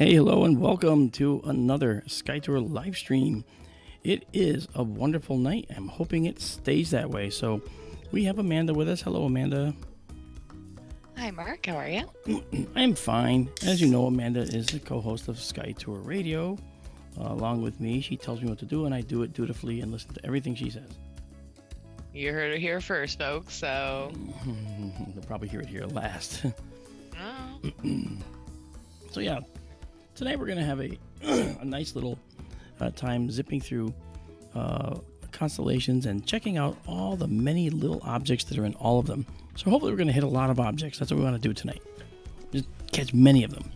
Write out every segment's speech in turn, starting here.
Hey, hello, and welcome to another SkyTour LiveStream. It is a wonderful night. I'm hoping it stays that way. So we have Amanda with us. Hello, Amanda. Hi, Mark. How are you? I'm fine. As you know, Amanda is the co-host of SkyTour Radio. Along with me, she tells me what to do, and I do it dutifully and listen to everything she says. You heard it here first, folks, so... They'll probably hear it here last. Oh. So yeah, tonight we're going to have a nice little time zipping through constellations and checking out all the many little objects that are in all of them. So hopefully we're going to hit a lot of objects. That's what we want to do tonight. Just catch many of them,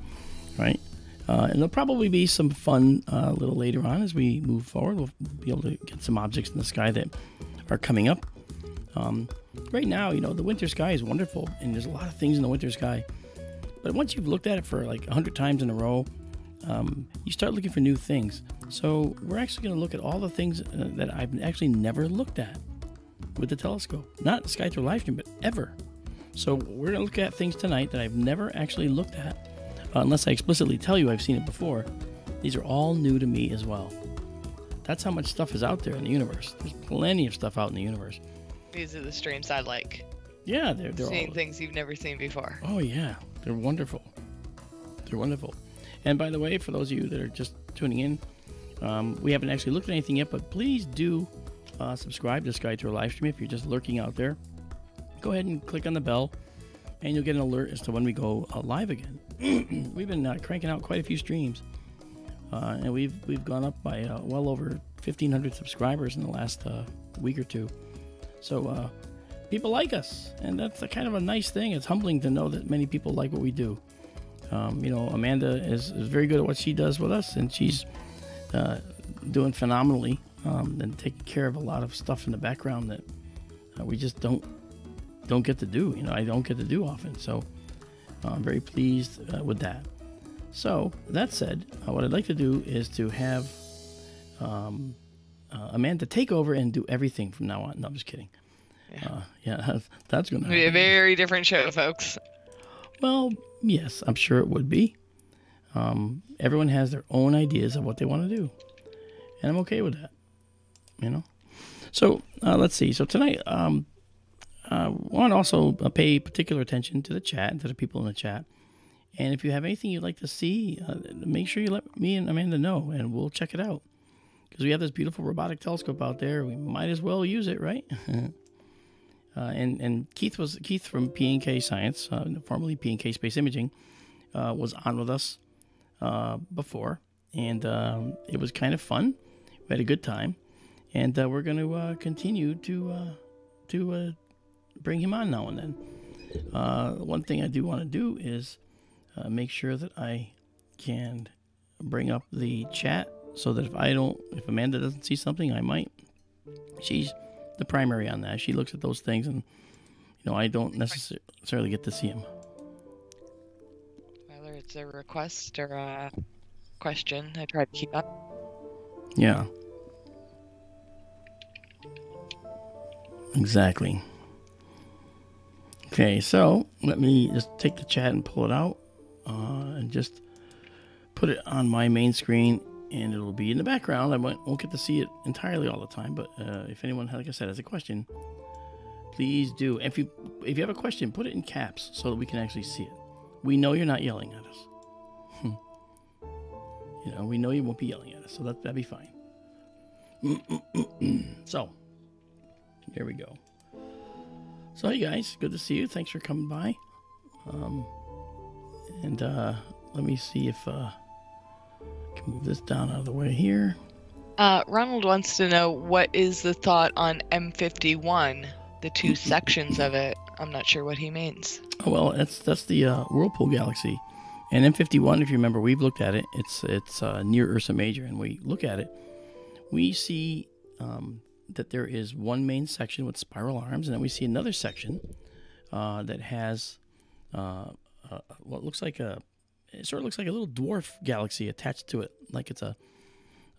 right? And there'll probably be some fun a little later on as we move forward. We'll be able to get some objects in the sky that are coming up. Right now, you know, the winter sky is wonderful, and there's a lot of things in the winter sky. But once you've looked at it for like 100 times in a row, you start looking for new things. So we're actually going to look at all the things that I've actually never looked at with the telescope. Not SkyTour LiveStream, but ever. So we're going to look at things tonight that I've never actually looked at, unless I explicitly tell you I've seen it before. These are all new to me as well. That's how much stuff is out there in the universe. There's plenty of stuff out in the universe. These are the streams I like. Yeah, they're seeing all... things you've never seen before. Oh, yeah. They're wonderful. They're wonderful. And by the way, for those of you that are just tuning in, we haven't actually looked at anything yet, but please do subscribe to SkyTour LiveStream if you're just lurking out there. Go ahead and click on the bell, and you'll get an alert as to when we go live again. We've been cranking out quite a few streams, and we've gone up by well over 1,500 subscribers in the last week or two. So people like us, and that's a kind of a nice thing. It's humbling to know that many people like what we do. You know, Amanda is very good at what she does with us, and she's doing phenomenally and taking care of a lot of stuff in the background that we just don't get to do. You know, I don't get to do often. So I'm very pleased with that. So that said, what I'd like to do is to have Amanda take over and do everything from now on. No, I'm just kidding. Yeah, that's going to be a very different show, folks. Well, yes, I'm sure it would be. Everyone has their own ideas of what they want to do, and I'm okay with that. You know. So let's see. So tonight, I want to also pay particular attention to the chat and to the people in the chat. And if you have anything you'd like to see, make sure you let me and Amanda know, and we'll check it out. Because we have this beautiful robotic telescope out there, we might as well use it, right? And Keith from P&K Science, formerly P&K Space Imaging, was on with us before, and it was kind of fun. We had a good time, and we're going to continue to bring him on now and then. One thing I do want to do is make sure that I can bring up the chat so that if Amanda doesn't see something, I might. She's the primary on that. She looks at those things, and you know, I don't necessarily get to see them. Whether it's a request or a question, I try to keep up. Yeah. Exactly. Okay, so let me just take the chat and pull it out and just put it on my main screen, and it'll be in the background. I won't get to see it entirely all the time, but if anyone, like I said, has a question, please do. If you have a question, put it in caps so that we can actually see it. We know you're not yelling at us. You know, we know you won't be yelling at us, so that'd be fine. So, here we go. So, hey guys, good to see you. Thanks for coming by. And let me see if I can move this down out of the way here. Ronald wants to know, what is the thought on M51, the two sections of it? I'm not sure what he means. Oh, well, that's the Whirlpool Galaxy. And M51, if you remember, we've looked at it. It's near Ursa Major, and we look at it. We see that there is one main section with spiral arms, and then we see another section that has what looks like it sort of looks like a little dwarf galaxy attached to it, like it's a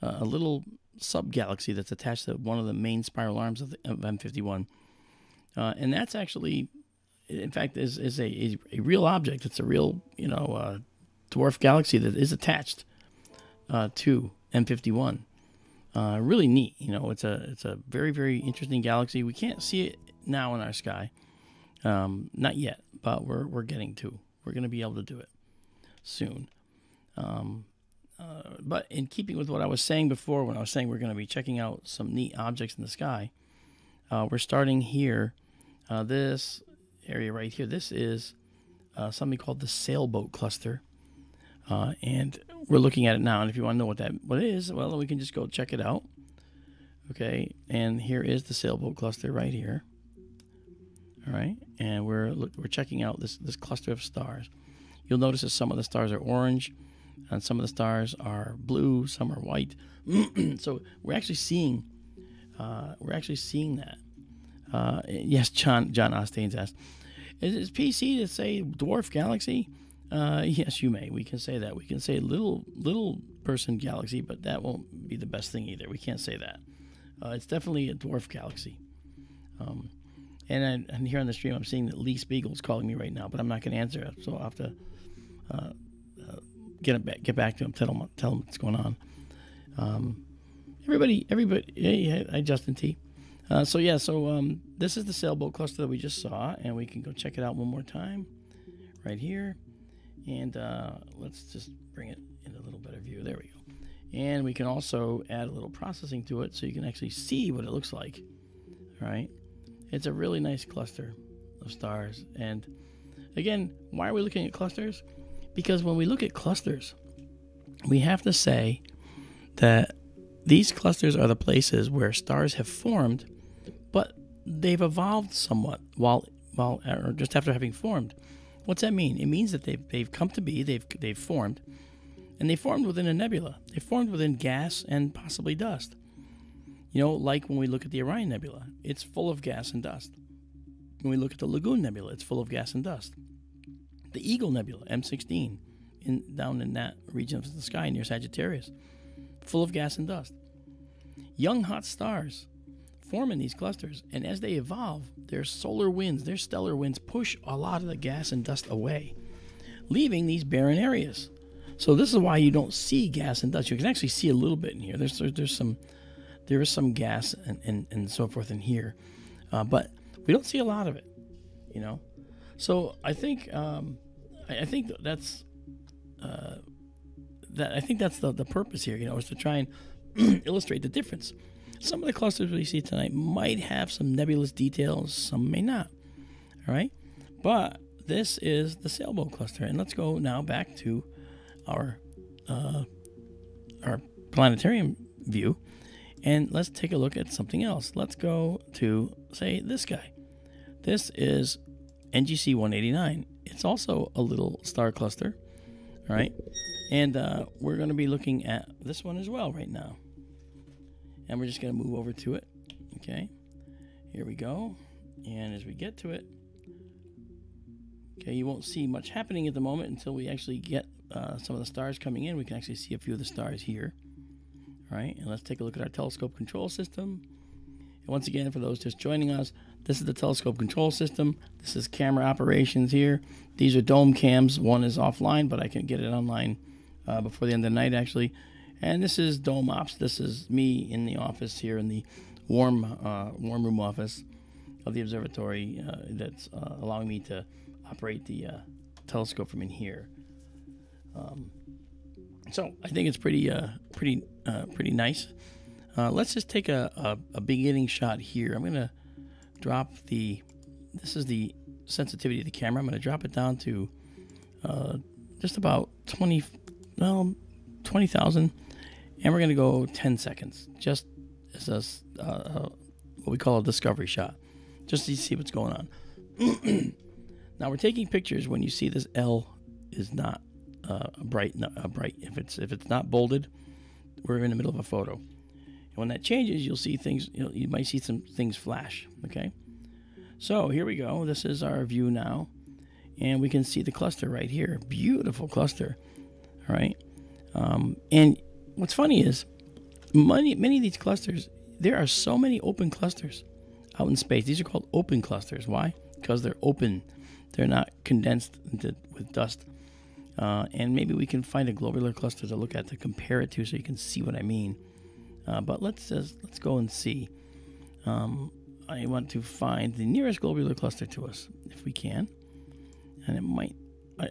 little sub-galaxy that's attached to one of the main spiral arms of M51. And that's actually, in fact, is a real object. It's a real, dwarf galaxy that is attached to M51. Really neat. You know, it's a very, very interesting galaxy. We can't see it now in our sky, not yet, but we're getting to. We're going to be able to do it soon. But in keeping with what I was saying before, when I was saying we're going to be checking out some neat objects in the sky, we're starting here. This area right here. This is something called the sailboat cluster. And we're looking at it now, and if you want to know what it is, well, we can just go check it out. Okay, and here is the sailboat cluster right here. All right, and we're checking out this cluster of stars. You'll notice that some of the stars are orange, and some of the stars are blue, some are white. So we're actually seeing that. Yes, John Ostains asked, is PC to say dwarf galaxy? Yes, you may. We can say that. We can say little person galaxy, but that won't be the best thing either. We can't say that. It's definitely a dwarf galaxy. And here on the stream, I'm seeing that Lee Spiegel's calling me right now, but I'm not going to answer it, so I'll have to get back to him, tell him what's going on. Everybody. Hey, hi, Justin T. So this is the sailboat cluster that we just saw, and we can go check it out one more time, right here. And let's just bring it in a little better view. There we go. And we can also add a little processing to it so you can actually see what it looks like. All right. It's a really nice cluster of stars. And again, why are we looking at clusters? Because when we look at clusters, we have to say that these clusters are the places where stars have formed, but they've evolved somewhat while or just after having formed. What's that mean? It means that they've come to be, they've formed, and they formed within a nebula. They formed within gas and possibly dust. You know, like when we look at the Orion Nebula, it's full of gas and dust. When we look at the Lagoon Nebula, it's full of gas and dust. The Eagle Nebula, M16, down in that region of the sky near Sagittarius, full of gas and dust. Young hot stars form in these clusters, and as they evolve, their solar winds, their stellar winds push a lot of the gas and dust away, leaving these barren areas. So this is why you don't see gas and dust. You can actually see a little bit in here. There is some gas and so forth in here, but we don't see a lot of it, you know. So I think that's the purpose here, you know, is to try and illustrate the difference. Some of the clusters we see tonight might have some nebulous details, some may not. All right, but this is the sailboat cluster, and let's go now back to our planetarium view, and let's take a look at something else. Let's go to, say, this guy. This is NGC 189. It's also a little star cluster, all right, and we're going to be looking at this one as well right now. And we're just going to move over to it. Okay, here we go. And as we get to it, okay, you won't see much happening at the moment until we actually get some of the stars coming in. We can actually see a few of the stars here. All right, and let's take a look at our telescope control system. And once again, for those just joining us, this is the telescope control system. This is camera operations here. These are dome cams. One is offline, but I can get it online before the end of the night, actually. And this is Dome Ops. This is me in the office here in the warm room office of the observatory that's allowing me to operate the telescope from in here. So I think it's pretty nice. Let's just take a beginning shot here. I'm going to drop this is the sensitivity of the camera. I'm going to drop it down to just about 20,000. And we're going to go 10 seconds, just as what we call a discovery shot, just to see what's going on. Now we're taking pictures when you see this L is not bright. If it's not bolded, we're in the middle of a photo. And when that changes, you'll see things. You might see some things flash. Okay, so here we go. This is our view now, and we can see the cluster right here. Beautiful cluster. All right, and what's funny is many of these clusters, there are so many open clusters out in space. These are called open clusters. Why? Because they're open. They're not condensed with dust. And maybe we can find a globular cluster to look at to compare it to, so you can see what I mean. But let's go and see. I want to find the nearest globular cluster to us, if we can. And it might,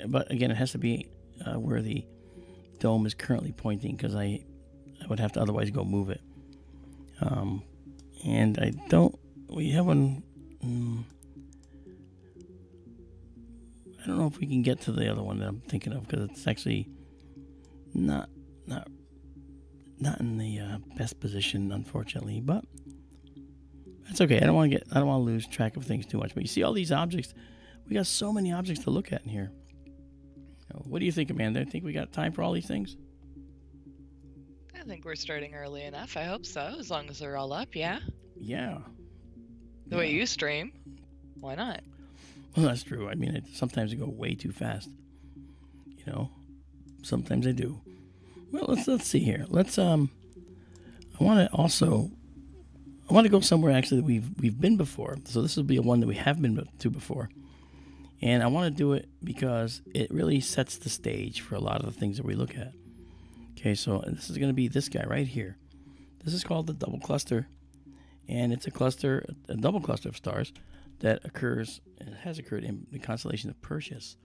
but again, it has to be where the dome is currently pointing, because I would have to otherwise go move it. And we have one. I don't know if we can get to the other one that I'm thinking of, because it's actually not in the best position, unfortunately. But that's okay. I don't want to lose track of things too much. But you see all these objects. We got so many objects to look at in here. What do you think, Amanda? I think we got time for all these things? I think we're starting early enough. I hope so, as long as they're all up, yeah? Yeah. The way you stream, why not? Well, that's true. I mean, sometimes I go way too fast. Sometimes I do. Well, let's see here. I want to go somewhere actually that we've been before. So this will be a one that we have been to before. And I want to do it because it really sets the stage for a lot of the things that we look at. Okay, so this is going to be this guy right here. This is called the double cluster. And it's a double cluster of stars that has occurred in the constellation of Perseus.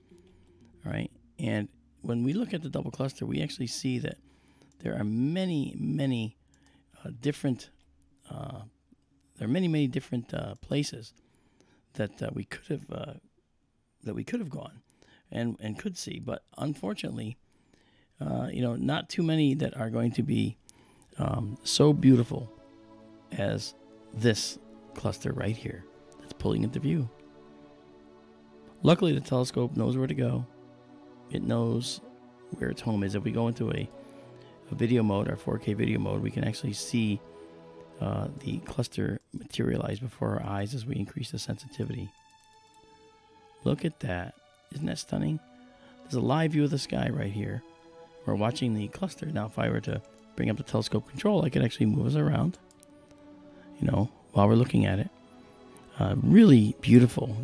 All right, and when we look at the double cluster, we actually see that there are many different places that we could have gone and could see, but unfortunately, not too many that are going to be so beautiful as this cluster right here that's pulling into view. Luckily, the telescope knows where to go. It knows where its home is. If we go into a video mode, our 4K video mode, we can actually see the cluster materialize before our eyes as we increase the sensitivity. Look at that. Isn't that stunning? There's a live view of the sky right here. We're watching the cluster. Now, if I were to bring up the telescope control, I could actually move us around, while we're looking at it. Really beautiful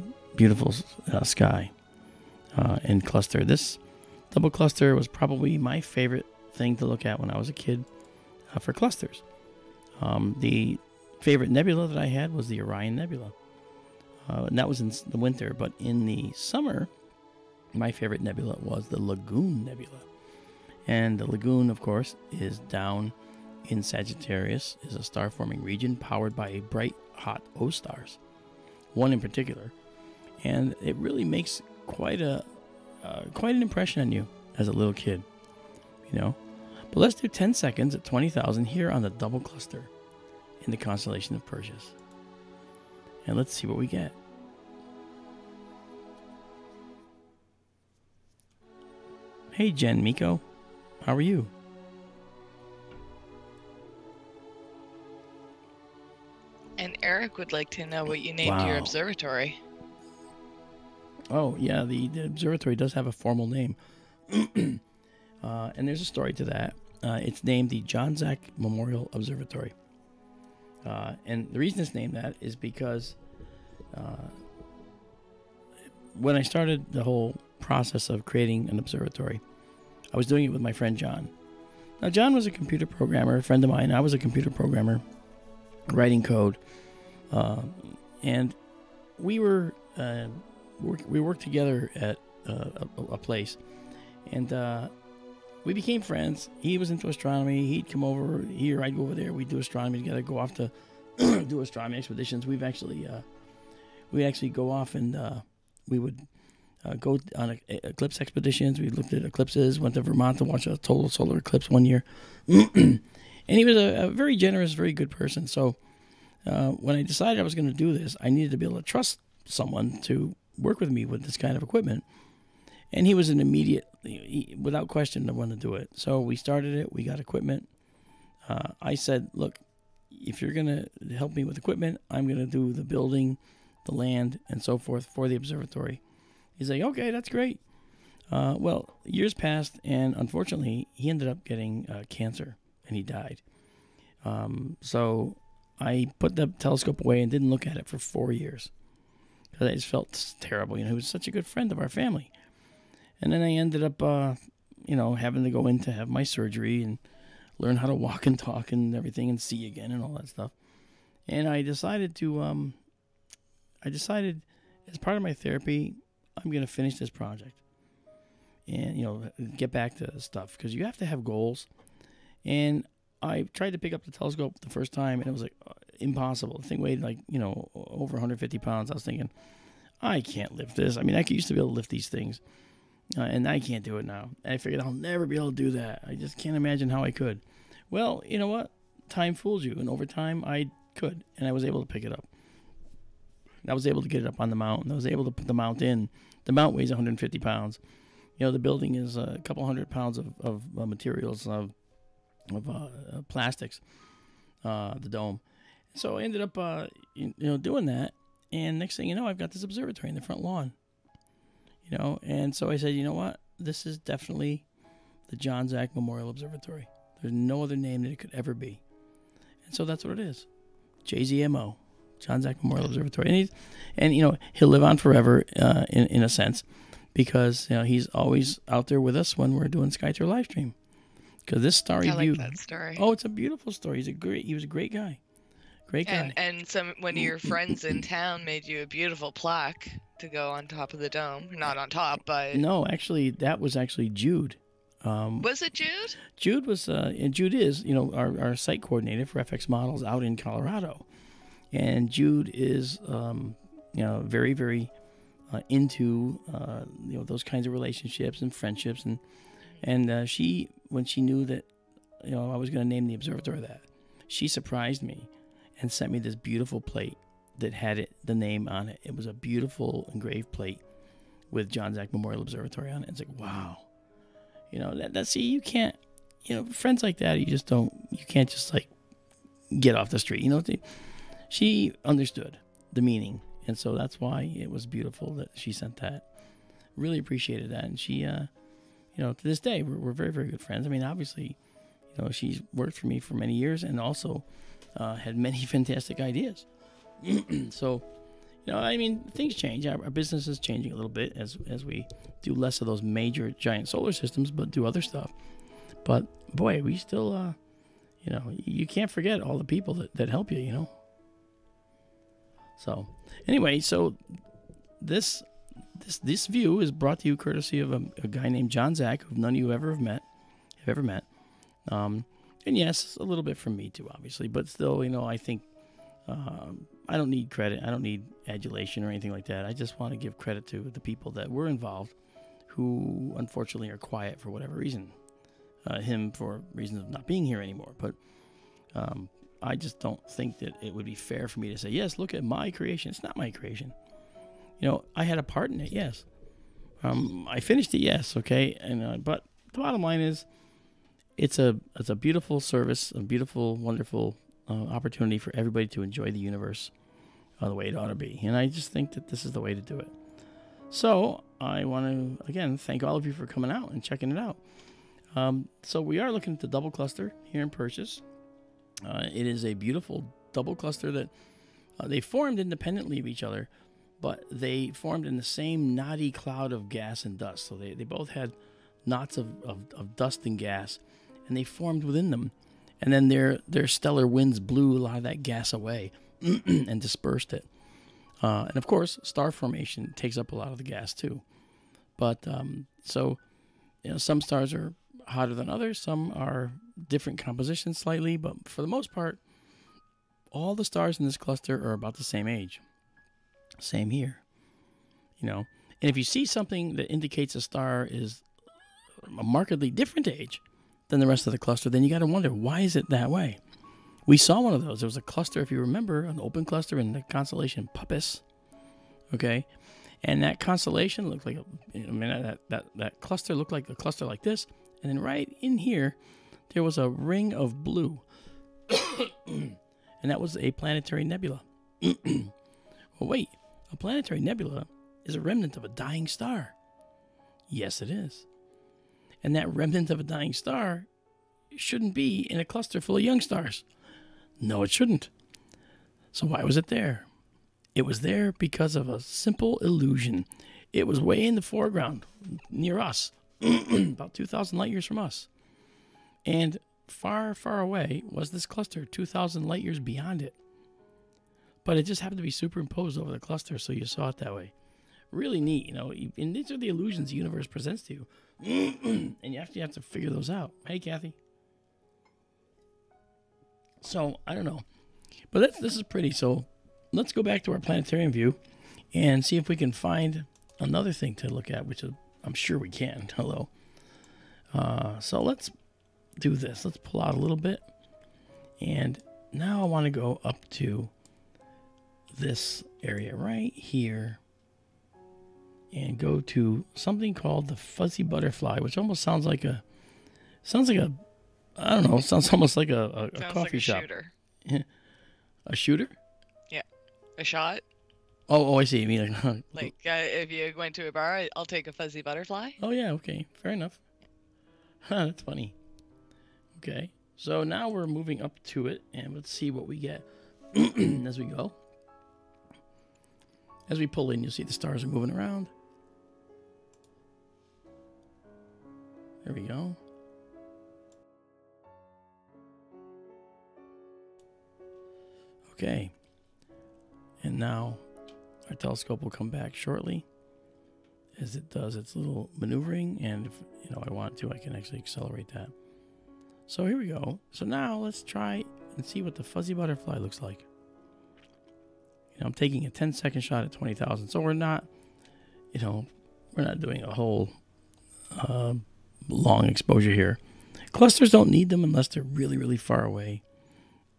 sky and cluster. This double cluster was probably my favorite thing to look at when I was a kid for clusters. The favorite nebula that I had was the Orion Nebula. And that was in the winter, but in the summer, my favorite nebula was the Lagoon Nebula. And the Lagoon, of course, is down in Sagittarius, is a star-forming region powered by bright, hot O-stars, one in particular. And it really makes quite an impression on you as a little kid, But let's do 10 seconds at 20,000 here on the double cluster in the constellation of Perseus. And let's see what we get. Hey, Jen Miko. How are you? And Eric would like to know what you named your observatory. Oh, yeah, the observatory does have a formal name. And there's a story to that. It's named the John Zach Memorial Observatory. And the reason it's named that is because when I started the whole process of creating an observatory, I was doing it with my friend John. Now, John was a computer programmer, a friend of mine. I was a computer programmer, writing code. And we worked together at a place. And we became friends. He was into astronomy. He'd come over here. I'd go over there. We'd do astronomy together, go off to do astronomy expeditions. We'd actually go off and we would go on eclipse expeditions. We looked at eclipses, went to Vermont to watch a total solar eclipse one year. And he was a very generous, very good person. So when I decided I was going to do this, I needed to be able to trust someone to work with me with this kind of equipment. And he was an immediate, without question, the one to do it. So we started it. We got equipment. I said, look, if you're going to help me with equipment, I'm going to do the building, the land, and so forth for the observatory. He's like, okay, that's great. Well, years passed, and unfortunately, he ended up getting cancer, and he died. So I put the telescope away and didn't look at it for 4 years. Because I just felt terrible. He was such a good friend of our family. And then I ended up, having to go in to have my surgery and learn how to walk and talk and everything and see again and all that stuff. And I decided as part of my therapy, I'm going to finish this project and, get back to stuff, because you have to have goals. And I tried to pick up the telescope the first time, and it was like impossible. The thing weighed like, over 150 pounds. I was thinking, I can't lift this. I mean, I used to be able to lift these things, and I can't do it now. And I figured I'll never be able to do that. I just can't imagine how I could. Well, you know what? Time fools you, and over time I could, and I was able to pick it up. I was able to get it up on the mount, and I was able to put the mount in. The mount weighs 150 pounds. The building is a couple hundred pounds of materials, of plastics, the dome. So I ended up, doing that. And next thing you know, I've got this observatory in the front lawn. And so I said, you know what? This is definitely the John Zach Memorial Observatory. There's no other name that it could ever be. And so that's what it is. JZMO, John Zach Memorial Observatory. And he'll live on forever, in a sense, because he's always out there with us when we're doing SkyTour LiveStream. Because this starry view. I like that story. Oh, it's a beautiful story. He was a great guy. Great guy. And one of your friends in town made you a beautiful plaque to go on top of the dome. Not on top, but... No, actually, that was actually Jude. Was it Jude? Jude was, and Jude is, our site coordinator for FX Models out in Colorado. And Jude is, very, very into, those kinds of relationships and friendships. And she, when she knew that, I was going to name the observatory that, she surprised me and sent me this beautiful plate that had the name on it. It was a beautiful engraved plate with John Zach Memorial Observatory on it. It's like, wow. See, you can't, friends like that, you can't just like get off the street. She understood the meaning. And so that's why it was beautiful that she sent that. Really appreciated that. And she, to this day, we're very, very good friends. I mean, obviously, she's worked for me for many years and also had many fantastic ideas. So, things change. Our business is changing a little bit as we do less of those major giant solar systems, but do other stuff. But boy, we still, you can't forget all the people that help you, So anyway, this view is brought to you courtesy of a guy named John Zach, who none of you have ever met. And yes, a little bit from me too, obviously, but still, I think I don't need credit. I don't need adulation or anything like that. I just want to give credit to the people that were involved, who unfortunately are quiet for whatever reason. Him for reasons of not being here anymore. But I just don't think that it would be fair for me to say, yes, look at my creation. It's not my creation. I had a part in it, yes. I finished it, yes, okay. And but the bottom line is, it's a beautiful service, a beautiful, wonderful opportunity for everybody to enjoy the universe the way it ought to be. And I just think that this is the way to do it. So I want to, again, thank all of you for coming out and checking it out. So we are looking at the double cluster here in Purchase. It is a beautiful double cluster that they formed independently of each other, but they formed in the same knotty cloud of gas and dust. So they both had knots of dust and gas, and they formed within them. And then their stellar winds blew a lot of that gas away and dispersed it. And of course, star formation takes up a lot of the gas too. But some stars are hotter than others. Some are different compositions slightly, but for the most part, all the stars in this cluster are about the same age. Same here. And if you see something that indicates a star is a markedly different age than the rest of the cluster, then you got to wonder, why is it that way? We saw one of those. There was a cluster, if you remember, an open cluster in the constellation Puppis. Okay, and that constellation looked like that cluster looked like a cluster like this, and then right in here, there was a ring of blue, and that was a planetary nebula. Well, wait, a planetary nebula is a remnant of a dying star. Yes, it is. And that remnant of a dying star shouldn't be in a cluster full of young stars. No, it shouldn't. So why was it there? It was there because of a simple illusion. It was way in the foreground, near us, about 2,000 light years from us. And far, far away was this cluster, 2,000 light years beyond it. But it just happened to be superimposed over the cluster, so you saw it that way. Really neat, you know. And these are the illusions the universe presents to you. And you have to figure those out. Hey, Kathy. So, I don't know. But this is pretty. So, let's go back to our planetarium view and see if we can find another thing to look at, which is, I'm sure we can. Hello. So, let's do this. Let's pull out a little bit. And now I want to go up to this area right here and go to something called the fuzzy butterfly, which almost sounds like a I don't know, it sounds almost like a coffee like a shop. Shooter. A shooter? Yeah. A shot? Oh, I see. You mean like if you went to a bar, I'll take a fuzzy butterfly. Oh yeah, okay. Fair enough. That's funny. Okay. So now we're moving up to it and let's see what we get as we go. As we pull in, you'll see the stars are moving around. There we go. Okay. And now our telescope will come back shortly as it does its little maneuvering. And if I want to, I can actually accelerate that. So here we go. So now let's try and see what the fuzzy butterfly looks like. I'm taking a 10-second shot at 20,000. So we're not, we're not doing a whole long exposure here. Clusters don't need them unless they're really, really far away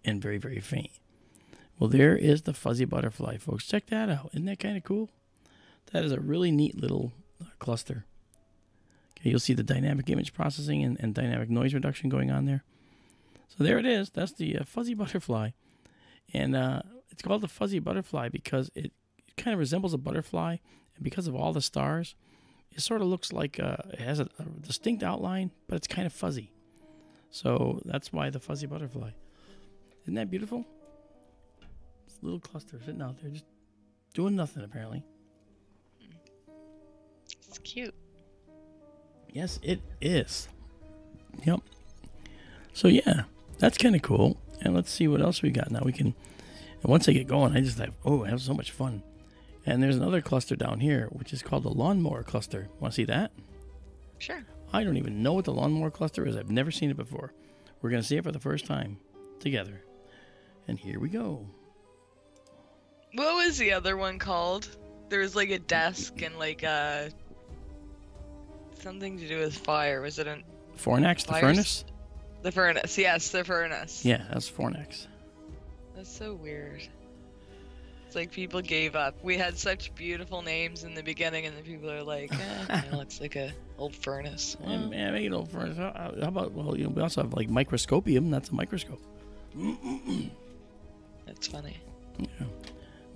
and very, very faint. Well, there is the fuzzy butterfly, folks. Check that out. Isn't that kind of cool? That is a really neat little cluster. Okay, you'll see the dynamic image processing and dynamic noise reduction going on there. So there it is. That's the fuzzy butterfly. And it's called the fuzzy butterfly because it kind of resembles a butterfly. And because of all the stars, it sort of looks like it has a distinct outline, but it's kind of fuzzy. So that's why the fuzzy butterfly. Isn't that beautiful? It's a little cluster sitting out there just doing nothing, apparently. It's cute. Yes, it is. Yep. So, yeah, that's kind of cool. And let's see what else we got. Now we can, and once I get going, I have so much fun. And there's another cluster down here, which is called the lawnmower cluster. Want to see that? Sure. I don't even know what the lawnmower cluster is. I've never seen it before. We're going to see it for the first time together. And here we go. What was the other one called? There was like a desk and like something to do with fire. Was it a Fornax, the furnace? The furnace, yes, the furnace. Yeah, that's Fornax. That's so weird. It's like people gave up. We had such beautiful names in the beginning, and then people are like, it looks like a old furnace. Yeah, make an old furnace. How about, we also have like microscopium. That's a microscope. That's funny. Yeah.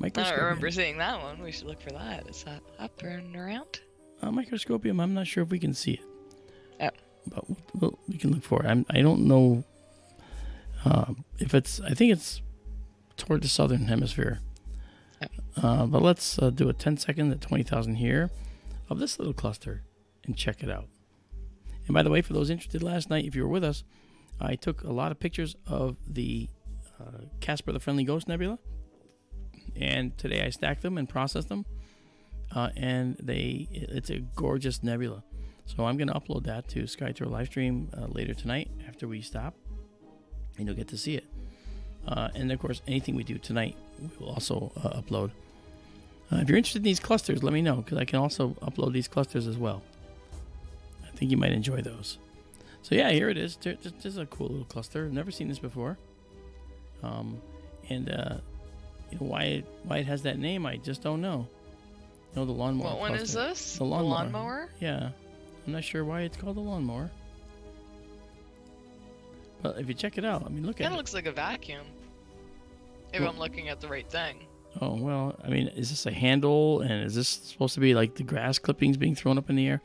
I don't remember seeing that one. We should look for that. Is that up and around? Microscopium, I'm not sure if we can see it. Oh. But we can look for it. I don't know if it's, I think it's toward the southern hemisphere. Oh. But let's do a 10-second at 20,000 here of this little cluster and check it out. And by the way, for those interested last night, if you were with us, I took a lot of pictures of the Casper the Friendly Ghost Nebula. And today I stacked them and processed them. And it's a gorgeous nebula. So I'm going to upload that to SkyTour LiveStream later tonight after we stop. And you'll get to see it. And of course, anything we do tonight, we will also upload. If you're interested in these clusters, let me know, because I can also upload these clusters as well. I think you might enjoy those. So yeah, here it is. This is a cool little cluster. I've never seen this before. Why it has that name, I just don't know. No, the lawnmower. What one is this? The lawnmower. The lawnmower? Yeah. I'm not sure why it's called the lawnmower. But if you check it out, look at it. It looks like a vacuum. If I'm looking at the right thing. Oh, well, is this a handle? And is this supposed to be like the grass clippings being thrown up in the air?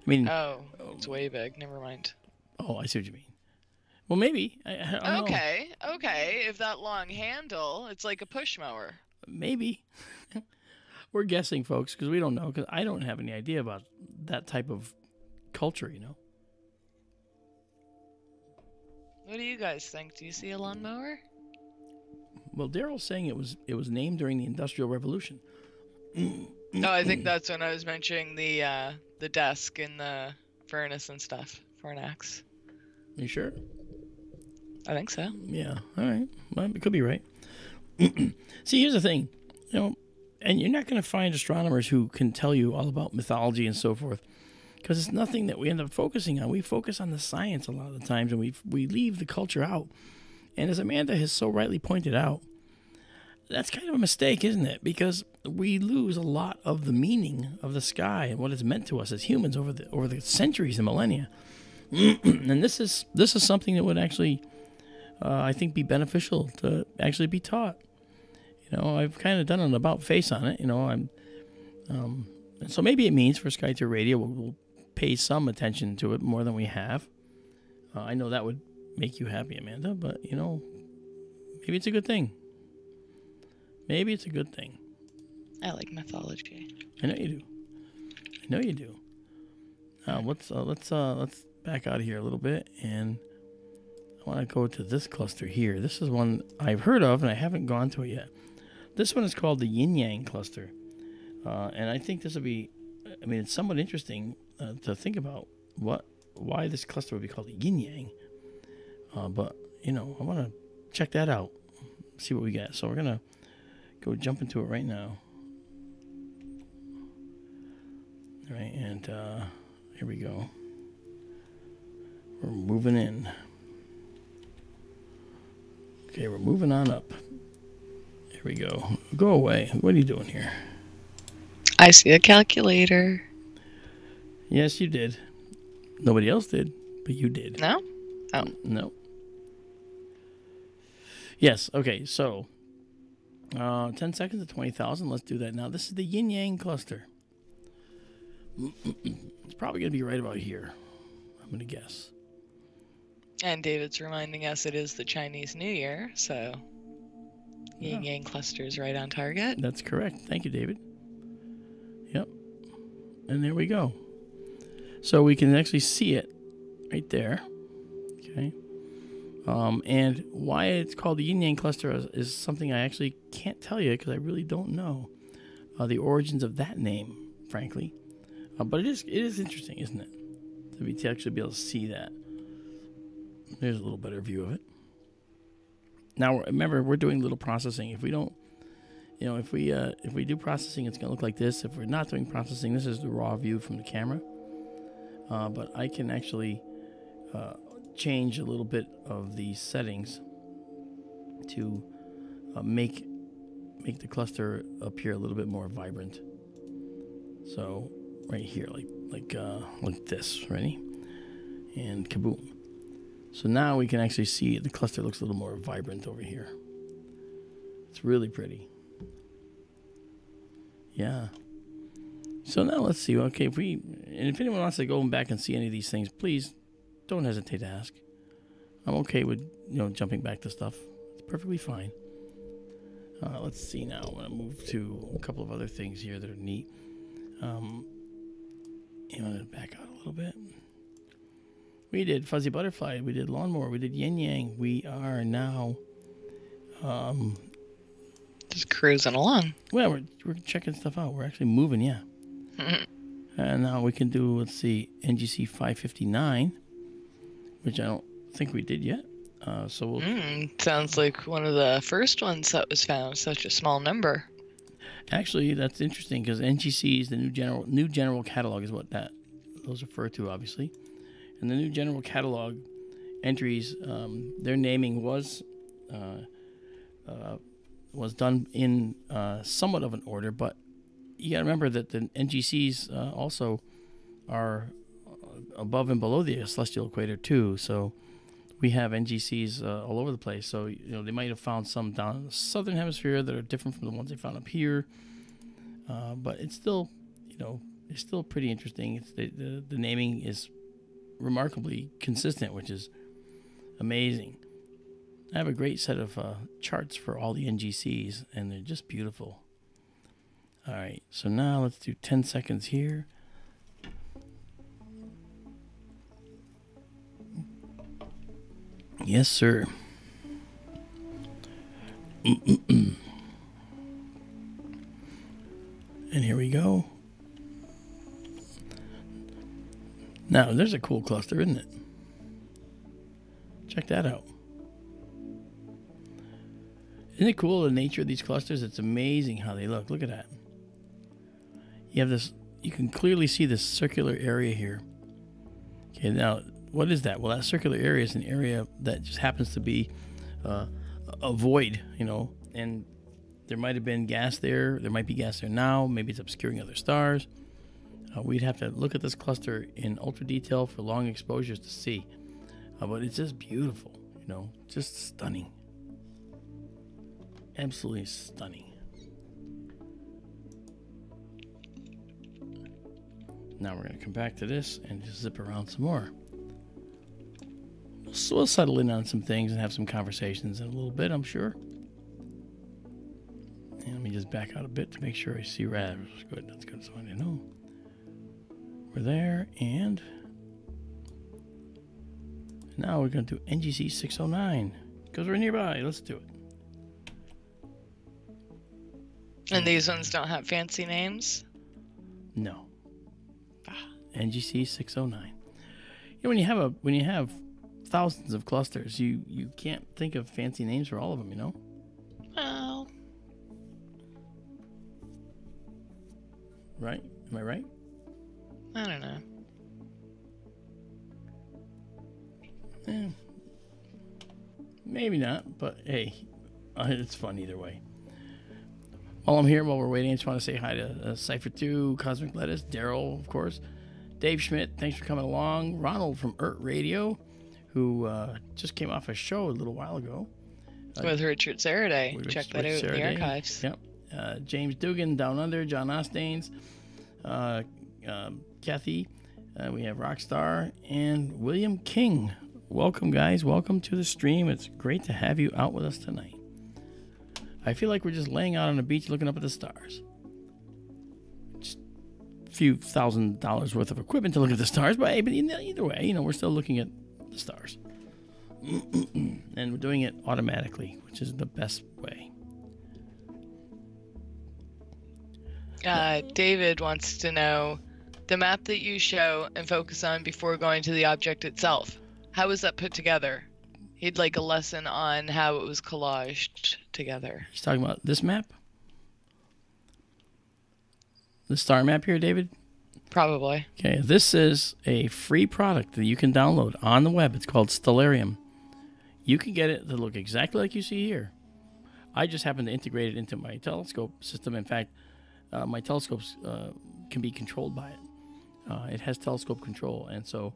Oh, it's way big. Never mind. Oh, I see what you mean. Well, maybe. I don't know. Okay. If that long handle, it's like a push mower. Maybe. We're guessing, folks, because we don't know, because I don't have any idea about that type of culture, you know. What do you guys think? Do you see a lawnmower? Well, Daryl's saying it was named during the Industrial Revolution. No, I think that's when I was mentioning the desk and the furnace and stuff for an axe. You sure? I think so. Yeah. All right. Well, it could be right. See, here's the thing, you know, and you're not going to find astronomers who can tell you all about mythology and so forth, because it's nothing that we end up focusing on. We focus on the science a lot of the times, and we leave the culture out. And as Amanda has so rightly pointed out, that's kind of a mistake, isn't it? Because we lose a lot of the meaning of the sky and what it's meant to us as humans over the centuries and millennia. And this is something that would actually, I think, be beneficial to actually be taught. You know, I've kind of done an about face on it. You know, so maybe it means for SkyTour Radio we'll pay some attention to it more than we have. I know that would make you happy, Amanda, but you know, maybe it's a good thing. Maybe it's a good thing. I like mythology. I know you do. I know you do. Let's back out of here a little bit, and I want to go to this cluster here. This is one I've heard of, and I haven't gone to it yet. This one is called the Yin Yang cluster, and I think this will be. I mean, it's somewhat interesting to think about why this cluster would be called the Yin Yang. But you know, I want to check that out, see what we got. So we're gonna go jump into it right now. All right, and here we go. We're moving in. Okay, we're moving on up. Here we go. Go away. What are you doing here? I see a calculator. Yes, you did. Nobody else did, but you did. No? Oh. No. Yes, okay, so 10 seconds to 20,000. Let's do that now. This is the Yin Yang cluster. It's probably going to be right about here, I'm going to guess. And David's reminding us it is the Chinese New Year, so Yin Yang cluster is right on target. That's correct. Thank you, David. Yep. And there we go. So we can actually see it right there. Okay. And why it's called the Yin Yang cluster is something I actually can't tell you because I really don't know the origins of that name, frankly. But it is interesting, isn't it? To actually be able to see that. There's a little better view of it. Now, remember, we're doing little processing. If we don't, you know, if we do processing, it's going to look like this. If we're not doing processing, this is the raw view from the camera. But I can actually change a little bit of the settings to make the cluster appear a little bit more vibrant. So right here, like this, ready? And kaboom. So now we can actually see the cluster looks a little more vibrant over here. It's really pretty. Yeah. So now let's see. Okay, if anyone wants to go back and see any of these things, please don't hesitate to ask. I'm okay with jumping back to stuff. It's perfectly fine. Let's see now. I'm gonna move to a couple of other things here that are neat. I'm gonna back out a little bit. We did Fuzzy Butterfly. We did Lawnmower. We did Yin Yang. We are now just cruising along. Well, we're checking stuff out. We're actually moving, yeah. And now we can do, let's see, NGC 559, which I don't think we did yet. So we'll. Sounds like one of the first ones that was found. Such a small number. Actually, that's interesting because NGC is the new general catalog is what those refer to, obviously. And the new general catalog entries, their naming was done in somewhat of an order, but you got to remember that the NGCs also are above and below the celestial equator too. So we have NGCs all over the place. So they might have found some down in the southern hemisphere that are different from the ones they found up here, but it's still it's still pretty interesting. It's the naming is remarkably consistent, which is amazing. I have a great set of charts for all the NGCs, and they're just beautiful. All right, so now let's do 10 seconds here. Yes, sir. And here we go. Now, there's a cool cluster, isn't it? Check that out. Isn't it cool, the nature of these clusters? It's amazing how they look. Look at that. You have this, you can clearly see this circular area here. Okay, now, what is that? Well, that circular area is an area that just happens to be a void, you know, and there might have been gas there. There might be gas there now. Maybe it's obscuring other stars. We'd have to look at this cluster in ultra detail for long exposures to see. But it's just beautiful, you know, just stunning. Absolutely stunning. Now we're going to come back to this and just zip around some more. So we'll settle in on some things and have some conversations in a little bit, I'm sure. And let me just back out a bit to make sure I see rad. Good, that's good. So I know we're there, and now we're going to do NGC 609 because we're nearby. Let's do it. And these ones don't have fancy names? No. NGC 609. You know, when you have thousands of clusters, you can't think of fancy names for all of them, you know? Well, right? Am I right? I don't know. Maybe not, but hey, it's fun either way. While I'm here, while we're waiting, I just want to say hi to Cypher 2, Cosmic Lettuce, Daryl, of course, Dave Schmidt, thanks for coming along, Ronald from ERT Radio, who just came off a show a little while ago. With Richard Saraday. Check that out in the archives. Yep. James Dugan, Down Under, John Ostains, Kathy, we have Rockstar, and William King. Welcome, guys. Welcome to the stream. It's great to have you out with us tonight. I feel like we're just laying out on the beach looking up at the stars. Just a few $1,000s worth of equipment to look at the stars, but hey, but either way, you know, we're still looking at the stars. And we're doing it automatically, which is the best way. David wants to know the map that you show and focus on before going to the object itself. How was that put together? He'd like a lesson on how it was collaged together. He's talking about this map? The star map here, David? Probably. Okay, this is a free product that you can download on the web. It's called Stellarium. You can get it to look exactly like you see here. I just happen to integrate it into my telescope system. In fact, my telescopes can be controlled by it. It has telescope control, and so...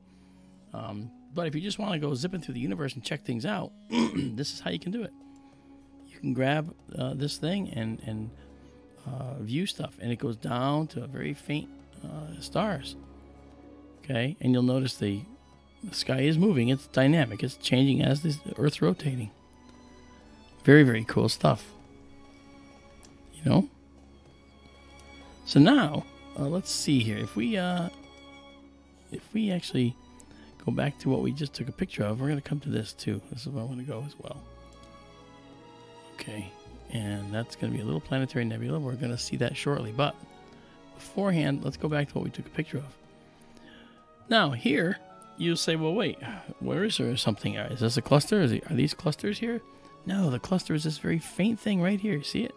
but if you just want to go zipping through the universe and check things out, this is how you can do it. You can grab this thing and view stuff, and it goes down to very faint stars. Okay, and you'll notice the sky is moving. It's dynamic. It's changing as the Earth's rotating. Very, very cool stuff. You know? So now, let's see here. If we actually... go back to what we just took a picture of. We're going to come to this too. This is where I want to go as well. Okay, and that's going to be a little planetary nebula. We're going to see that shortly. But beforehand, let's go back to what we took a picture of. Now here, you'll say, well, wait, where is there something? Is this a cluster? Are these clusters here? No, the cluster is this very faint thing right here. See it?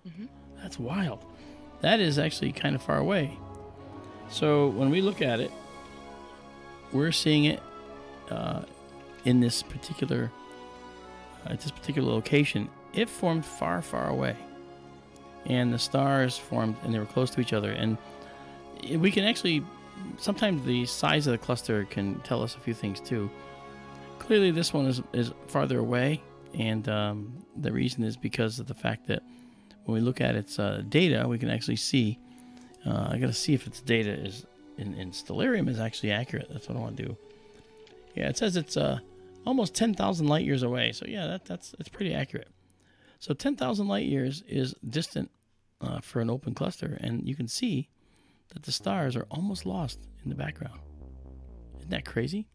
Mm-hmm. That's wild. That is actually kind of far away. So when we look at it, we're seeing it in this particular at this particular location. It formed far, far away, and the stars formed, and they were close to each other. And we can actually, sometimes the size of the cluster can tell us a few things too. Clearly, this one is farther away, and the reason is because of the fact that when we look at its data, we can actually see. I got to see if its data is. In Stellarium is actually accurate. That's what I want to do. Yeah, it says it's almost 10,000 light years away. So yeah, it's pretty accurate. So 10,000 light years is distant for an open cluster, and you can see that the stars are almost lost in the background. Isn't that crazy?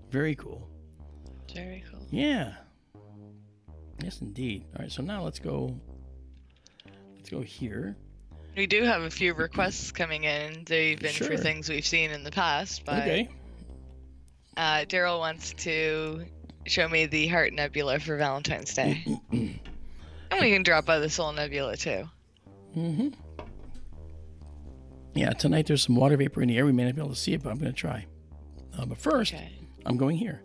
Very cool. Very cool. Yeah. Yes, indeed. All right, so now let's go here. We do have a few requests coming in. They've been Sure. for things we've seen in the past, but Okay. Daryl wants to show me the Heart Nebula for Valentine's Day. And we can drop by the Soul Nebula too. Mm-hmm. Yeah, tonight there's some water vapor in the air. We may not be able to see it, but I'm going to try. But first, Okay. I'm going here.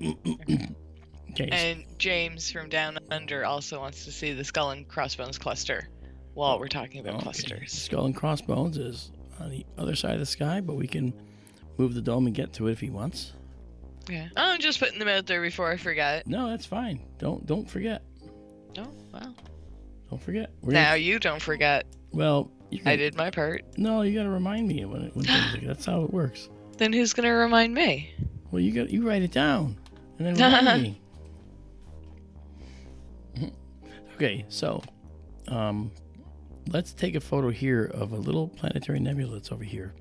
Okay. And James from Down Under also wants to see the Skull and Crossbones cluster while we're talking about Okay. clusters. Skull and Crossbones is on the other side of the sky, but we can move the dome and get to it if he wants. Yeah. I'm just putting them out there before I forget. No, that's fine. Don't forget. Oh, well. Don't forget. Now you don't forget. Well, I did my part. No, you got to remind me when things like that's how it works. Then who's going to remind me? Well, you write it down and then remind me. Okay, so let's take a photo here of a little planetary nebula that's over here.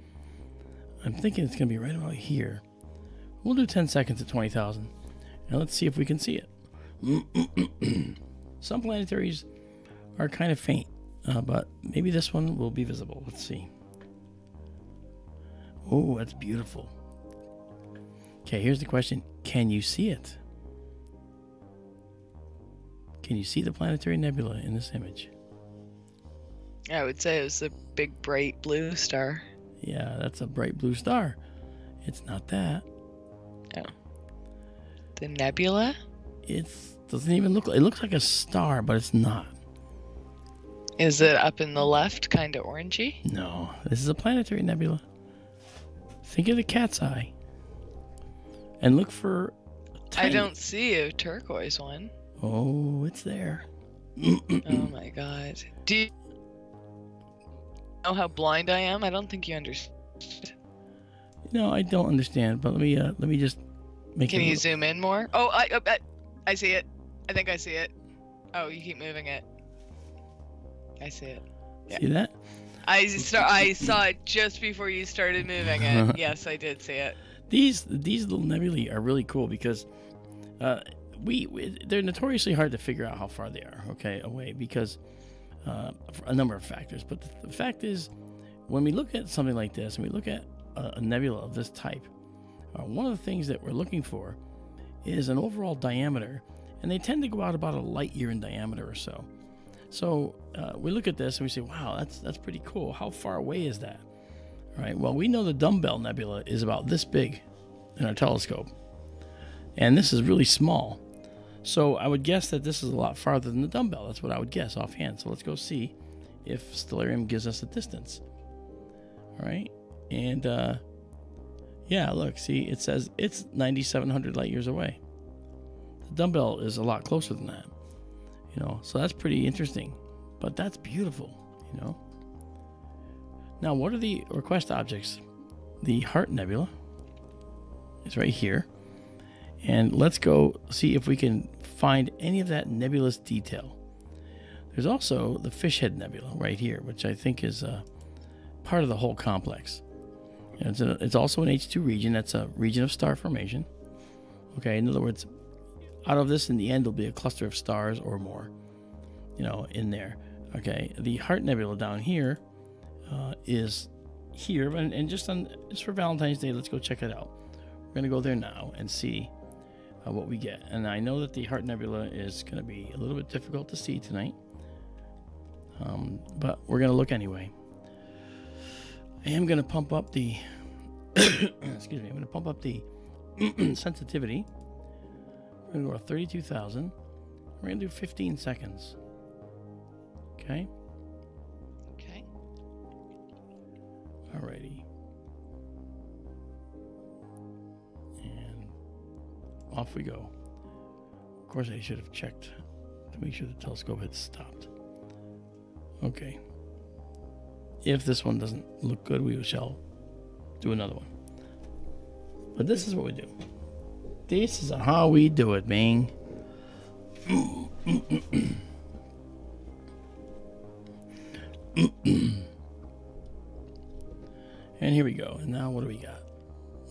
I'm thinking it's going to be right about here. We'll do 10 seconds at 20,000. And let's see if we can see it. Some planetaries are kind of faint, but maybe this one will be visible. Let's see. Oh, that's beautiful. Okay, here's the question. Can you see it? Can you see the planetary nebula in this image? I would say it was a big bright blue star. Yeah, that's a bright blue star. It's not that. Oh. The nebula? It doesn't even look like, it looks like a star, but it's not. Is it up in the left, kind of orangey? No, this is a planetary nebula. Think of the cat's eye. And look for I don't see a turquoise one. Oh, it's there. Oh my god. Do you know how blind I am? I don't think you understand. No, I don't understand, but let me just make Can it you zoom in more? Oh, I see it. I think I see it. Oh, you keep moving it. I see it. Yeah. See that? I saw it just before you started moving it. Yes, I did see it. These little nebulae are really cool because they're notoriously hard to figure out how far they are, away, because for a number of factors. But the fact is, when we look at something like this, and we look at a nebula of this type, one of the things that we're looking for is an overall diameter, and they tend to go out about a light year in diameter or so. So we look at this and we say, wow, that's pretty cool. How far away is that? All right, well, we know the Dumbbell Nebula is about this big in our telescope, and this is really small. So I would guess that this is a lot farther than the Dumbbell. That's what I would guess offhand. So let's go see if Stellarium gives us a distance. All right, and yeah, look, see, it says it's 9,700 light years away. The Dumbbell is a lot closer than that, so that's pretty interesting, but that's beautiful, Now, what are the request objects? The Heart Nebula is right here, and let's go see if we can find any of that nebulous detail. There's also the Fishhead Nebula right here, which I think is part of the whole complex. It's also an H2 region. That's a region of star formation. Okay, in other words, out of this, in the end, there'll be a cluster of stars or more, in there. Okay, the Heart Nebula down here is here, and just for Valentine's Day, let's go check it out. We're going to go there now and see what we get. And I know that the Heart Nebula is going to be a little bit difficult to see tonight, but we're going to look anyway. I am going to pump up the excuse me, I'm going to pump up the sensitivity. We're going to go to 32,000. We're going to do 15 seconds. Okay? Okay. Alrighty. And off we go. Of course, I should have checked to make sure the telescope had stopped. Okay. If this one doesn't look good, we shall do another one. But this is what we do. This is how we do it, Bing. here we go. And now what do we got?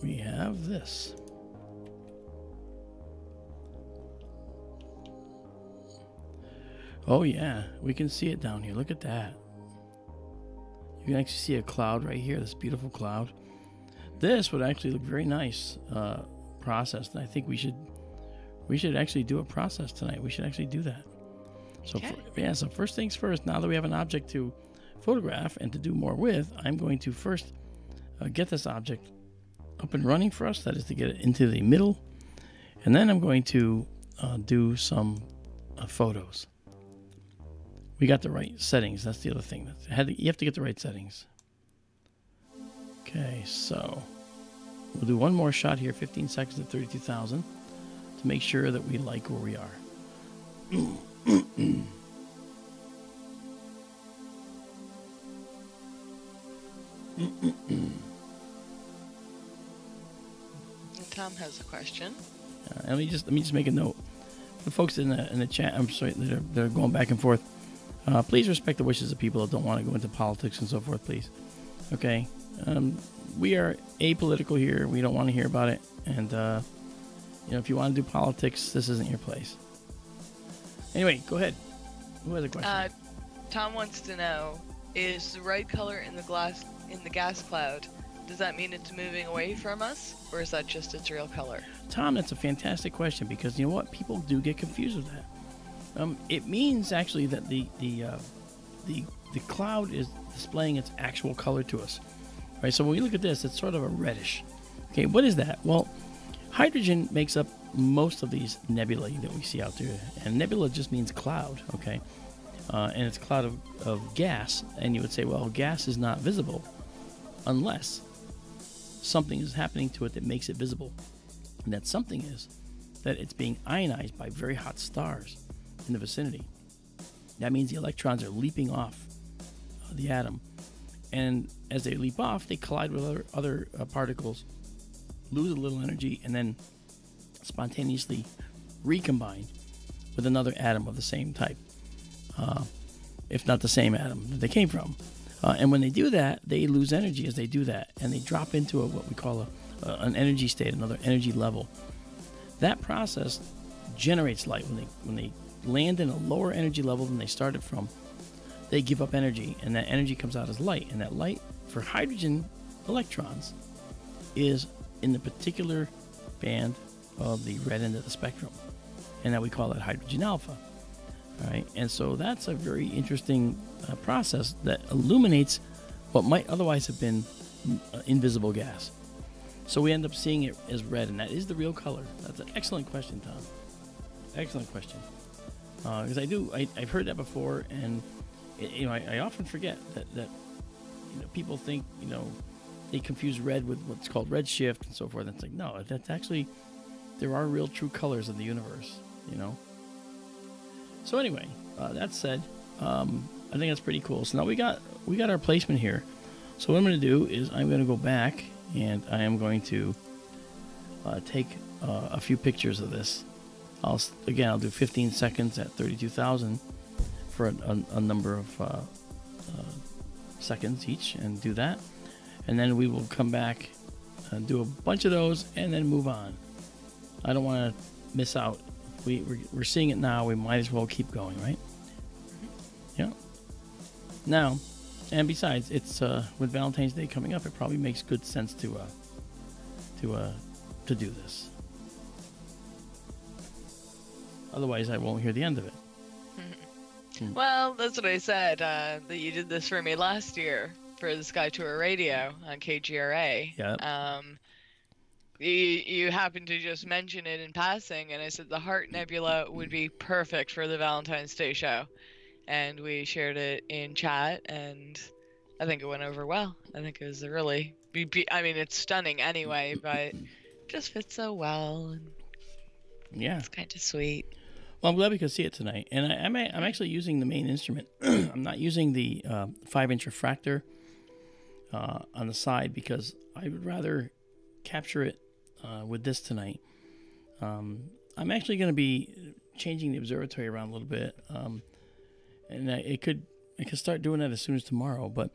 We have this. Oh yeah, we can see it down here. Look at that. You can actually see a cloud right here, this beautiful cloud. This would actually look very nice processed. And I think we should actually do a process tonight. We should actually do that. So okay. So first things first, now that we have an object to photograph and to do more with, I'm going to first get this object up and running for us. That is to get it into the middle. And then I'm going to do some photos. We got the right settings. That's the other thing. You have to get the right settings. Okay, so we'll do one more shot here, 15 seconds at 32,000, to make sure that we like where we are. Tom has a question. Let me just make a note. The folks in the chat, I'm sorry, that are going back and forth. Please respect the wishes of people that don't want to go into politics and so forth, please. Okay? We are apolitical here. We don't want to hear about it. And, if you want to do politics, this isn't your place. Anyway, go ahead. Who has a question? Tom wants to know, is the red color in the gas cloud, does that mean it's moving away from us? Or is that just its real color? Tom, that's a fantastic question, because you know what? People do get confused with that. It means actually that the cloud is displaying its actual color to us, right? So when we look at this, it's sort of a reddish. Okay, what is that? Well, hydrogen makes up most of these nebulae that we see out there, and nebula just means cloud, okay? And it's a cloud of gas, and you would say, well, gas is not visible unless something is happening to it that makes it visible, and that something is that it's being ionized by very hot stars in the vicinity. That means the electrons are leaping off the atom, and as they leap off, they collide with other particles, lose a little energy, and then spontaneously recombine with another atom of the same type, if not the same atom that they came from. And when they do that, they lose energy as they do that, and they drop into what we call an energy state, another energy level. That process generates light. When they land in a lower energy level than they started from, they give up energy, and that energy comes out as light. And that light for hydrogen electrons is in the particular band of the red end of the spectrum, and that we call that hydrogen alpha. All right, and so that's a very interesting process that illuminates what might otherwise have been invisible gas. So we end up seeing it as red, and that is the real color. That's an excellent question, Tom. Excellent question. Because I've heard that before, and I often forget that people think they confuse red with what's called redshift and so forth. And it's like, no, that's actually, there are real true colors of the universe. So anyway, that said, I think that's pretty cool. So now we got our placement here. So what I'm going to do is I'm going to go back, and I am going to take a few pictures of this. I'll do 15 seconds at 32,000 for a number of seconds each, and do that. And then we will come back and do a bunch of those, and then move on. I don't want to miss out. We're seeing it now. We might as well keep going, right? Yeah. Now, and besides, it's with Valentine's Day coming up, it probably makes good sense to do this. Otherwise, I won't hear the end of it. Well, that's what I said, that you did this for me last year for the SkyTour Radio on KGRA. Yeah. You happened to just mention it in passing, and I said the Heart Nebula would be perfect for the Valentine's Day show. And we shared it in chat, and I think it went over well. I think it was a really... it's stunning anyway, but just fits so well. And yeah. It's kind of sweet. Well, I'm glad we could see it tonight. And I'm actually using the main instrument. I'm not using the 5-inch refractor on the side, because I would rather capture it with this tonight. I'm actually going to be changing the observatory around a little bit. And I could start doing that as soon as tomorrow. But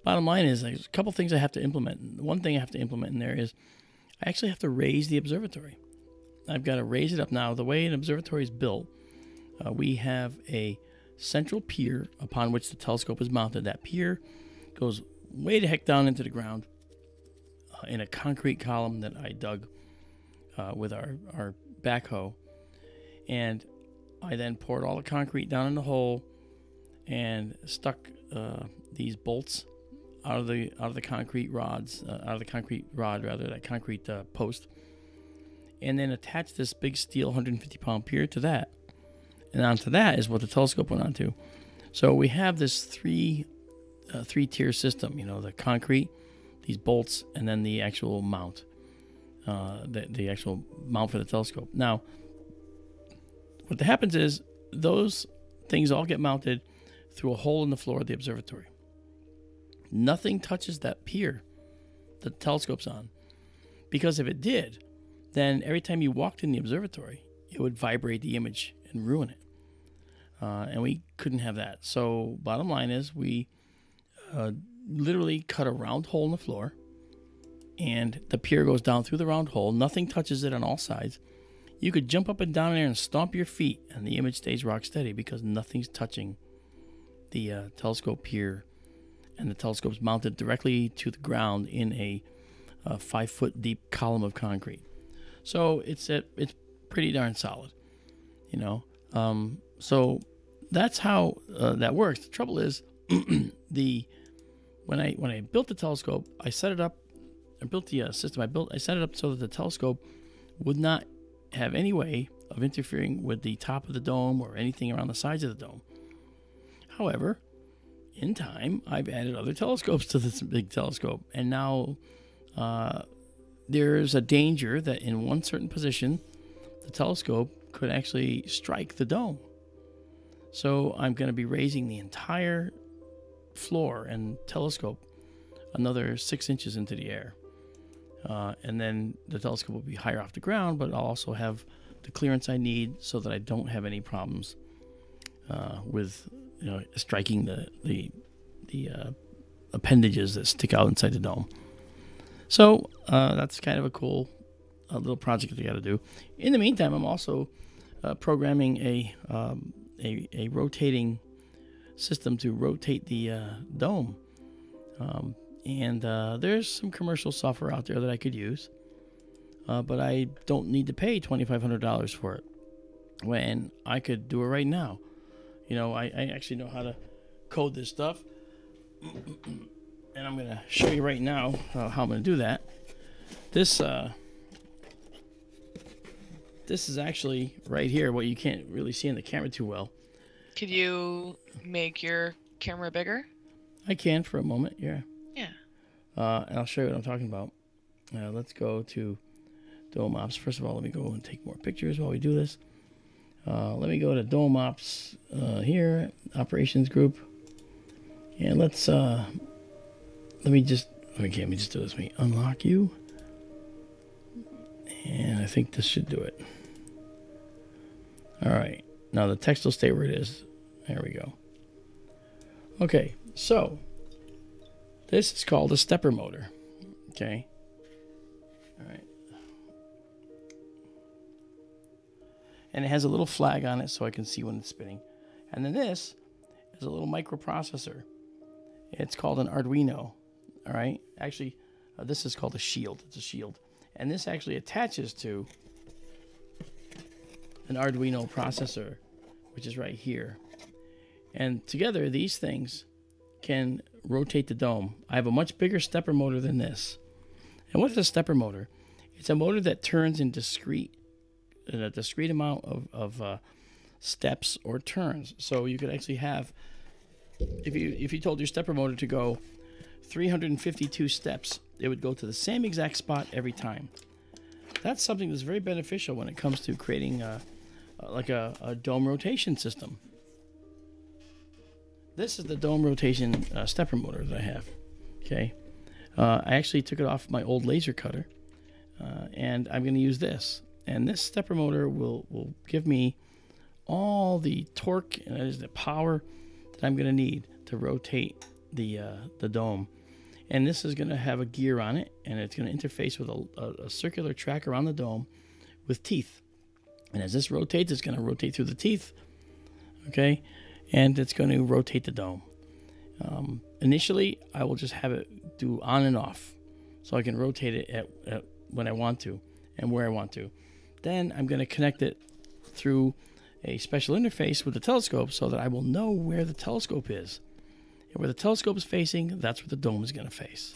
bottom line is there's a couple things I have to implement. One thing I have to implement in there is I actually have to raise the observatory. I've got to raise it up. Now, the way an observatory is built, we have a central pier upon which the telescope is mounted. That pier goes way the heck down into the ground in a concrete column that I dug with our backhoe. And I then poured all the concrete down in the hole and stuck these bolts out of the concrete rods, out of the concrete rod rather, that concrete post, and then attached this big steel 150-pound pier to that. And onto that is what the telescope went onto. So we have this three-tier system. You know, the concrete, these bolts, and then the actual mount, the actual mount for the telescope. Now, what happens is those things all get mounted through a hole in the floor of the observatory. Nothing touches that pier that the telescope's on, because if it did, then every time you walked in the observatory, it would vibrate the image and ruin it. And we couldn't have that. So bottom line is we literally cut a round hole in the floor, and the pier goes down through the round hole. Nothing touches it on all sides. You could jump up and down there and stomp your feet, and the image stays rock steady because nothing's touching the telescope pier, and the telescope's mounted directly to the ground in a 5-foot deep column of concrete. So it's pretty darn solid, you know. So that's how that works. The trouble is, when I built the telescope, I set it up. I built the system. I set it up so that the telescope would not have any way of interfering with the top of the dome or anything around the sides of the dome. However, in time, I've added other telescopes to this big telescope, and now there's a danger that in one certain position, the telescope could actually strike the dome. So I'm going to be raising the entire floor and telescope another 6 inches into the air. And then the telescope will be higher off the ground, but I'll also have the clearance I need so that I don't have any problems with striking the appendages that stick out inside the dome. So that's kind of a cool little project that I got to do. In the meantime, I'm also programming a rotating system to rotate the dome. And there's some commercial software out there that I could use, but I don't need to pay $2,500 for it when I could do it right now. You know, I actually know how to code this stuff, and I'm going to show you right now how I'm going to do that. This is actually right here, what you can't really see in the camera too well. Could you make your camera bigger? I can for a moment, yeah. Yeah. And I'll show you what I'm talking about. Let's go to Dome Ops. First of all, let me go and take more pictures while we do this. Let me go to Dome Ops here, Operations Group. And let me just do this. Let me unlock you. And I think this should do it. All right. Now the text will stay where it is. There we go. Okay, so this is called a stepper motor. Okay. All right. And it has a little flag on it so I can see when it's spinning. And then this is a little microprocessor. It's called an Arduino. All right. Actually, this is called a shield. It's a shield. And this actually attaches to an Arduino processor, which is right here. And together, these things can rotate the dome. I have a much bigger stepper motor than this. And what is a stepper motor? It's a motor that turns in a discrete amount of steps or turns. So you could actually have, if you told your stepper motor to go 352 steps, it would go to the same exact spot every time. That's something that's very beneficial when it comes to creating a dome rotation system. This is the dome rotation stepper motor that I have. Okay, I actually took it off my old laser cutter, and I'm going to use this. And this stepper motor will give me all the torque and that is the power that I'm going to need to rotate the dome. And this is going to have a gear on it, and it's going to interface with a circular track around the dome with teeth. And as this rotates, it's going to rotate through the teeth, okay? And it's going to rotate the dome. Initially, I will just have it do on and off, so I can rotate it at when I want to and where I want to. Then I'm going to connect it through a special interface with the telescope so that I will know where the telescope is. And where the telescope is facing, that's where the dome is going to face.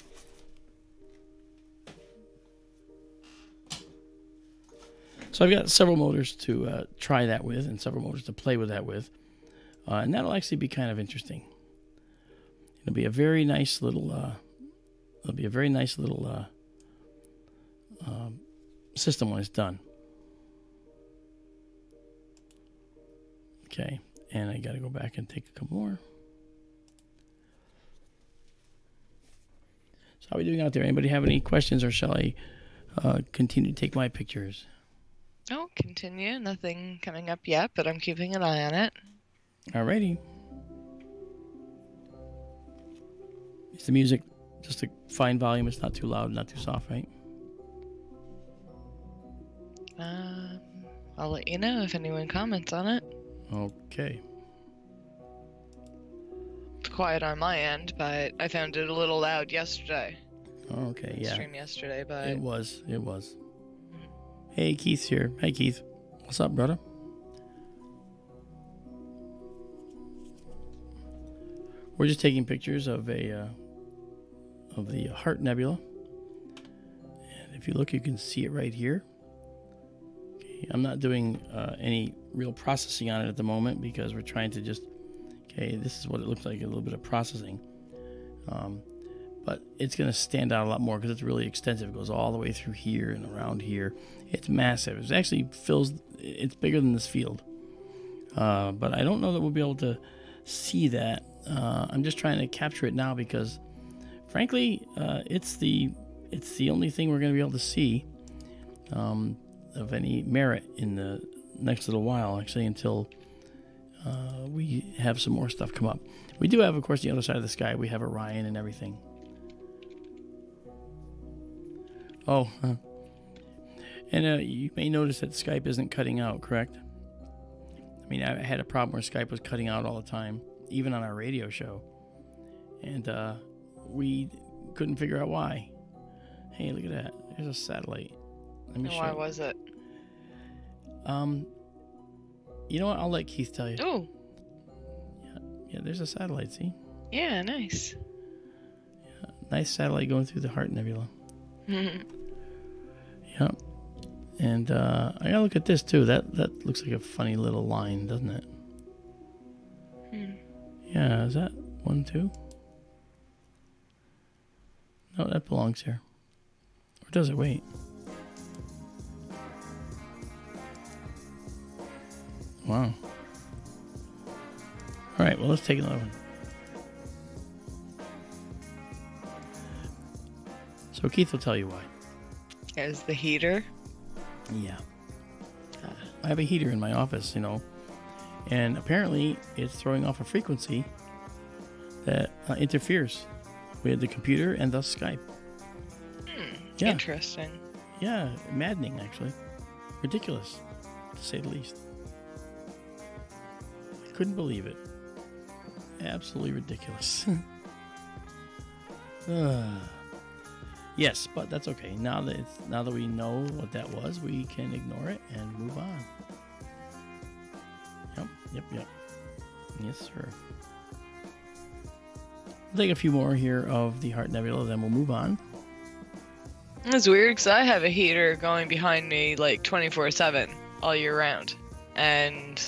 So I've got several motors to try that with, and several motors to play with that with, and that'll actually be kind of interesting. It'll be a very nice little. System when it's done. Okay, and I got to go back and take a couple more. So how are we doing out there? Anybody have any questions, or shall I continue to take my pictures? Oh, continue. Nothing coming up yet, but I'm keeping an eye on it. Alrighty. Is the music just a fine volume? It's not too loud, not too soft, right? I'll let you know if anyone comments on it. Okay. It's quiet on my end, but I found it a little loud yesterday. Okay, yeah. Stream yesterday, but It was. Hey, Keith's here. Hey, Keith. What's up, brother? We're just taking pictures of the Heart Nebula. And if you look, you can see it right here. Okay, I'm not doing any real processing on it at the moment because we're trying to just... Okay, this is what it looks like, a little bit of processing. But it's going to stand out a lot more because it's really extensive. It goes all the way through here and around here. It's massive. It actually it's bigger than this field. But I don't know that we'll be able to see that. I'm just trying to capture it now because, frankly, it's the only thing we're going to be able to see of any merit in the next little while, actually, until we have some more stuff come up. We do have, of course, the other side of the sky. We have Orion and everything. Oh, and you may notice that Skype isn't cutting out, correct? I mean, I had a problem where Skype was cutting out all the time, even on our radio show. And we couldn't figure out why. Hey, look at that. There's a satellite. Let me show why you. was it? You know what? I'll let Keith tell you. Oh. Yeah, there's a satellite, see? Yeah, nice. Yeah, nice satellite going through the Heart Nebula. Yeah. And I gotta look at this too. That looks like a funny little line, doesn't it? Yeah, is that one too? No, that belongs here. Or does it? Wait. Wow. Alright, well, let's take another one. So Keith will tell you why. Is the heater? Yeah. I have a heater in my office, and apparently it's throwing off a frequency that interferes with the computer and thus Skype. Yeah. Interesting. Yeah, maddening, actually. Ridiculous, to say the least. I couldn't believe it. Absolutely ridiculous. Yes, but that's okay. Now that we know what that was, we can ignore it and move on. Yep. Yes, sir. We'll take a few more here of the Heart Nebula, then we'll move on. It's weird because I have a heater going behind me like 24/7 all year round, and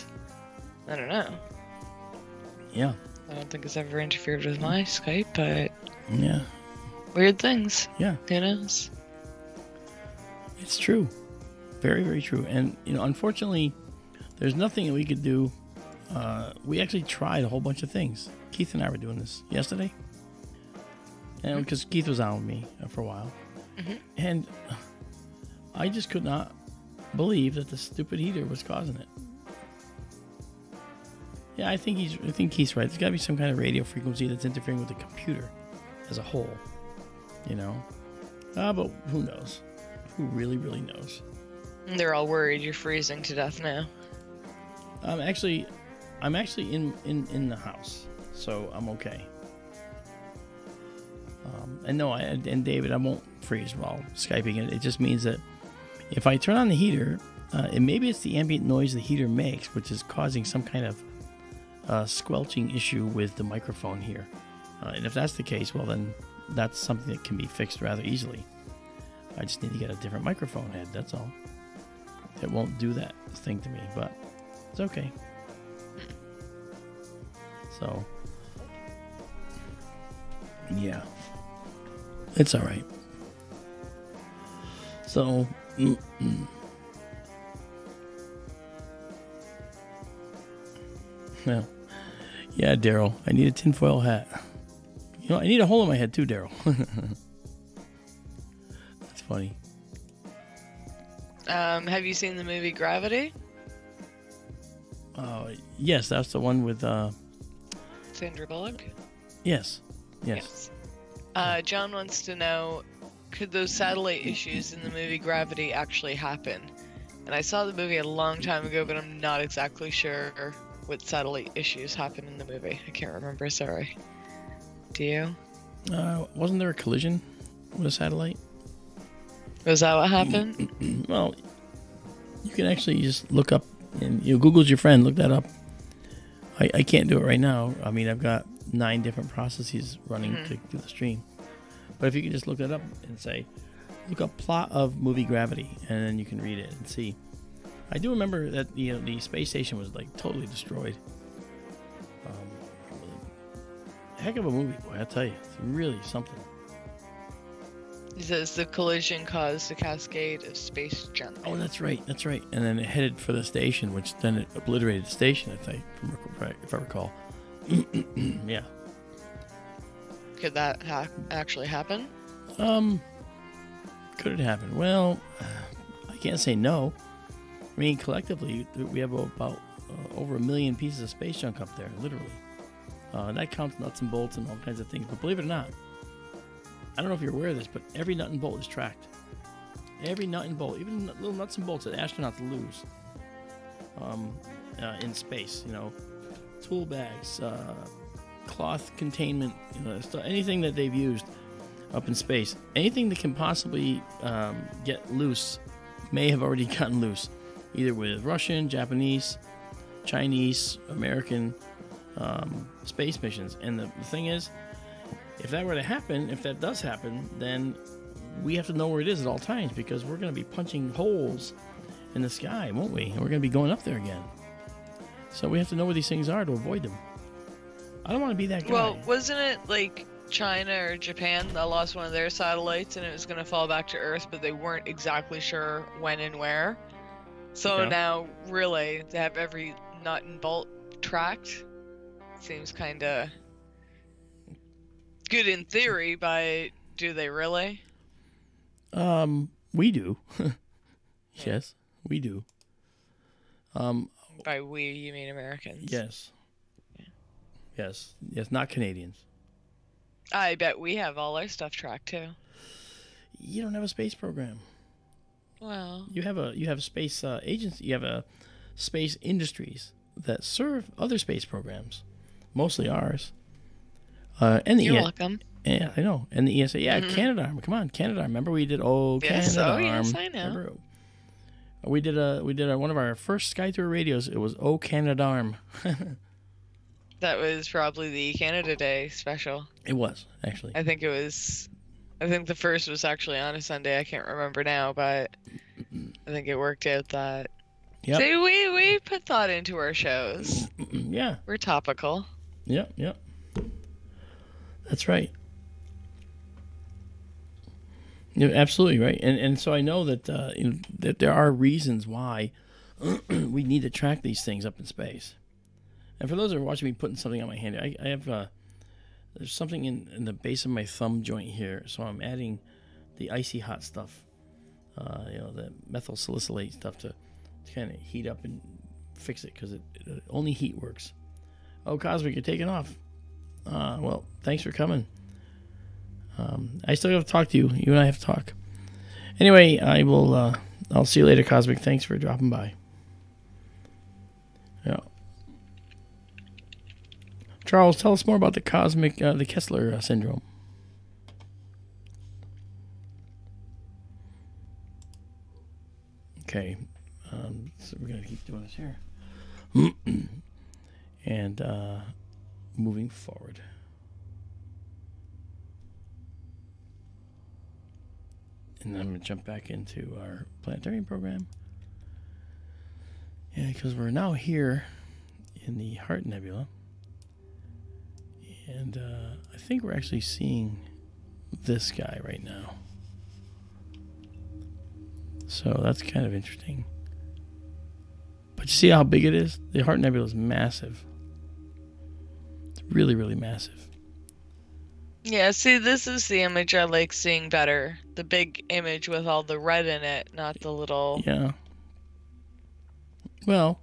I don't know. Yeah. I don't think it's ever interfered with my Skype, but yeah. Weird things. Yeah. Who knows? It's true. Very, very true. And, unfortunately, there's nothing that we could do. We actually tried a whole bunch of things. Keith and I were doing this yesterday. And because Keith was on with me for a while. Mm-hmm. And I just could not believe that the stupid heater was causing it. Yeah, I think he's right. There's got to be some kind of radio frequency that's interfering with the computer as a whole. You know, but who knows? Who really knows? And they're all worried you're freezing to death now. I'm actually in the house, so I'm okay. And no, and David, I won't freeze while Skyping it. It just means that if I turn on the heater, and maybe it's the ambient noise the heater makes, which is causing some kind of squelching issue with the microphone here. And if that's the case, well then that's something that can be fixed rather easily. I just need to get a different microphone head, that's all. It won't do that thing to me, but it's okay. So, yeah. It's alright. So, well, yeah, Daryl, I need a tinfoil hat. You know, I need a hole in my head too, Daryl. That's funny. Have you seen the movie Gravity? Yes, that's the one with Sandra Bullock? Yes. John wants to know, could those satellite issues in the movie Gravity actually happen? And I saw the movie a long time ago, but I'm not exactly sure what satellite issues happen in the movie. I can't remember, sorry. Do you? Wasn't there a collision with a satellite? Was that what happened? Well, you can actually just look up, and Google's your friend, look that up. I can't do it right now. I mean, I've got 9 different processes running to do the stream. But if you can just look that up and say, look up plot of movie Gravity, and then you can read it and see. I do remember that the space station was like totally destroyed. Heck of a movie, boy, I tell you, it's really something. He says the collision caused a cascade of space junk. Oh, that's right. And then it headed for the station, which then it obliterated the station, I think, if I recall. Yeah. Could that actually happen? Could it happen? Well, I can't say no. I mean, collectively, we have about over 1 million pieces of space junk up there, literally. And that counts nuts and bolts and all kinds of things. But believe it or not, I don't know if you're aware of this, but every nut and bolt is tracked. Every nut and bolt, even little nuts and bolts that astronauts lose in space. Tool bags, cloth containment, anything that they've used up in space. Anything that can possibly get loose may have already gotten loose, either with Russian, Japanese, Chinese, American space missions. And the thing is, if that were to happen, if that does happen, then we have to know where it is at all times, because we're going to be punching holes in the sky, won't we? And we're going to be going up there again. So we have to know where these things are to avoid them. I don't want to be that guy. Well, wasn't it like China or Japan that lost one of their satellites and it was going to fall back to Earth, but they weren't exactly sure when and where? So now, really, to have every nut and bolt tracked seems kind of good in theory, but do they really? We do. Yes, we do. By we, you mean Americans? Yes. Yeah. Yes, not Canadians. I bet we have all our stuff tracked too. You don't have a space program. Well, you have space agency. You have a space industries that serve other space programs, mostly ours. And you're welcome. Yeah, I know. And the ESA, Canadarm. Come on, Canadarm. Remember we did Canadarm. Yes, I know. Remember, we did one of our first SkyTour radios. It was Canadarm. That was probably the Canada Day special. It was, actually. I think the first was actually on a Sunday. I can't remember now, but I think it worked out that. Yep. See, we put thought into our shows. Yeah. We're topical. Yep. That's right. You're absolutely right. And so I know that that there are reasons why we need to track these things up in space. And for those that are watching me putting something on my hand, I have there's something in the base of my thumb joint here, so I'm adding the icy hot stuff, the methyl salicylate stuff to kind of heat up and fix it, because it only heat works. Oh, Cosmic, you're taking off. Well, thanks for coming. I still have to talk to you. You and I have to talk. Anyway, I'll see you later, Cosmic. Thanks for dropping by. Yeah. Charles, tell us more about the Kessler syndrome. Okay. So we're going to keep doing this here. And moving forward. And I'm going to jump back into our Planetary program. Yeah, because we're now here in the Heart Nebula. And I think we're actually seeing this guy right now. So that's kind of interesting. But you see how big it is? The Heart Nebula is massive. It's really, really massive. Yeah, see, this is the image I like seeing better. The big image with all the red in it, not the little... Yeah. Well,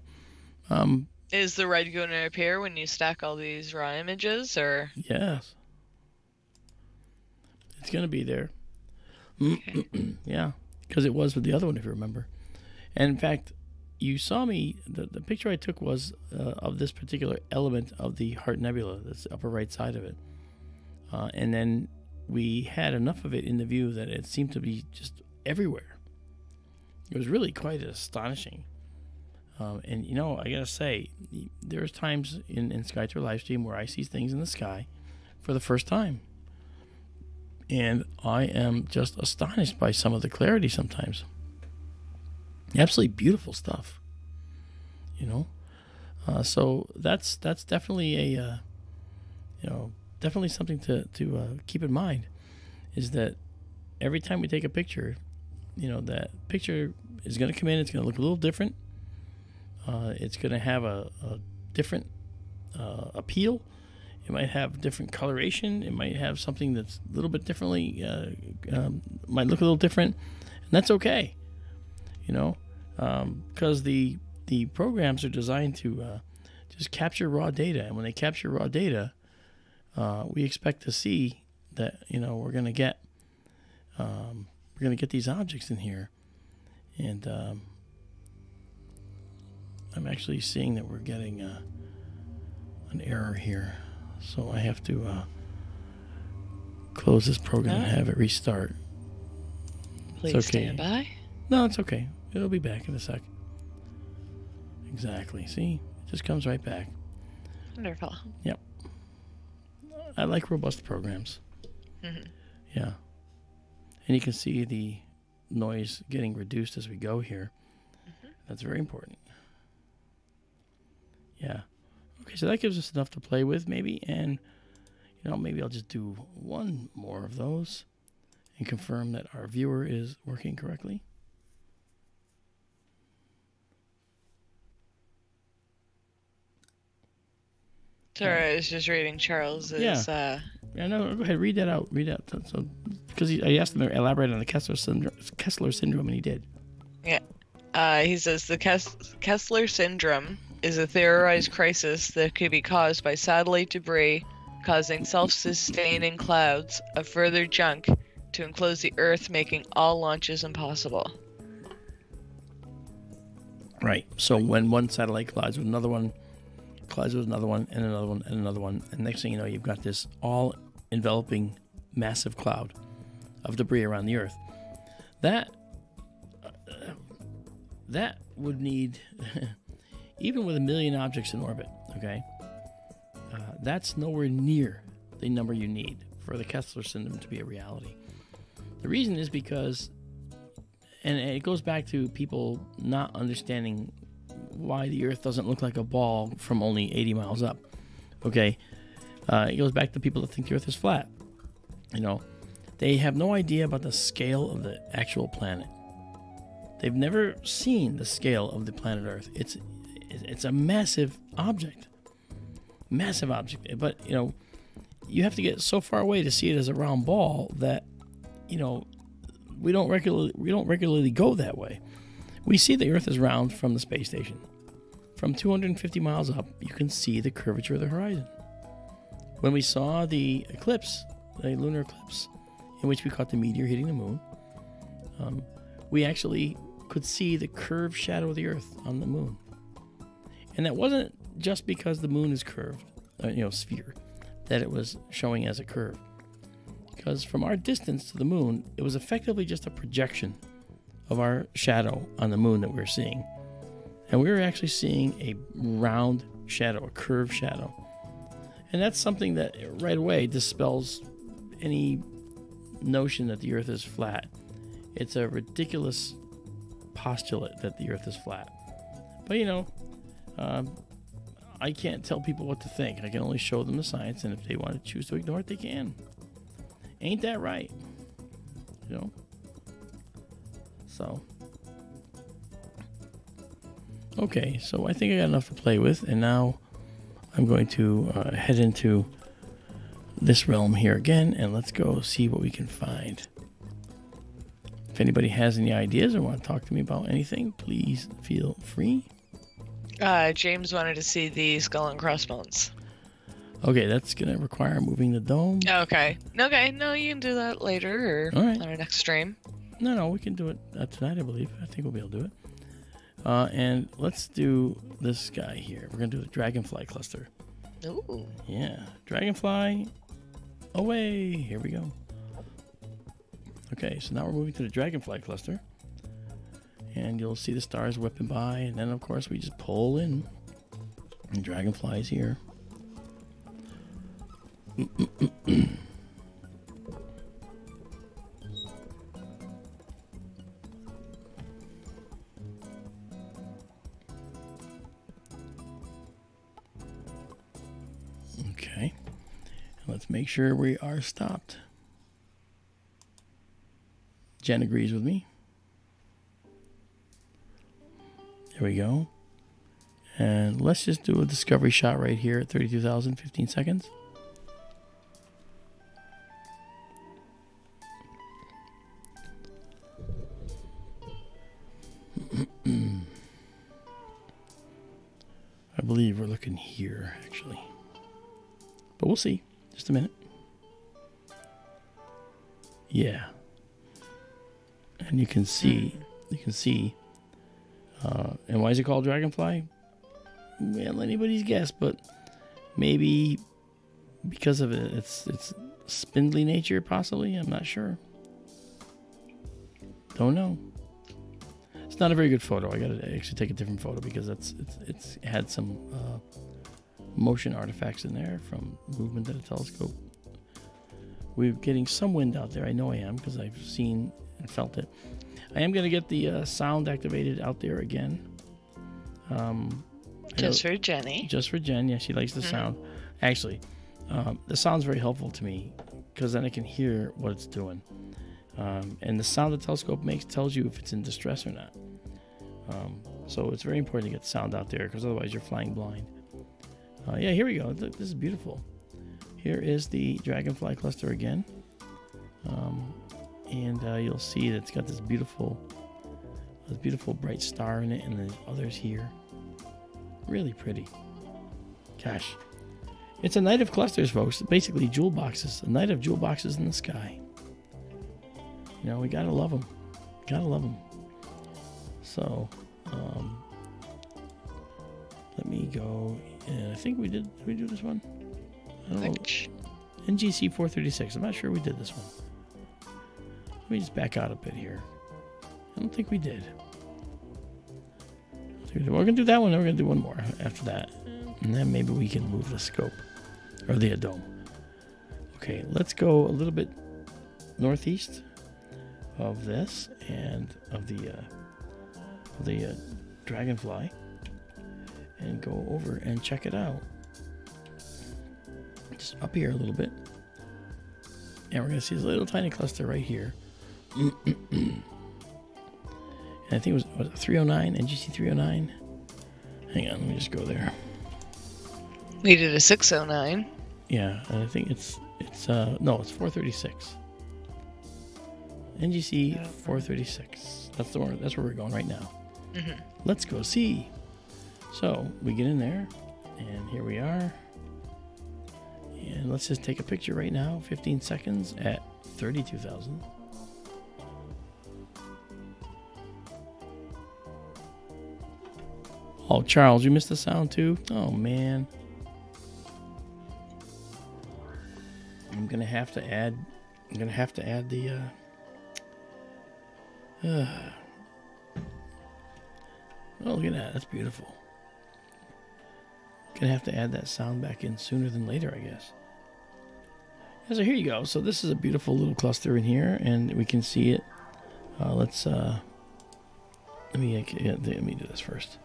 Is the red going to appear when you stack all these raw images, or...? Yes. It's going to be there. Okay. Yeah, because it was with the other one, if you remember. And in fact, you saw me, the picture I took was of this particular element of the Heart Nebula, that's the upper right side of it. And then we had enough of it in the view that it seemed to be just everywhere. It was really quite astonishing. And, you know, I got to say, there's times in SkyTour LiveStream where I see things in the sky for the first time. And I am just astonished by some of the clarity sometimes. Absolutely beautiful stuff. You know? So that's definitely a, definitely something to keep in mind, is that every time we take a picture, that picture is going to come in, it's going to look a little different. It's going to have a different appeal. It might have different coloration. It might have something that's a little bit differently, might look a little different, and that's okay, because the programs are designed to just capture raw data, and when they capture raw data, we expect to see that we're going to get these objects in here, and I'm actually seeing that we're getting an error here, so I have to close this program and have it restart. Please it's okay. stand by. No, it's okay. It'll be back in a sec. Exactly. See, it just comes right back. Wonderful. Yep. I like robust programs. Mm-hmm. Yeah. And you can see the noise getting reduced as we go here. Mm-hmm. That's very important. Yeah. Okay, so that gives us enough to play with, maybe. And, maybe I'll just do one more of those and confirm that our viewer is working correctly. Sorry, I was just reading Charles's... Yeah, no, go ahead, read that out. Read out. So, because I asked him to elaborate on the Kessler syndrome, and he did. Yeah. He says the Kessler syndrome is a theorized crisis that could be caused by satellite debris causing self-sustaining clouds of further junk to enclose the Earth, making all launches impossible. Right. So when one satellite collides with another one, and another one, and another one, and next thing you know, you've got this all-enveloping massive cloud of debris around the Earth. That would need, even with 1 million objects in orbit, okay, that's nowhere near the number you need for the Kessler syndrome to be a reality. The reason is because, and it goes back to people not understanding why the Earth doesn't look like a ball from only 80 miles up, okay? It goes back to people that think the Earth is flat. They have no idea about the scale of the actual planet. They've never seen the scale of the planet Earth. It's a massive object. Massive object. But, you have to get so far away to see it as a round ball that, we don't regularly go that way. We see the Earth is round from the space station. from 250 miles up, you can see the curvature of the horizon. When we saw the eclipse, the lunar eclipse, in which we caught the meteor hitting the moon, we actually could see the curved shadow of the Earth on the moon. And that wasn't just because the moon is curved, sphere, that it was showing as a curve. Because from our distance to the moon, it was effectively just a projection of our shadow on the moon that we were seeing. And we were actually seeing a round shadow, a curved shadow. And that's something that right away dispels any notion that the Earth is flat. It's a ridiculous postulate that the Earth is flat. But I can't tell people what to think. I can only show them the science, and if they want to choose to ignore it, they can. Ain't that right? So. Okay, so I think I got enough to play with, and now I'm going to head into this realm here again, and let's go see what we can find. If anybody has any ideas or want to talk to me about anything, please feel free. James wanted to see the skull and crossbones. Okay, that's going to require moving the dome. Okay, no, you can do that later or on our next stream. No, we can do it tonight, I believe. I think we'll be able to do it. And let's do this guy here. We're going to do the dragonfly cluster. Ooh. Yeah, dragonfly away. Here we go. Okay, so now we're moving to the dragonfly cluster. And you'll see the stars whipping by. And then, of course, we just pull in. And dragonflies here. Okay. Let's make sure we are stopped. Jen agrees with me. There we go. And let's just do a discovery shot right here at 32,000, 15 seconds. I believe we're looking here, actually. But we'll see. Just a minute. Yeah. And you can see, and why is it called dragonfly? Well, anybody's guess, but maybe because of its spindly nature, possibly. I'm not sure. Don't know. It's not a very good photo. I gotta actually take a different photo because it's had some motion artifacts in there from movement of the telescope. We're getting some wind out there. I know I am because I've seen and felt it. I am going to get the sound activated out there again. Just for Jenny. Just for Jen. Yeah, she likes the sound. Actually, the sound's very helpful to me because then I can hear what it's doing. And the sound the telescope makes tells you if it's in distress or not. So it's very important to get sound out there because otherwise you're flying blind. Yeah, here we go. Look, this is beautiful. Here is the dragonfly cluster again. And you'll see that it's got this beautiful bright star in it, and the others here. Really pretty. Gosh. It's a night of clusters, folks. Basically, jewel boxes. A night of jewel boxes in the sky. We gotta love them. Gotta love them. So, let me go. And I think we did. Did we do this one? I don't know. NGC 436. I'm not sure we did this one. Let me just back out a bit here. I don't think we did. We're going to do that one, then we're going to do one more after that. And then maybe we can move the scope. Or the dome. Okay, let's go a little bit northeast of this and of the dragonfly. And go over and check it out. Just up here a little bit. And we're going to see this little tiny cluster right here. And I think it was 309, NGC 309. Hang on, let me just go there. We did a 609. Yeah, and I think it's 436. NGC 436. That's where we're going right now. Let's go see. So we get in there, and here we are. And let's just take a picture right now, 15 seconds at 32,000. Oh, Charles, you missed the sound too? Oh, man. I'm gonna have to add the oh, look at that. That's beautiful. Gonna have to add that sound back in sooner than later, I guess. Yeah, so here you go. So this is a beautiful little cluster in here, and we can see it. Let me do this first.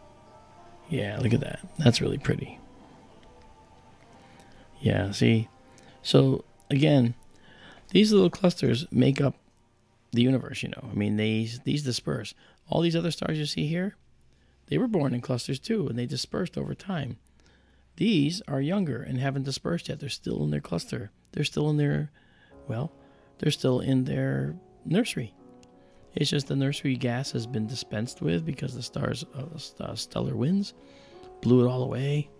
Yeah, look at that. That's really pretty. Yeah, see? So, again, these little clusters make up the universe, you know. I mean, these disperse. All these other stars you see here, they were born in clusters too, and they dispersed over time. These are younger and haven't dispersed yet. They're still in their cluster. They're still in their, well, they're still in their nursery. It's just the nursery gas has been dispensed with because the stars, stellar winds blew it all away.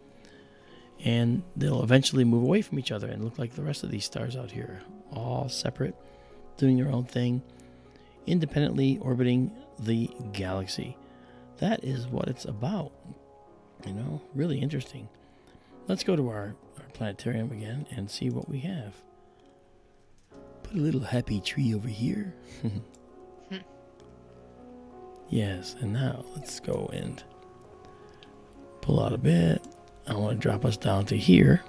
And they'll eventually move away from each other and look like the rest of these stars out here. All separate, doing their own thing, independently orbiting the galaxy. That is what it's about. You know, really interesting. Let's go to our planetarium again and see what we have. Put a little happy tree over here. Yes, and now let's go and pull out a bit. I want to drop us down to here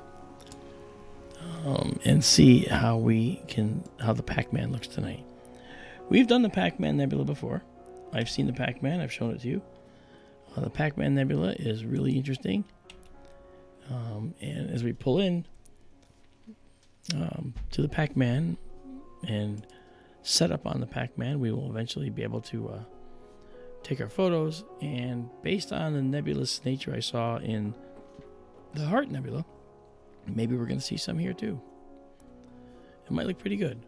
and see how the Pac-Man looks tonight. We've done the Pac-Man Nebula before. I've seen the Pac-Man. I've shown it to you. The Pac-Man Nebula is really interesting. And as we pull in to the Pac-Man and set up on the Pac-Man, we will eventually be able to take our photos. And based on the nebulous nature I saw in the Heart Nebula, maybe we're going to see some here too. It might look pretty good.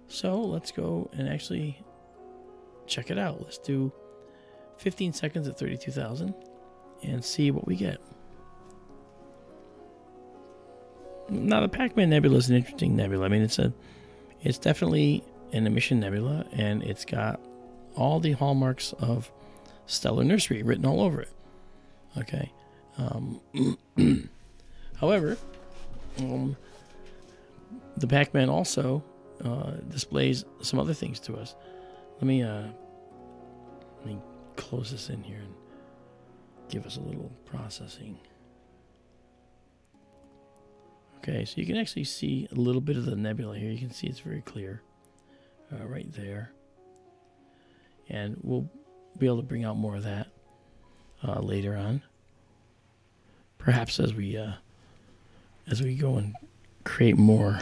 So let's go and actually check it out. Let's do 15 seconds at 32,000 and see what we get. Now the Pac-Man Nebula is an interesting nebula. I mean, it's definitely an emission nebula, and it's got all the hallmarks of stellar nursery written all over it. Okay. However, the Pac-Man also displays some other things to us. Let me close this in here and give us a little processing. Okay, so you can actually see a little bit of the nebula here. You can see it's very clear right there. And we'll be able to bring out more of that later on. Perhaps as we go and create more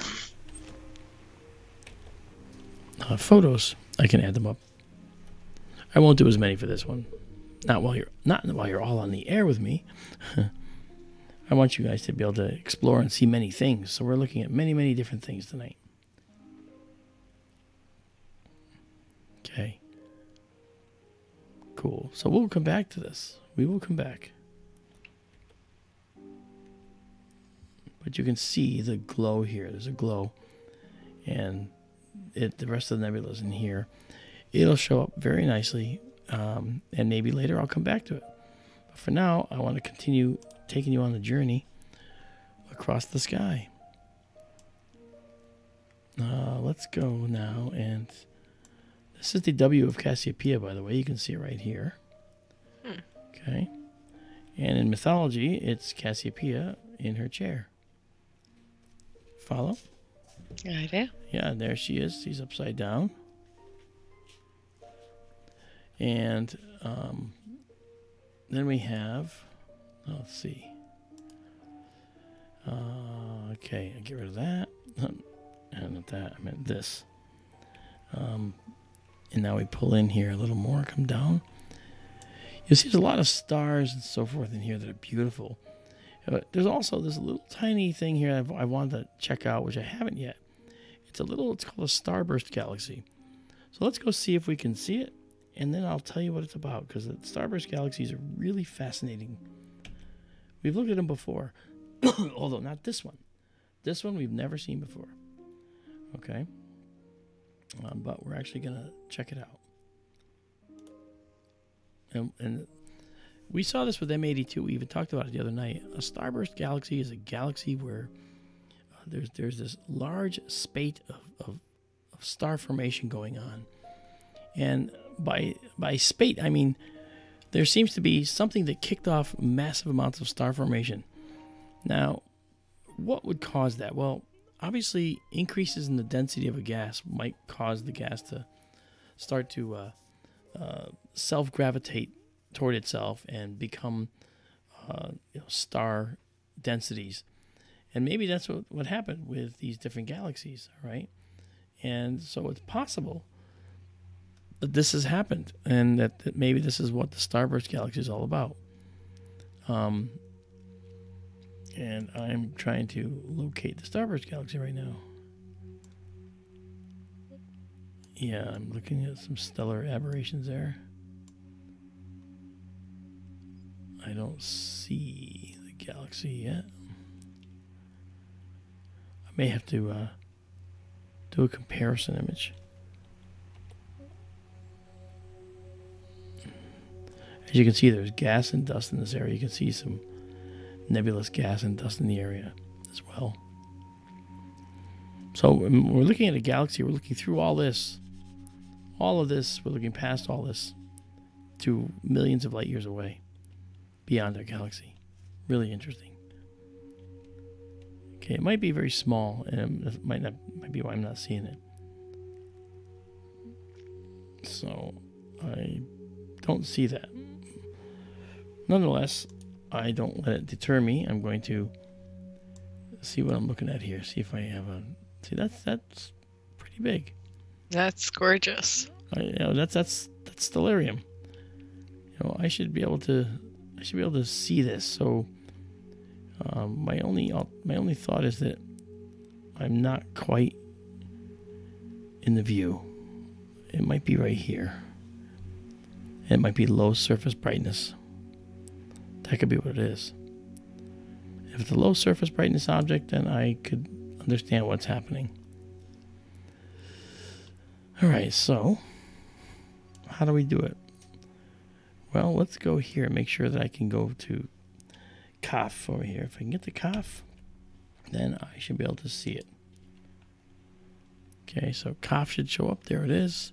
photos, I can add them up. I won't do as many for this one. Not while you're all on the air with me. I want you guys to be able to explore and see many things. So we're looking at many different things tonight. Okay. Cool. So we'll come back to this. We will come back. But you can see the glow here. There's a glow. And the rest of the nebula is in here. It'll show up very nicely. And maybe later I'll come back to it. But for now, I want to continue taking you on the journey across the sky. Let's go now. And this is the W of Cassiopeia, by the way. You can see it right here. Okay. And in mythology, it's Cassiopeia in her chair. Follow? I do. Yeah, there she is. She's upside down. And then we have, let's see. Okay, I get rid of that. And not that, I meant this. And now we pull in here a little more, come down. You'll see there's a lot of stars and so forth in here that are beautiful. There's also this little tiny thing here I wanted to check out, which I haven't yet. It's called a Starburst galaxy. So let's go see if we can see it, and then I'll tell you what it's about, because the Starburst galaxies are really fascinating We've looked at them before, although not this one. This one we've never seen before. Okay, but we're actually gonna check it out. And we saw this with M82. We even talked about it the other night. A starburst galaxy is a galaxy where there's this large spate of star formation going on, and by spate I mean there seems to be something that kicked off massive amounts of star formation. Now, what would cause that? Well, obviously, increases in the density of a gas might cause the gas to start to self-gravitate toward itself and become star densities. And maybe that's what happened with these different galaxies, all right? And so it's possible that this has happened, and that maybe this is what the Starburst galaxy is all about. And I'm trying to locate the Starburst galaxy right now. Yeah, I'm looking at some stellar aberrations there. I don't see the galaxy yet. I may have to do a comparison image. As you can see, there's gas and dust in this area. You can see some nebulous gas and dust in the area as well. So when we're looking at a galaxy, we're looking through all this. All of this, we're looking past all this to millions of light years away beyond our galaxy. Really interesting. Okay, it might be very small, and it might be why I'm not seeing it. So I don't see that. Nonetheless, I don't let it deter me. I'm going to see what I'm looking at here. See if I have a. See, that's pretty big. That's gorgeous. That's stellarium. I should be able to see this. So my only thought is that I'm not quite in the view. It might be right here. It might be low surface brightness. That could be what it is. If it's a low surface brightness object, then I could understand what's happening. Alright, so how do we do it? Well, let's go here and make sure that I can go to COF over here. If I can get to COF, then I should be able to see it. Okay, so COF should show up. There it is.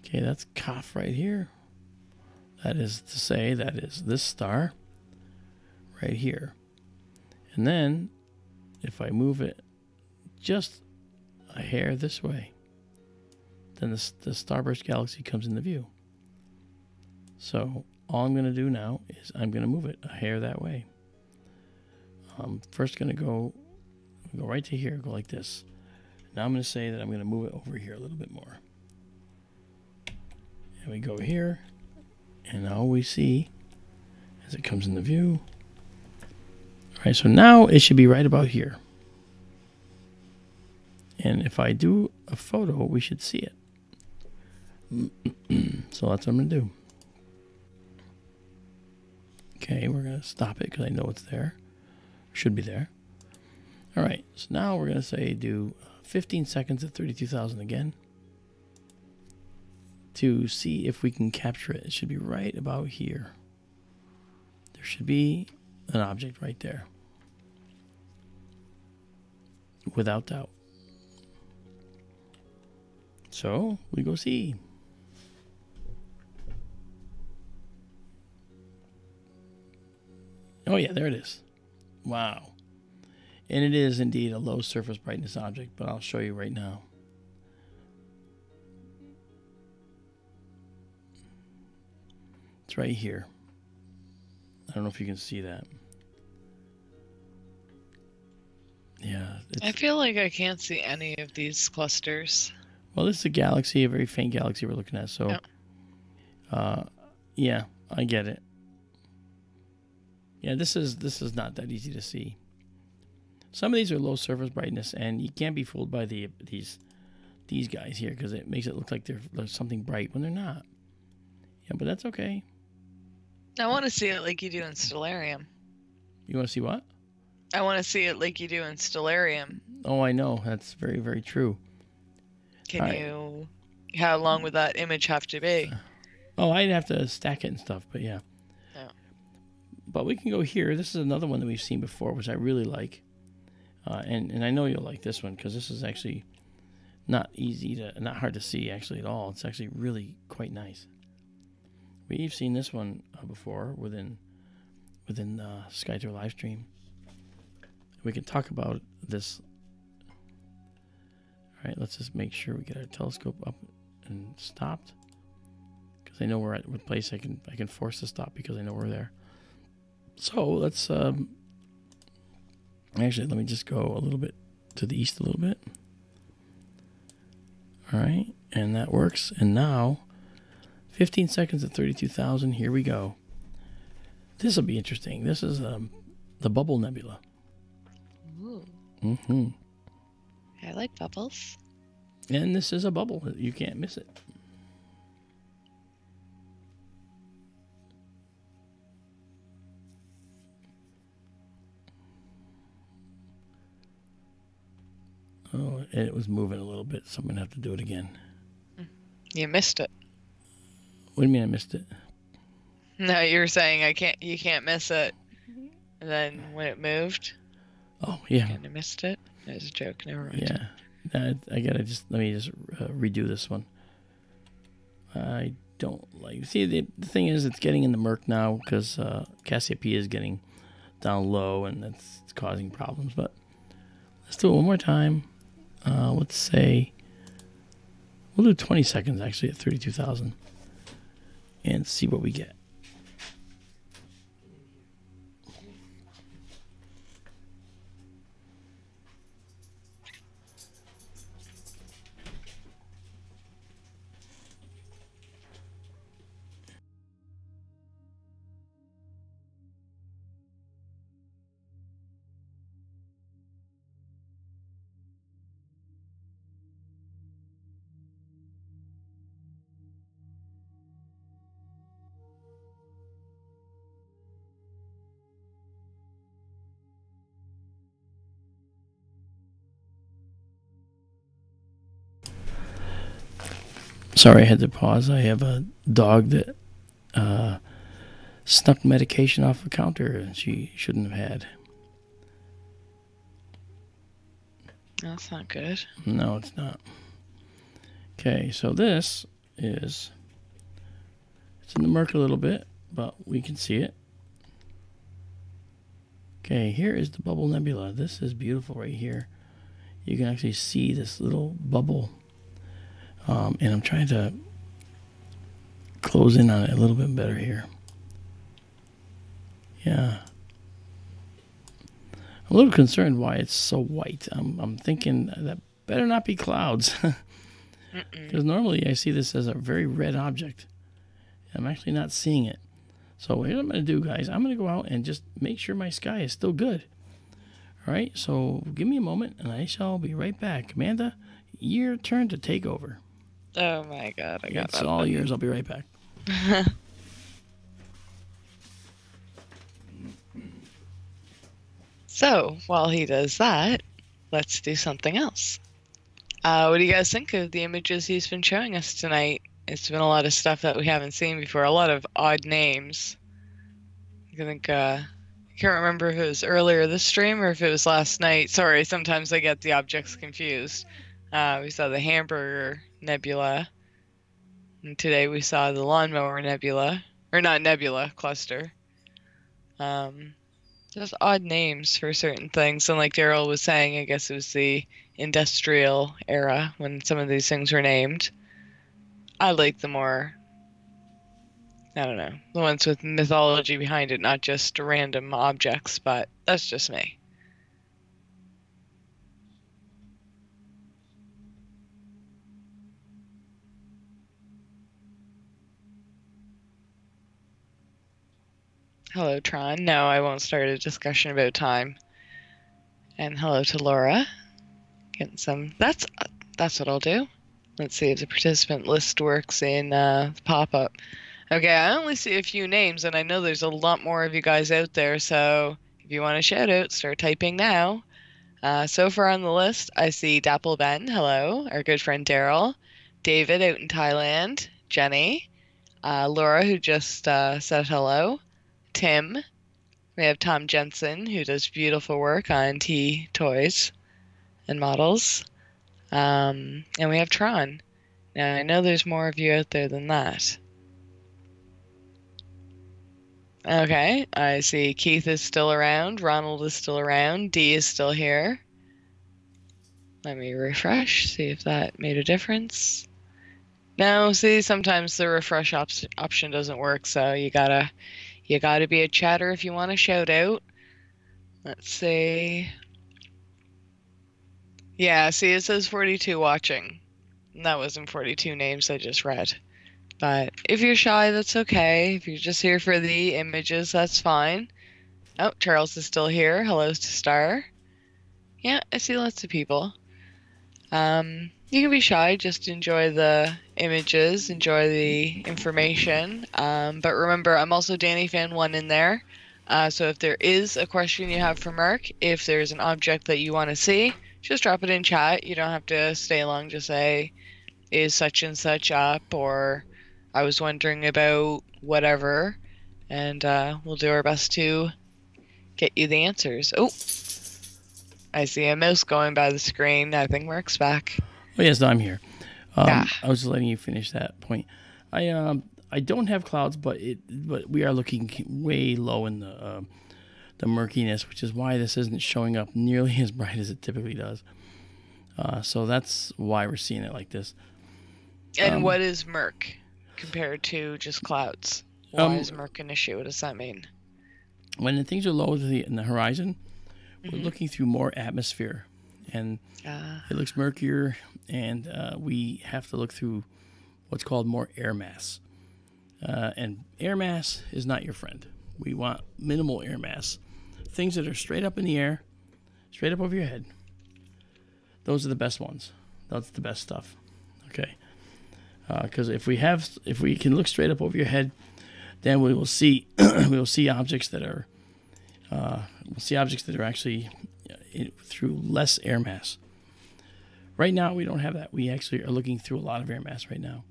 Okay, that's COF right here. That is to say, that is this star right here. And then, if I move it just a hair this way, then the Starburst galaxy comes into view. So all I'm going to do now is I'm going to move it a hair that way. I'm first going to go right to here, go like this. Now I'm going to say that I'm going to move it over here a little bit more. And we go here. And now we see as it comes into view. All right, so now it should be right about here. And if I do a photo, we should see it. So that's what I'm going to do. Okay, we're going to stop it because I know it's there. Should be there. All right, so now we're going to say do 15 seconds at 32,000 again. To see if we can capture it. It should be right about here. There should be an object right there. Without doubt. So, we go see. Oh yeah, there it is. Wow. And it is indeed a low surface brightness object, but I'll show you right now. It's right here. I don't know if you can see that. Yeah. I feel like I can't see any of these clusters. Well, this is a galaxy, a very faint galaxy we're looking at. So, yeah, I get it. Yeah, this is not that easy to see. Some of these are low surface brightness, and you can't be fooled by these guys here because it makes it look like there's something bright when they're not. Yeah, but that's okay. I want to see it like you do in Stellarium. You want to see what? I want to see it like you do in Stellarium. Oh, I know. That's very, very true. Can you... How long would that image have to be? Oh, I'd have to stack it and stuff, but yeah. Oh. But we can go here. This is another one that we've seen before, which I really like. And I know you'll like this one because this is actually not hard to see actually at all. It's actually really quite nice. We've seen this one before within SkyTour LiveStream. We can talk about this. All right, let's just make sure we get our telescope up and stopped, because I know we're at what place I can force to stop because I know we're there. So let's actually, let me just go a little bit to the east a little bit. All right, and that works. And now 15 seconds at 32,000. Here we go. This will be interesting. This is the Bubble Nebula. Ooh. Mm-hmm. I like bubbles. And this is a bubble. You can't miss it. Oh, it was moving a little bit, so I'm going to have to do it again. You missed it. What do you mean I missed it? No, you were saying you can't miss it. And then when it moved, oh yeah, kind of missed it. That was a joke. Never mind. Yeah, I gotta let me redo this one. I don't like. See, the thing is, it's getting in the murk now because Cassiopeia is getting down low, and that's causing problems. But let's do it one more time. Let's say we'll do 20 seconds actually at 32,000, and see what we get. Sorry, I had to pause. I have a dog that snuck medication off the counter and she shouldn't have had. That's not good. No, it's not. Okay, so this is... It's in the murk a little bit, but we can see it. Okay, here is the Bubble Nebula. This is beautiful right here. You can actually see this little bubble. And I'm trying to close in on it a little bit better here. Yeah. I'm a little concerned why it's so white. I'm thinking that better not be clouds. Because normally I see this as a very red object. I'm actually not seeing it. So what I'm going to do, guys, I'm going to go out and just make sure my sky is still good. All right, so give me a moment and I shall be right back. Amanda, your turn to take over. Oh my god, I got It's that. all yours. I'll be right back. So, while he does that, let's do something else. What do you guys think of the images he's been showing us tonight? It's been a lot of stuff that we haven't seen before, a lot of odd names. I think, I can't remember if it was earlier this stream or if it was last night. Sorry, sometimes I get the objects confused. We saw the Hamburger Nebula, and today we saw the Lawnmower Nebula, or not Nebula, cluster. Just odd names for certain things, and like Daryl was saying, I guess it was the industrial era when some of these things were named. I like the more, I don't know, the ones with mythology behind it, not just random objects, but that's just me. Hello, Tron. No, I won't start a discussion about time. And hello to Laura. Getting some... That's what I'll do. Let's see if the participant list works in the pop-up. Okay, I only see a few names, and I know there's a lot more of you guys out there, so If you want a shout out, start typing now. So far on the list, I see Dapple Ben, hello, our good friend Daryl, David out in Thailand, Jenny, Laura, who just said hello, Tim. We have Tom Jensen, who does beautiful work on tea toys and models. And we have Tron. Now, I know there's more of you out there than that. Okay, I see Keith is still around, Ronald is still around, Dee is still here. Let me refresh, see if that made a difference. No, see, sometimes the refresh option doesn't work, so you gotta be a chatter if you want to shout out. Let's see. Yeah, see, it says 42 watching. And that wasn't 42 names I just read. But if you're shy, that's okay. If you're just here for the images, that's fine. Oh, Charles is still here. Hello to Star. Yeah, I see lots of people. You can be shy, just enjoy the images, enjoy the information. But remember, I'm also Danny Fan 1 in there. So if there is a question you have for Mark, if there's an object that you want to see, just drop it in chat. You don't have to stay long. Just say, is such and such up, or I was wondering about whatever, and we'll do our best to get you the answers. Oh, I see a mouse going by the screen. I think Mark's back. Oh yes, no, I'm here. I was just letting you finish that point. I don't have clouds, but we are looking way low in the murkiness, which is why this isn't showing up nearly as bright as it typically does. So that's why we're seeing it like this. And what is murk compared to just clouds? Why is murk an issue? What does that mean? When things are low in the horizon, we're looking through more atmosphere, and it looks murkier, and we have to look through what's called more air mass. And air mass is not your friend. We want minimal air mass. Things that are straight up in the air, straight up over your head. Those are the best ones. That's the best stuff. Okay. Because if we can look straight up over your head, then we will see objects that are actually through less air mass. Right now we don't have that. We actually are looking through a lot of air mass right now,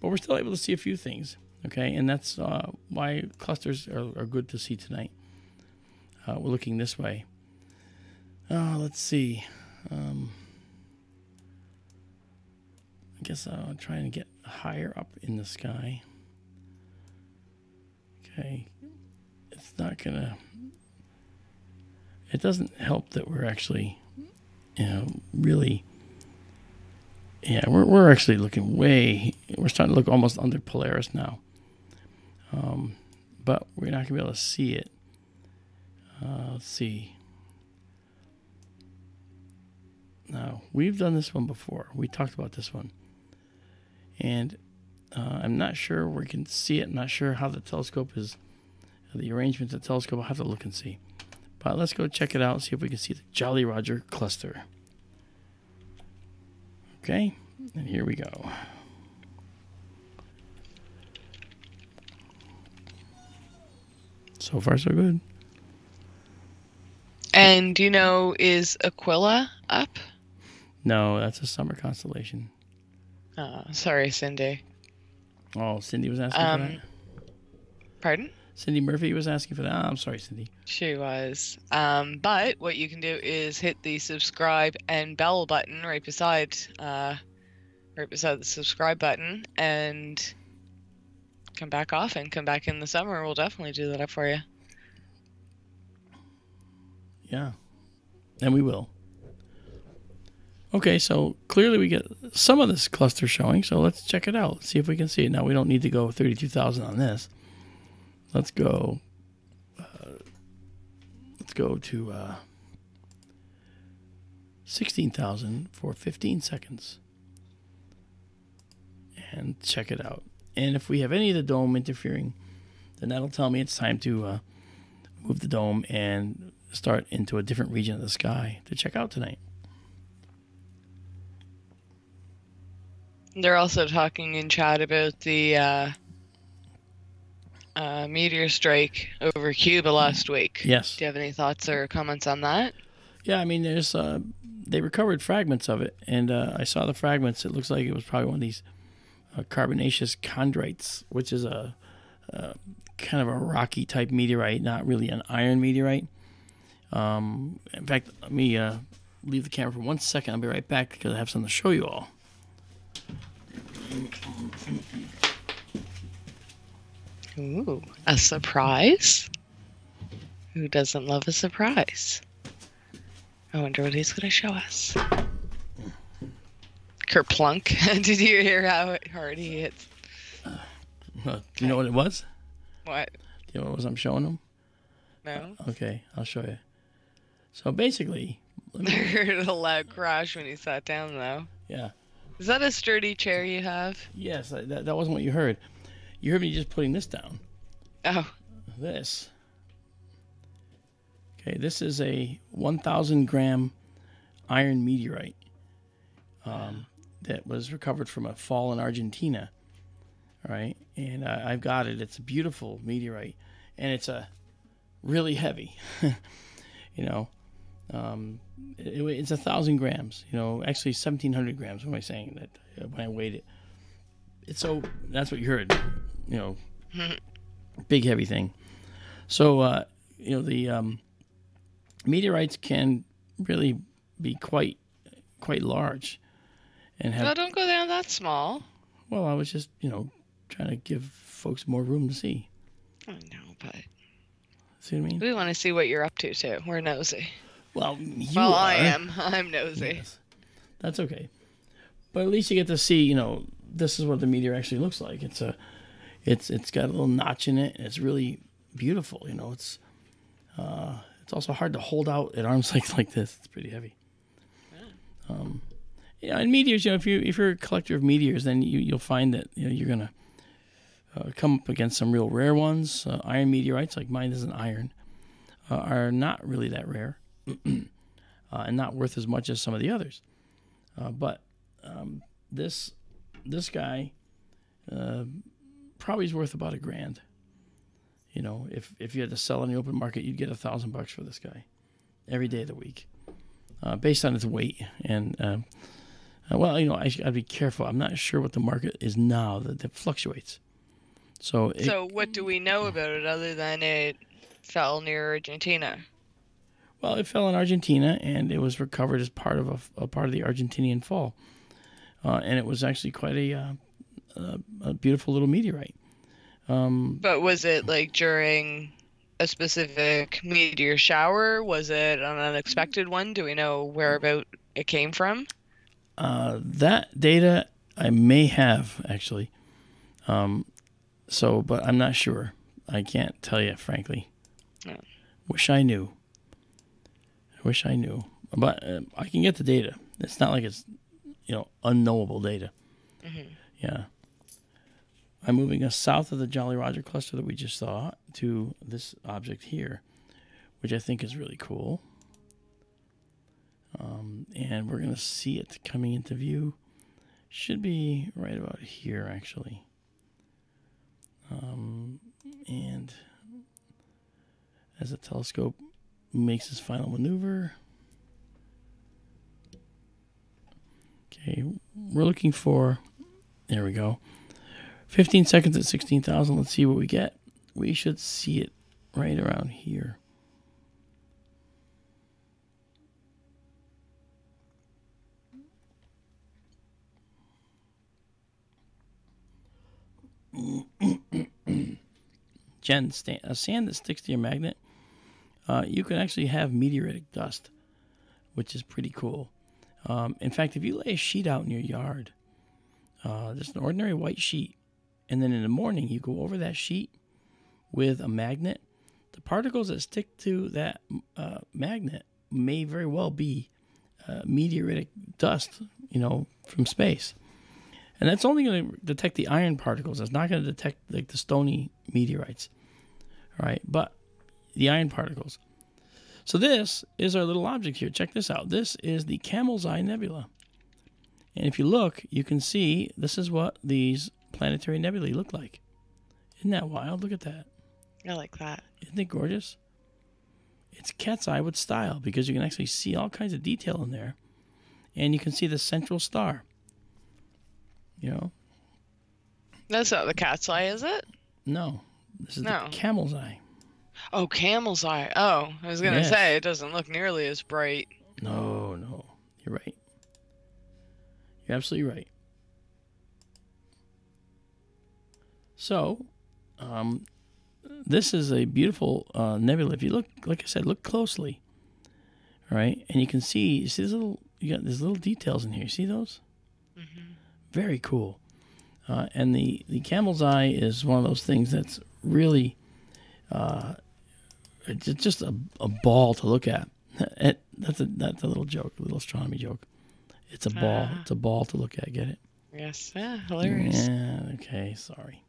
but we're still able to see a few things. Okay, and that's why clusters are good to see tonight. We're looking this way. Let's see. I guess I'll try and get higher up in the sky. Okay. It's not gonna... It doesn't help that we're actually, really... Yeah, we're actually looking way... We're starting to look almost under Polaris now. But we're not going to be able to see it. Let's see. Now, we've done this one before. We talked about this one. And I'm not sure we can see it. I'm not sure how the telescope is, the arrangement of the telescope. I'll have to look and see. But let's go check it out, see if we can see the Jolly Roger cluster. Okay, and here we go. So far, so good. And do you know, is Aquila up? No, that's a summer constellation. Oh, sorry, Cindy. Oh, Cindy was asking for that? Pardon? Cindy Murphy was asking for that. Oh, I'm sorry, Cindy. She was. But what you can do is hit the subscribe and bell button right beside the subscribe button, and come back often. Come back in the summer. We'll definitely do that up for you. Yeah, and we will. Okay, so clearly we get some of this cluster showing, so let's check it out. Let's see if we can see it. Now, we don't need to go 32,000 on this. Let's go to 16,000 for 15 seconds and check it out. And if we have any of the dome interfering, then that'll tell me it's time to move the dome and start into a different region of the sky to check out tonight. They're also talking in chat about the meteor strike over Cuba last week. Yes. Do you have any thoughts or comments on that? Yeah, I mean, there's they recovered fragments of it, and I saw the fragments. It looks like it was probably one of these carbonaceous chondrites, which is a kind of a rocky type meteorite, not really an iron meteorite. In fact, let me leave the camera for 1 second. I'll be right back because I have something to show you all. Ooh, a surprise? Who doesn't love a surprise? I wonder what he's going to show us. Kerplunk. Did you hear how hard he hits? Do you know what it was? What? Do you know what it was I'm showing them? No. Okay, I'll show you. So basically... I heard a loud crash when he sat down, though. Yeah. Is that a sturdy chair you have? Yes, that wasn't what you heard. You heard me just putting this down. Oh. This. Okay, this is a 1,000 gram iron meteorite that was recovered from a fall in Argentina. All right, and I've got it. It's a beautiful meteorite, and it's really heavy. You know, it's 1,000 grams. You know, actually 1,700 grams. What am I saying? That when I weighed it, so that's what you heard. You know, big heavy thing. So you know, the meteorites can really be quite large, and have. No, don't go down that small. Well, I was just trying to give folks more room to see. I know, but see what I mean? We want to see what you're up to too. We're nosy. Well, I am. I'm nosy. Yes. That's okay. But at least you get to see, this is what the meteor actually looks like. It's got a little notch in it, and it's really beautiful. It's also hard to hold out at arm's length like this. It's pretty heavy. Yeah. And meteors, if you're a collector of meteors, then you'll find that you're gonna come up against some real rare ones. Iron meteorites, like mine is an iron, are not really that rare, and not worth as much as some of the others. But this guy probably is worth about $1,000. If you had to sell in the open market, you'd get $1,000 for this guy every day of the week, based on its weight. And I'd be careful. I'm not sure what the market is now. That fluctuates. So what do we know about it other than it fell near Argentina? Well, it fell in Argentina, and it was recovered as part of a part of the Argentinian fall, and it was actually quite a beautiful little meteorite. But was it like during a specific meteor shower? Was it an unexpected one? Do we know whereabout it came from? That data I may have actually. But I'm not sure. I can't tell you, frankly. Yeah. Wish I knew. But I can get the data. It's not like it's, unknowable data. Mm-hmm. Yeah. I'm moving us south of the Jolly Roger cluster that we just saw to this object here, which I think is really cool. And we're going to see it coming into view. Should be right about here, actually. And as the telescope makes its final maneuver. Okay, we're looking for, there we go, 15 seconds at 16,000. Let's see what we get. We should see it right around here. Jen, a sand that sticks to your magnet, you can actually have meteoritic dust, which is pretty cool. In fact, if you lay a sheet out in your yard, just an ordinary white sheet, and then in the morning you go over that sheet with a magnet, the particles that stick to that magnet may very well be meteoritic dust, from space. And that's only going to detect the iron particles. It's not going to detect like the stony meteorites. All right, but the iron particles. So this is our little object here. Check this out. This is the Camel's Eye Nebula. And if you look, you can see this is what these planetary nebulae look like. Isn't that wild? Look at that. I like that. Isn't it gorgeous? It's cat's eye with style because you can actually see all kinds of detail in there. And you can see the central star. You know? That's not the cat's eye, is it? No. This is the camel's eye. Oh, camel's eye. Oh, I was going to say, it doesn't look nearly as bright. No. You're right. You're absolutely right. So, this is a beautiful nebula. If you look, like I said, look closely. All right? And you can see, you see there's little details in here. See those? Mm-hmm. Very cool. And the camel's eye is one of those things that's really it's just a ball to look at. That's a little joke, a little astronomy joke. It's a ball. It's a ball to look at. Get it? Yes. Yeah, hilarious. Yeah. Okay. Sorry.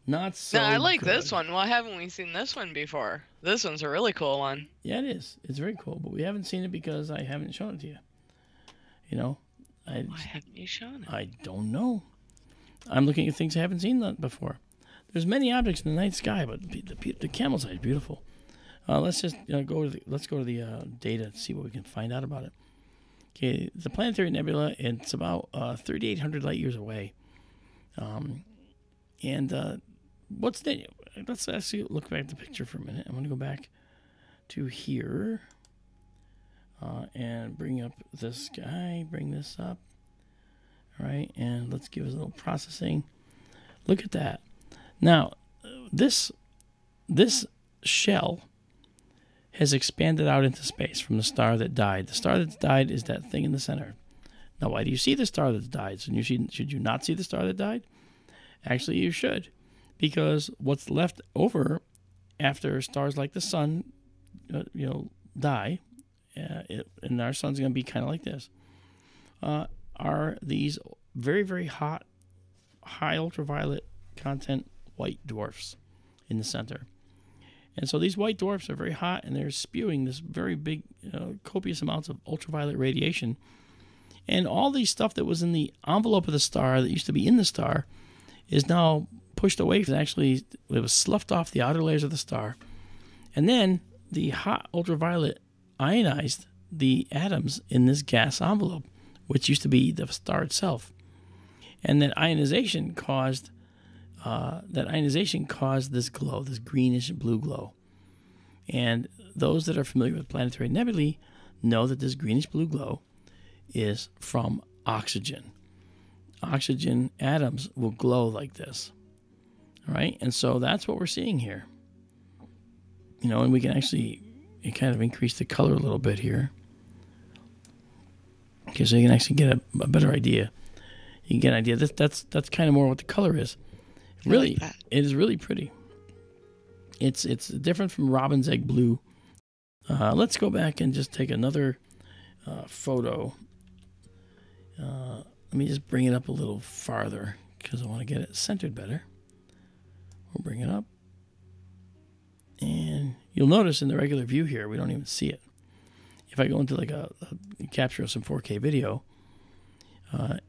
Not so. No, I like good. this one. Why haven't we seen this one before? This one's a really cool one. Yeah, it is. It's very cool, but we haven't seen it because I haven't shown it to you. You know. Why haven't you shown it? I don't know. I'm looking at things I haven't seen before. There's many objects in the night sky, but the camel's eye is beautiful. Let's just go to the data and see what we can find out about it. Okay, the Planetary Nebula, it's about 3,800 light years away. What's the? Let's actually look back at the picture for a minute. I'm going to go back to here and bring up this guy. Bring this up. All right, and let's give us a little processing. Look at that. Now, this shell has expanded out into space from the star that died. The star that's died is that thing in the center. Now, why do you see the star that's died? So should you not see the star that died? Actually, you should, because what's left over after stars like the sun, die, and our sun's going to be kind of like this, are these very, very hot, high ultraviolet content white dwarfs in the center. And so these white dwarfs are very hot, and they're spewing this very big, copious amounts of ultraviolet radiation. And all the stuff that was in the envelope of the star that used to be in the star is now pushed away. Actually, it was sloughed off the outer layers of the star. And then the hot ultraviolet ionized the atoms in this gas envelope, which used to be the star itself. And that ionization caused this glow, this greenish blue glow. And those that are familiar with planetary nebulae know that this greenish blue glow is from oxygen. Oxygen atoms will glow like this. All right? And so that's what we're seeing here. And we can actually kind of increase the color a little bit here. Okay, so you can actually get a better idea. You can get an idea. That's kind of more what the color is. Really, it is really pretty. It's different from robin's egg blue. Let's go back and just take another photo. Let me just bring it up a little farther because I want to get it centered better. We'll bring it up. And you'll notice in the regular view here, we don't even see it. If I go into like a capture of some 4K video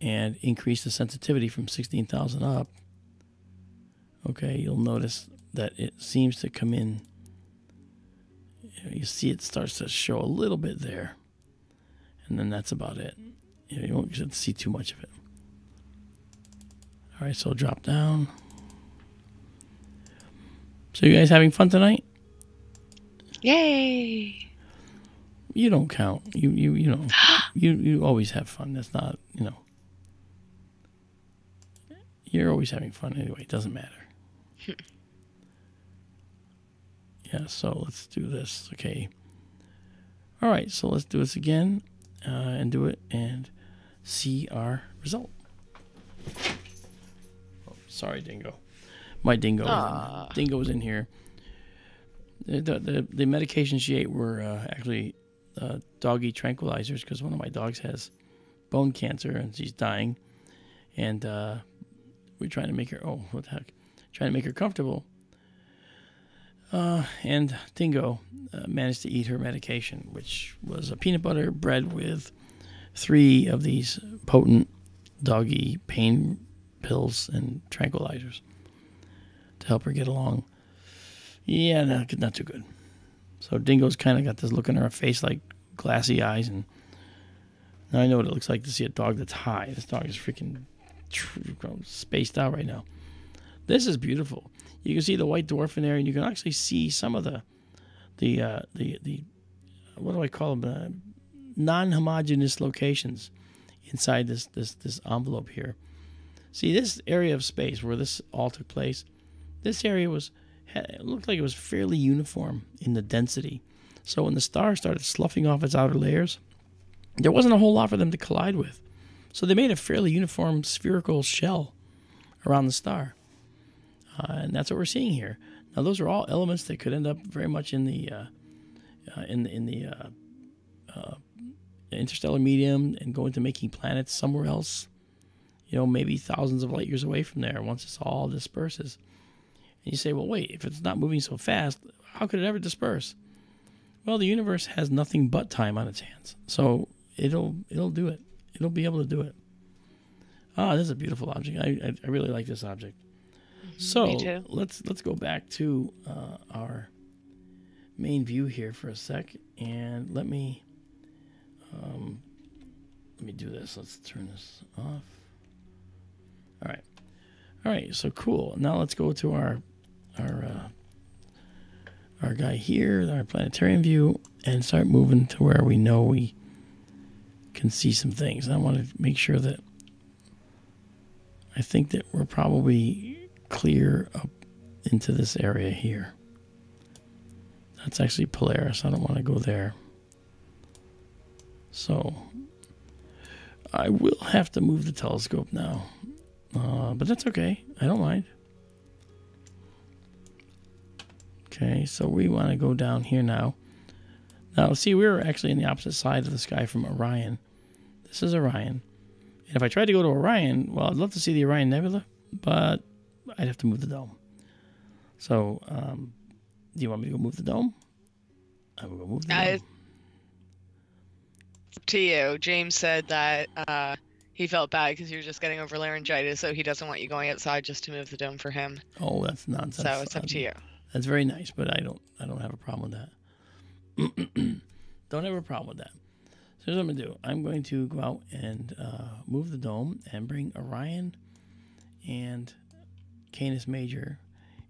and increase the sensitivity from 16,000 up, okay, you'll notice that it seems to come in. You see it starts to show a little bit there. And then that's about it. You won't see too much of it. All right, so drop down. So you guys having fun tonight? Yay! You don't count. You always have fun. That's not, You're always having fun anyway. It doesn't matter. Yeah, so let's do this. Okay. All right, so let's do this again and do it and see our result. Oh, sorry, Dingo. My Dingo was in here. The medications she ate were actually doggy tranquilizers because one of my dogs has bone cancer and she's dying. And we're trying to make her, what the heck? Trying to make her comfortable. And Dingo managed to eat her medication, which was a peanut butter bread with 3 of these potent doggy pain pills and tranquilizers. to help her get along. Yeah, no, not too good. So Dingo's kind of got this look on her face like glassy eyes, and now I know what it looks like to see a dog that's high. This dog is freaking spaced out right now. This is beautiful. You can see the white dwarf in there, and you can actually see some of the what do I call them? Non-homogeneous locations inside this envelope here. See, this area of space where this all took place, this area it looked like it was fairly uniform in the density. So when the star started sloughing off its outer layers, there wasn't a whole lot for them to collide with. So they made a fairly uniform spherical shell around the star. And that's what we're seeing here. Now, those are all elements that could end up very much in the interstellar medium and go into making planets somewhere else. You know, maybe thousands of light years away from there once it's all disperses. And you say, well, wait, if it's not moving so fast, how could it ever disperse? Well, the universe has nothing but time on its hands, so it'll do it. It'll be able to do it. Ah, this is a beautiful object. I really like this object. So Me too. let's go back to our main view here for a sec, and let me do this. Let's turn this off. All right. So cool. Now let's go to our guy here, our planetarium view, and start moving to where we know we can see some things. I want to make sure that I think that we're probably clear up into this area here. That's actually Polaris. I don't want to go there. So I will have to move the telescope now. But that's okay. I don't mind. Okay, so we want to go down here now. Now, see, we're actually in the opposite side of the sky from Orion. This is Orion. And if I tried to go to Orion, well, I'd love to see the Orion Nebula, but I'd have to move the dome. So, do you want me to go move the dome? I will go move the dome. It's up to you. James said that he felt bad because you were just getting over laryngitis, so he doesn't want you going outside just to move the dome for him. Oh, that's nonsense. So it's up to you. That's very nice, but I don't have a problem with that. Don't have a problem with that. So here's what I'm going to do. I'm going to go out and move the dome and bring Orion and Canis Major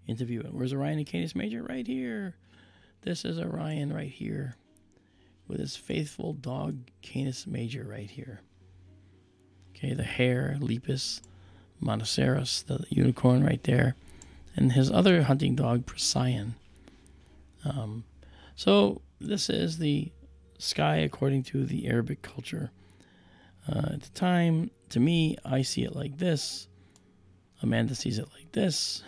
into view. And where's Orion and Canis Major? Right here. This is Orion right here with his faithful dog Canis Major right here. Okay, the hare, Lepus, Monoceros, the unicorn right there, and his other hunting dog, Procyon. So this is the sky according to the Arabic culture. At the time, to me, I see it like this. Amanda sees it like this.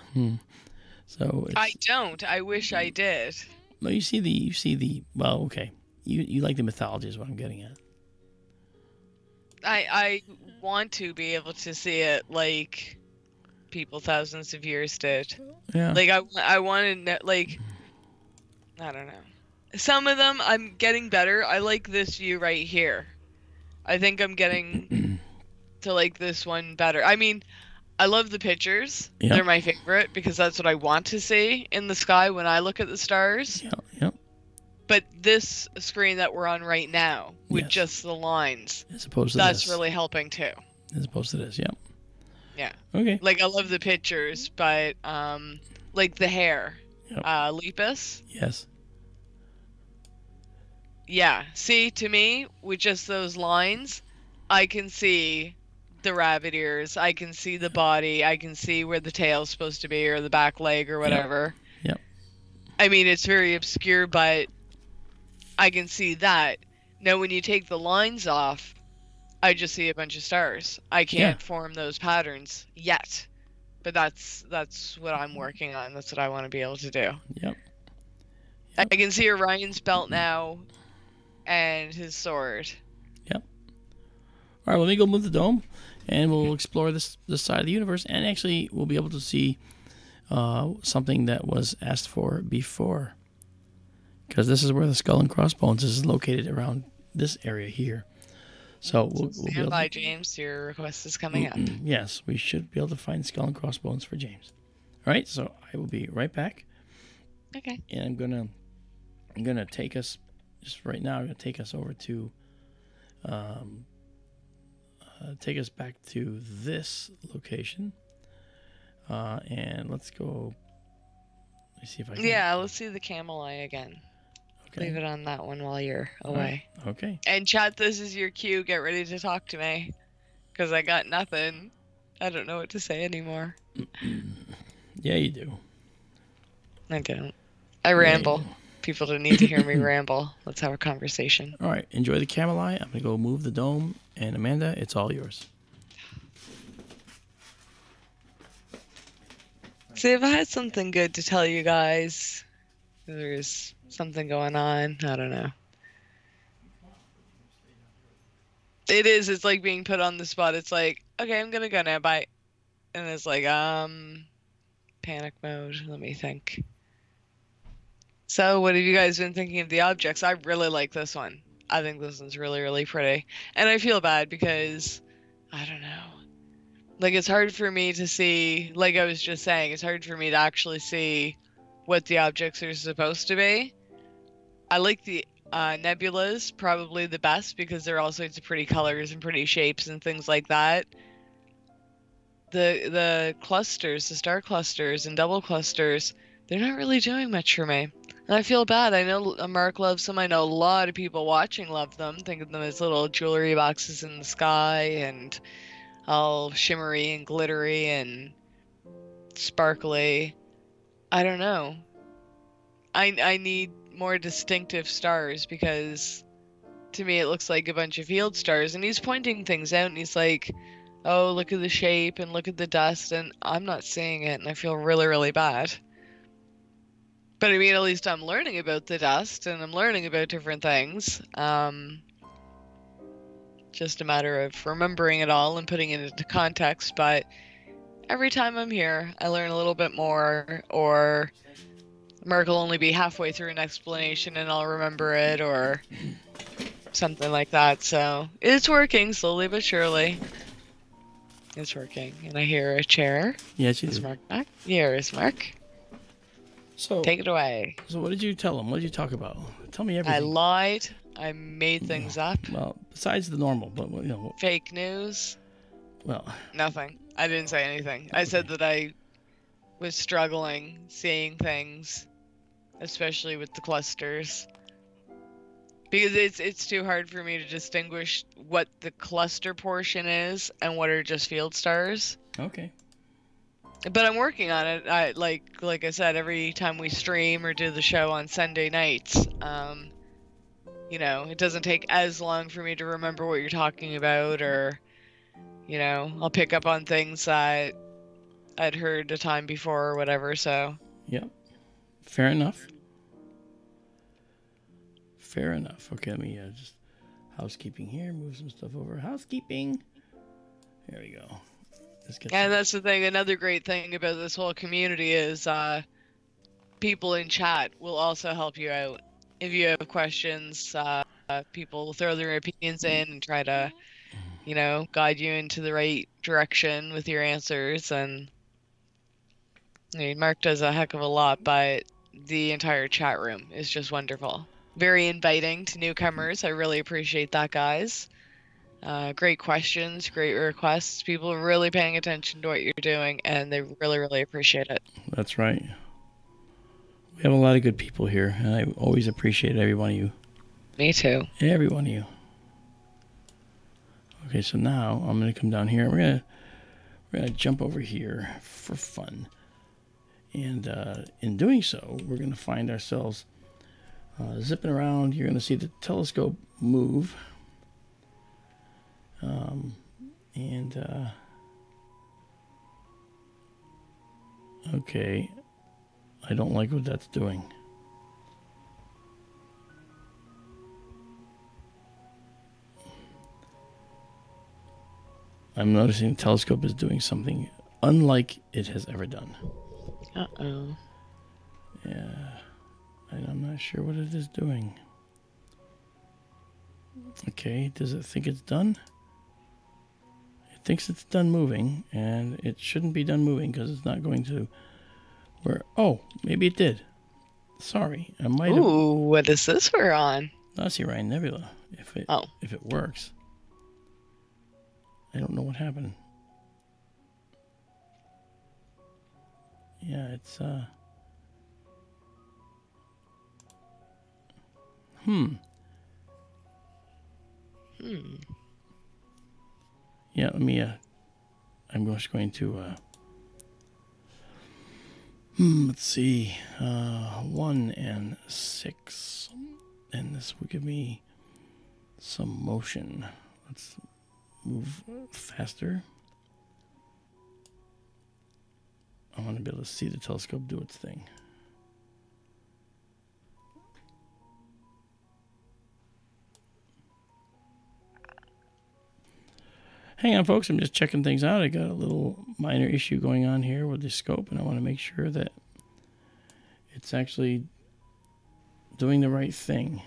So it's, I don't. I wish I did. well, you see the. Well, okay. You like the mythology is what I'm getting at. I want to be able to see it like people thousands of years did. Yeah. Like I want to know, like, I don't know. Some of them I'm getting better. I like this view right here. I think I'm getting to like this one better. I mean, I love the pictures. Yep. They're my favorite because that's what I want to see in the sky when I look at the stars. Yep. But this screen that we're on right now, with Yes. just the lines, As opposed to that's this. really helping too. As opposed to this. Yep. Yeah. Okay. Like I love the pictures, but like the hair, Yep. Lepus. Yes. Yeah. See, to me, with just those lines, I can see the rabbit ears. I can see the body. I can see where the tail's supposed to be or the back leg or whatever. Yep. I mean, it's very obscure, but I can see that. Now, when you take the lines off, I just see a bunch of stars. I can't form those patterns yet. But that's what I'm working on. That's what I want to be able to do. Yep. I can see Orion's belt now and his sword. Yep. All right, let me go move the dome, and we'll explore this side of the universe, and actually we'll be able to see something that was asked for before, because this is where the skull and crossbones is located, around this area here. So we'll be Stand able by, to, James. Your request is coming up. yes, we should be able to find skull and crossbones for James. All right, so I will be right back. Okay. And I'm gonna take us just right now. I'm gonna take us over to take us back to this location, and let's go. Let me see if I can. Yeah, let's see the Camel eye again. Okay. Leave it on that one while you're All away. right. Okay. And chat, this is your cue. Get ready to talk to me, because I got nothing. I don't know what to say anymore. Yeah, you do. I don't. I ramble. People don't need to hear me ramble. Let's have a conversation. All right. Enjoy the Camel eye. I'm gonna go move the dome, and Amanda, it's all yours. See, if I had something good to tell you guys, there's something going on. I don't know. It is. It's like being put on the spot. It's like, okay, I'm gonna go now. Bye. And it's like, panic mode. Let me think. So, what have you guys been thinking of the objects? I really like this one. I think this one's really, really pretty. And I feel bad because, I don't know. Like, it's hard for me to see, like I was just saying, it's hard for me to actually see what the objects are supposed to be. I like the nebulas probably the best because they're all sorts of pretty colors and pretty shapes and things like that. The clusters, the star clusters and double clusters, they're not really doing much for me. And I feel bad. I know Mark loves them. I know a lot of people watching love them. Think of them as little jewelry boxes in the sky and all shimmery and glittery and sparkly. I don't know. I need more distinctive stars because to me it looks like a bunch of field stars. And he's pointing things out and he's like, oh, look at the shape and look at the dust, and I'm not seeing it and I feel really, really bad. But I mean, at least I'm learning about the dust and I'm learning about different things. Just a matter of remembering it all and putting it into context. But every time I'm here, I learn a little bit more, or Mark will only be halfway through an explanation and I'll remember it, or something like that. So it's working slowly but surely. It's working. And I hear a chair. Yes, you Is do. Mark back? Here is Mark. So Take it away. So what did you tell them? What did you talk about? Tell me everything. I lied. I made things up. Well, besides the normal, but you know. Fake news. Well. Nothing. I didn't say anything. I said that I was struggling seeing things, especially with the clusters, because it's too hard for me to distinguish what the cluster portion is and what are just field stars. Okay. But I'm working on it. I like I said, every time we stream or do the show on Sunday nights, you know, it doesn't take as long for me to remember what you're talking about, or, you know, I'll pick up on things that I'd heard a time before or whatever. So. Yep. Fair enough. Fair enough. Okay, let me just housekeeping here. Move some stuff over. Housekeeping. There we go. And that's the thing. Another great thing about this whole community is people in chat will also help you out. If you have questions, people will throw their opinions in and try to, you know, guide you into the right direction with your answers. And I mean, Mark does a heck of a lot, but the entire chat room is just wonderful. Very inviting to newcomers. I really appreciate that, guys. Great questions, great requests. People are really paying attention to what you're doing, and they really, really appreciate it. That's right. We have a lot of good people here, and I always appreciate every one of you. Me too. Every one of you. Okay, so now I'm going to come down here. We're gonna jump over here for fun. And in doing so, we're going to find ourselves zipping around. You're going to see the telescope move. Okay, I don't like what that's doing. I'm noticing the telescope is doing something unlike it has ever done. Uh-oh. Yeah, I'm not sure what it is doing. Okay, does it think it's done? It thinks it's done moving, and it shouldn't be done moving because it's not going to Where? Oh, maybe it did. Sorry, I might have. Ooh, what is this we're on? That's the Orion Nebula. Oh. If it works. I don't know what happened. Yeah, it's Yeah, let me I'm just going to let's see. 1 and 6. And this will give me some motion. Let's move faster. I want to be able to see the telescope do its thing. Hang on, folks. I'm just checking things out. I got a little minor issue going on here with the scope, and I want to make sure that it's actually doing the right thing.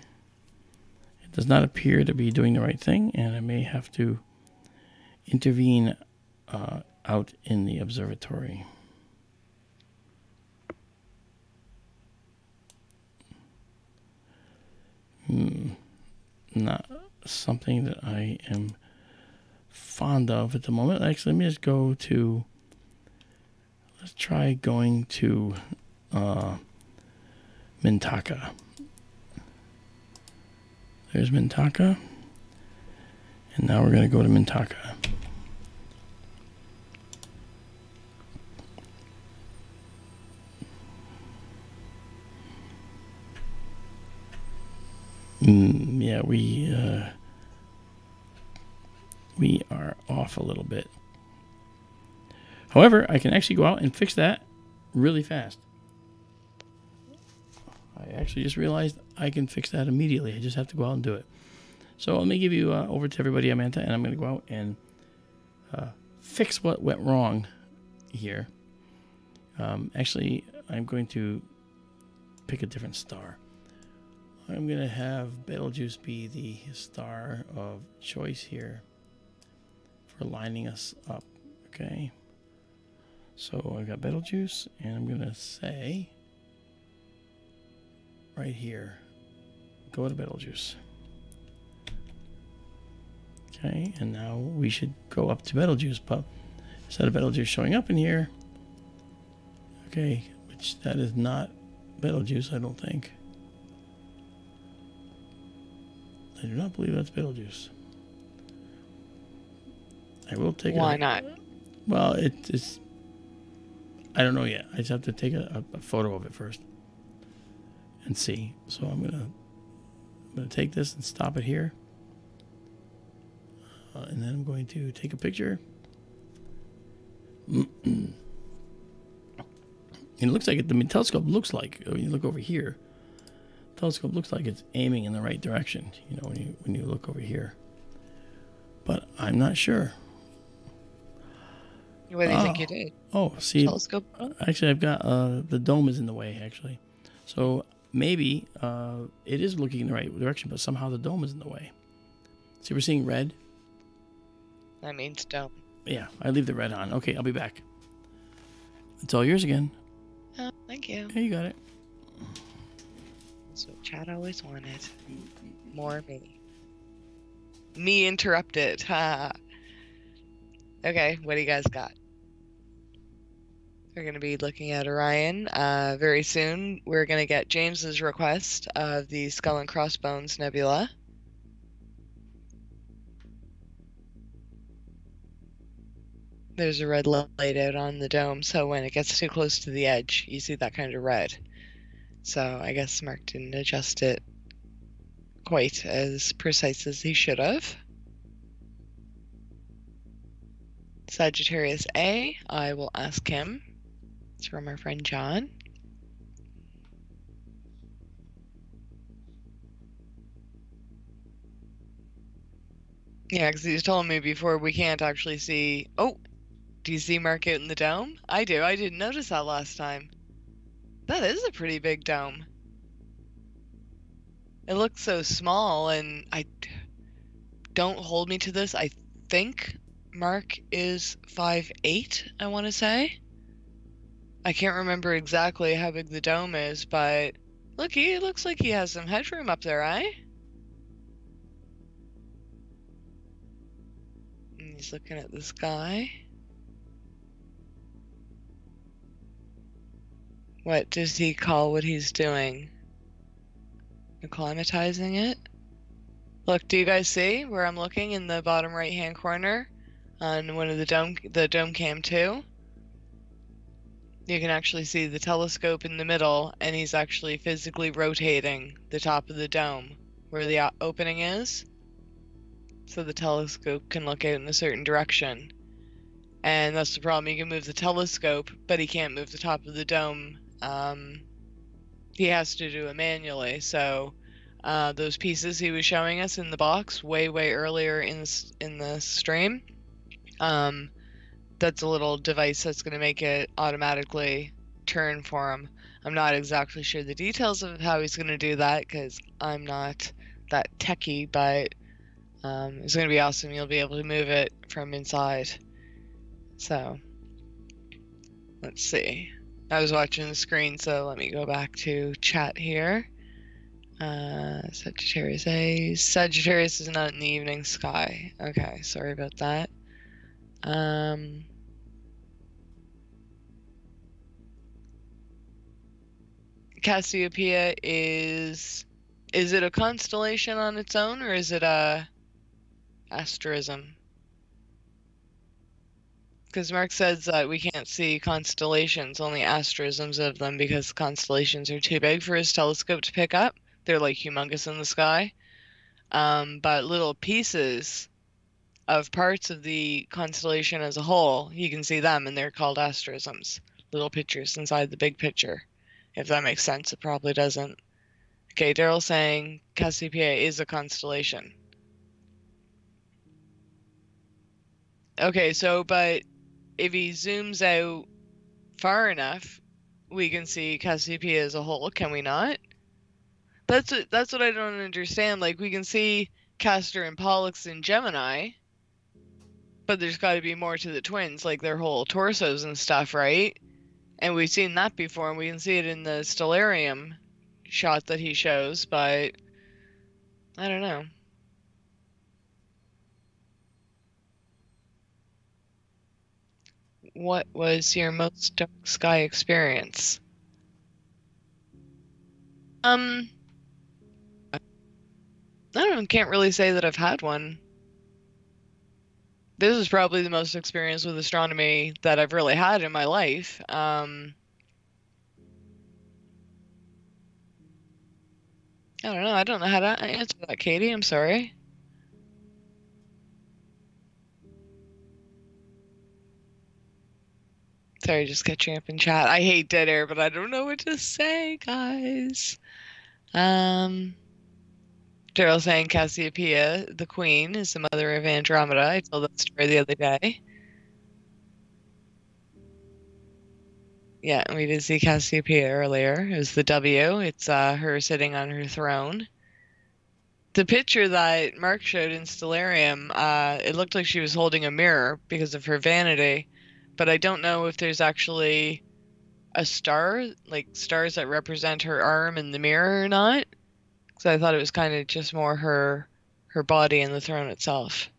It does not appear to be doing the right thing, and I may have to intervene out in the observatory. Not something that I am fond of at the moment. Actually, let me just go to, let's try going to Mintaka. There's Mintaka. And now we're going to go to Mintaka. Yeah, we are off a little bit. However, I can actually go out and fix that really fast. I actually just realized I can fix that immediately. I just have to go out and do it. So let me give you over to everybody, Amanda, and I'm going to go out and fix what went wrong here. Actually, I'm going to pick a different star. I'm going to have Betelgeuse be the star of choice here for lining us up. Okay. So I've got Betelgeuse, and I'm going to say right here, go to Betelgeuse. Okay, and now we should go up to Betelgeuse, but instead of Betelgeuse showing up in here, okay, which that is not Betelgeuse, I don't think. I do not believe that's Betelgeuse. I will take Why not? Well, it's I don't know yet. I just have to take a photo of it first and see. So I'm gonna take this and stop it here, and then I'm going to take a picture. And it looks like the telescope looks like, when you look over here, the telescope looks like it's aiming in the right direction. You know, when you look over here, but I'm not sure. What do you think you did? Oh, see, Telescope? actually, I've got the dome is in the way, actually. So maybe it is looking in the right direction, but somehow the dome is in the way. See, we're seeing red. That means dome. Yeah, I leave the red on. Okay, I'll be back. It's all yours again. Oh, thank you. Yeah, you got it. That's what Chad always wanted. More me. Me interrupted. Ha. Okay, what do you guys got? We're going to be looking at Orion very soon. We're going to get James's request of the Skull and Crossbones Nebula. There's a red light out on the dome, so when it gets too close to the edge, you see that kind of red. So I guess Mark didn't adjust it quite as precise as he should have. Sagittarius A, I will ask him. It's from our friend John. Yeah, because he's told me before we can't actually see... Oh, do you see Mark out in the dome? I do. I didn't notice that last time. That is a pretty big dome. It looks so small, and don't hold me to this. I think Mark is 5'8", I want to say. I can't remember exactly how big the dome is, but look, he looks like he has some headroom up there, eh? And he's looking at the sky. What does he call what he's doing? Acclimatizing it? Look, do you guys see where I'm looking in the bottom right-hand corner on one of the dome cam 2? You can actually see the telescope in the middle, and he's actually physically rotating the top of the dome where the opening is, so the telescope can look out in a certain direction. And that's the problem. You can move the telescope, but he can't move the top of the dome. He has to do it manually. So those pieces he was showing us in the box way earlier in the stream, that's a little device that's going to make it automatically turn for him. I'm not exactly sure the details of how he's going to do that because I'm not that techie, but it's going to be awesome. You'll be able to move it from inside. So let's see. I was watching the screen, so let me go back to chat here. Sagittarius A. Sagittarius is not in the evening sky. Okay, sorry about that. Cassiopeia is it a constellation on its own, or is it a asterism? Because Mark says that we can't see constellations, only asterisms of them, because constellations are too big for his telescope to pick up. They're like humongous in the sky. But little pieces of parts of the constellation as a whole, you can see them, and they're called asterisms. Little pictures inside the big picture. If that makes sense, it probably doesn't. Okay, Daryl's saying Cassiopeia is a constellation. Okay, so, but if he zooms out far enough, we can see Cassiopeia as a whole, can we not? That's what I don't understand. Like, we can see Castor and Pollux in Gemini, but there's got to be more to the twins, like their whole torsos and stuff, right? And we've seen that before, and we can see it in the stellarium shot that he shows, but I don't know. What was your most dark sky experience? I don't know, can't really say that I've had one. This is probably the most experience with astronomy that I've really had in my life. I don't know. I don't know how to answer that, Katie. I'm sorry. Sorry, just catching up in chat. I hate dead air, but I don't know what to say, guys. Daryl saying Cassiopeia, the queen, is the mother of Andromeda. I told that story the other day. Yeah, we did see Cassiopeia earlier. It was the W. It's her sitting on her throne. The picture that Mark showed in Stellarium, it looked like she was holding a mirror because of her vanity, but I don't know if there's actually a star, like stars that represent her arm in the mirror or not. So I thought it was kind of just more her body and the throne itself.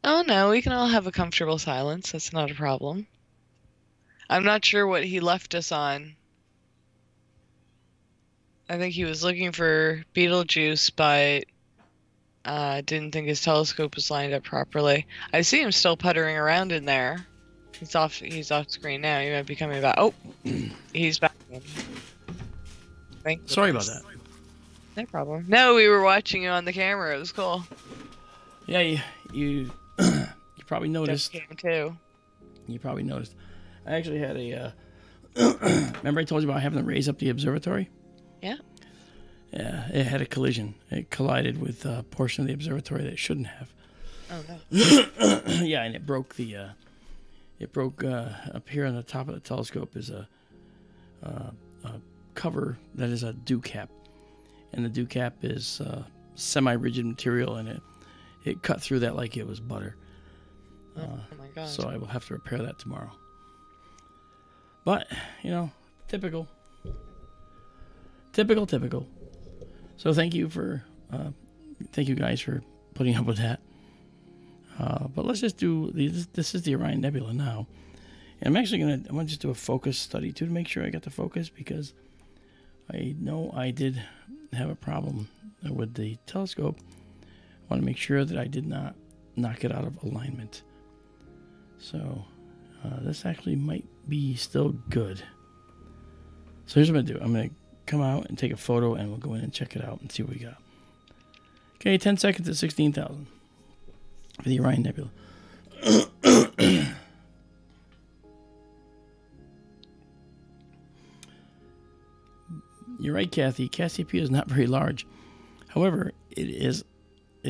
Oh no, we can all have a comfortable silence. That's not a problem. I'm not sure what he left us on. I think he was looking for Betelgeuse, but didn't think his telescope was lined up properly. I see him still puttering around in there. He's off screen now. He might be coming back. Oh, he's back. Sorry about that. No problem. No, we were watching you on the camera. It was cool. Yeah, you probably noticed. Just came too. You probably noticed. I actually had a. Remember I told you about having to raise up the observatory? Yeah. Yeah, it had a collision. It collided with a portion of the observatory that it shouldn't have. Oh no. Yeah, and it broke the. It broke up here on the top of the telescope is a cover that is a dew cap, and the dew cap is semi-rigid material, and it cut through that like it was butter. Oh my gosh. So I will have to repair that tomorrow. But, you know, typical. Typical. So thank you guys for putting up with that. But let's just do, this is the Orion Nebula now. And I'm going to just do a focus study too to make sure I got the focus, because I know I did have a problem with the telescope. I want to make sure that I did not knock it out of alignment. So this actually might be still good. So here's what I'm going to do. I'm going to come out and take a photo, and we'll go in and check it out and see what we got. Okay, 10 seconds at 16,000 for the Orion Nebula. You're right, Kathy. Cassiopeia is not very large. However, it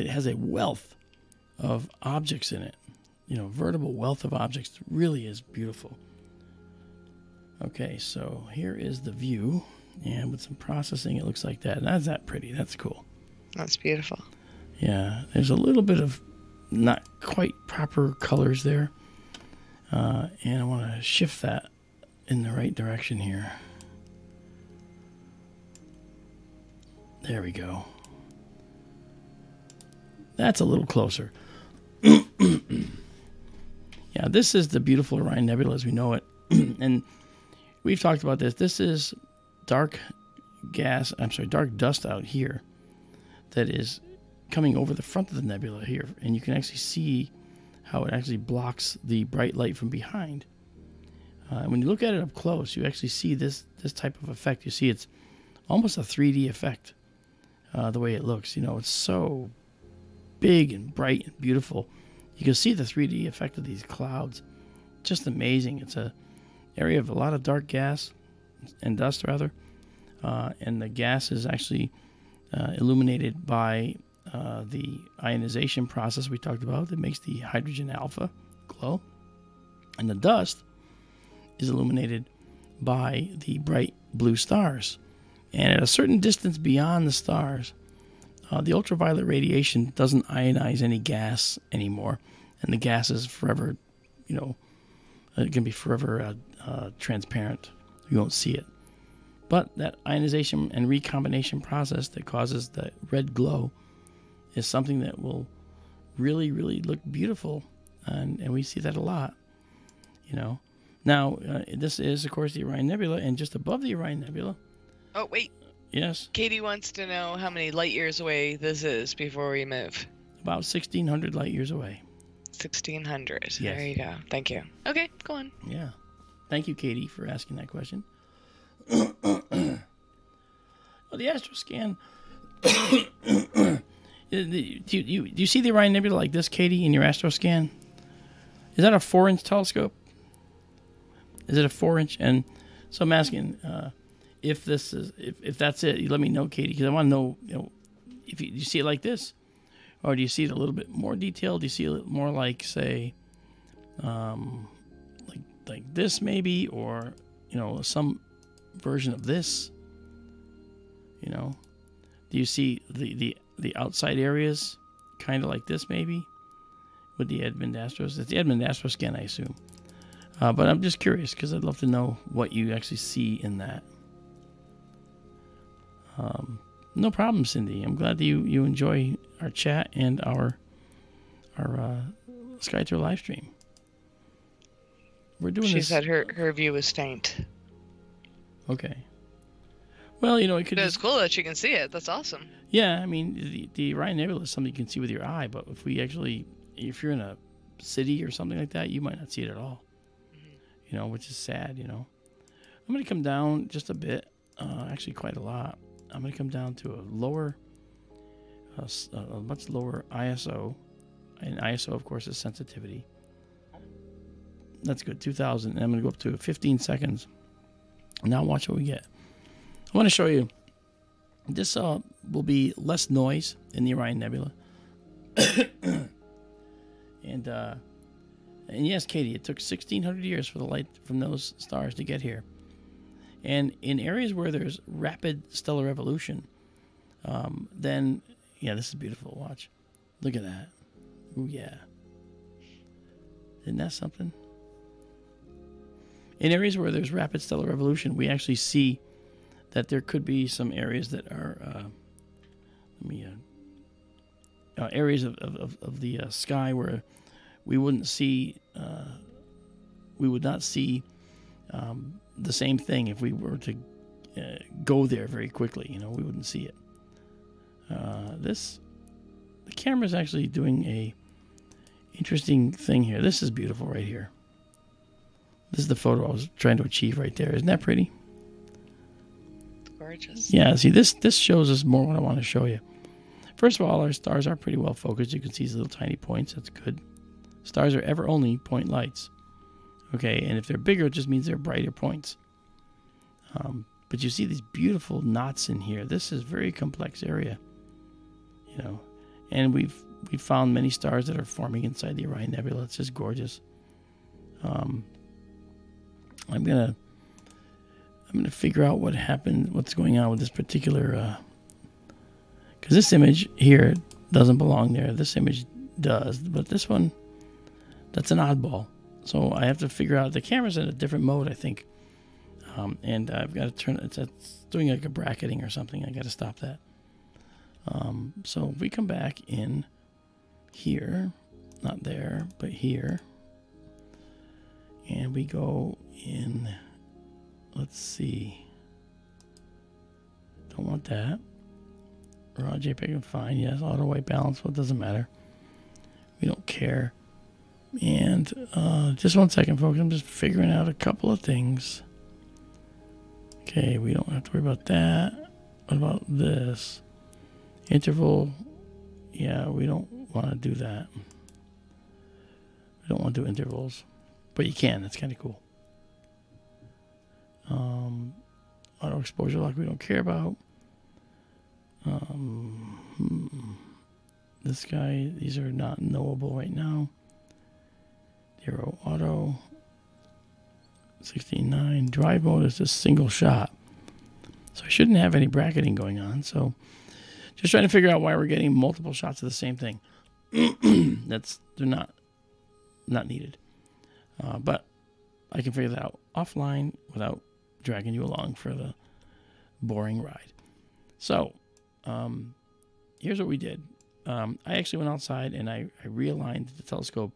has a wealth of objects in it. You know, veritable wealth of objects. It really is beautiful. Okay, so here is the view, and with some processing, it looks like that. That's that pretty. That's cool. That's beautiful. Yeah, there's a little bit of not quite proper colors there, and I want to shift that in the right direction here. There we go. That's a little closer. Yeah, this is the beautiful Orion Nebula as we know it. And we've talked about this. This is dark dust out here that is coming over the front of the nebula here. And you can actually see how it actually blocks the bright light from behind. When you look at it up close, you actually see this type of effect. You see it's almost a 3D effect. The way it looks, you know, it's so big and bright and beautiful. You can see the 3D effect of these clouds. Just amazing. It's a area of a lot of dark gas and dust, rather, and the gas is actually illuminated by the ionization process we talked about that makes the hydrogen alpha glow, and the dust is illuminated by the bright blue stars. And at a certain distance beyond the stars, the ultraviolet radiation doesn't ionize any gas anymore. And the gas is forever, you know, it can be forever transparent. You won't see it. But that ionization and recombination process that causes the red glow is something that will really, really look beautiful. And we see that a lot, you know. Now, this is, of course, the Orion Nebula. And just above the Orion Nebula... Oh, wait. Yes? Katie wants to know how many light years away this is before we move. About 1,600 light years away. 1,600. Yes. There you go. Thank you. Okay, go on. Yeah. Thank you, Katie, for asking that question. Well, the astroscan... do you see the Orion Nebula like this, Katie, in your astroscan? Is that a 4-inch telescope? Is it a 4-inch? And so I'm asking... if that's it, you let me know, Katie, because I want to know, you know, if you see it like this, or do you see it a little bit more detailed? Do you see it more like, say, like this maybe, or you know, some version of this? You know, do you see the outside areas kind of like this maybe with the Edmund Astros? It's the Edmund Astroscan, I assume. But I'm just curious because I'd love to know what you actually see in that. No problem, Cindy. I'm glad that you enjoy our chat and our SkyTour LiveStream. We're doing She this. said her view was faint. Okay. Well, you know, it could. It's cool that you can see it. That's awesome. Yeah, I mean, the Orion Nebula is something you can see with your eye, but if you're in a city or something like that, you might not see it at all. Mm-hmm. You know, which is sad. You know, I'm going to come down just a bit, actually quite a lot. I'm going to come down to a much lower ISO, and ISO, of course, is sensitivity. That's good, 2,000, and I'm going to go up to 15 seconds. Now watch what we get. I want to show you. This will be less noise in the Orion Nebula. And yes, Katie, it took 1,600 years for the light from those stars to get here. And in areas where there's rapid stellar evolution, then, yeah, this is beautiful. Watch. Look at that. Ooh, yeah. Isn't that something? In areas where there's rapid stellar revolution, we actually see that there could be some areas that are areas of the sky where we wouldn't see, we would not see the same thing if we were to go there very quickly. You know, we wouldn't see it. The camera's actually doing a interesting thing here. This is beautiful right here. This is the photo I was trying to achieve right there. Isn't that pretty? Gorgeous. Yeah, see, this shows us more what I want to show you. First of all, our stars are pretty well focused. You can see these little tiny points. That's good. Stars are ever only point lights. Okay, and if they're bigger, it just means they're brighter points. But you see these beautiful knots in here. This is a very complex area. You know, and we've found many stars that are forming inside the Orion Nebula. It's just gorgeous. I'm gonna figure out what happened, what's going on with this particular, because this image here doesn't belong there. This image does, but this one, that's an oddball. So I have to figure out, the camera's in a different mode, I think. And I've got to turn, it's doing like a bracketing or something. I got to stop that. So if we come back in here, not there, but here, and we go in, let's see, don't want that. Raw JPEG, fine, yes, auto white balance, well, it doesn't matter. We don't care. And just one second, folks, I'm just figuring out a couple of things. Okay, we don't have to worry about that. What about this? Interval, yeah, we don't want to do that. We don't want to do intervals, but you can, that's kind of cool. Auto exposure lock we don't care about. This guy, these are not knowable right now. Zero auto. 16.9. Drive mode is just single shot. So I shouldn't have any bracketing going on. So just trying to figure out why we're getting multiple shots of the same thing. They're not needed. But I can figure that out offline without dragging you along for the boring ride. So here's what we did. I actually went outside and I realigned the telescope.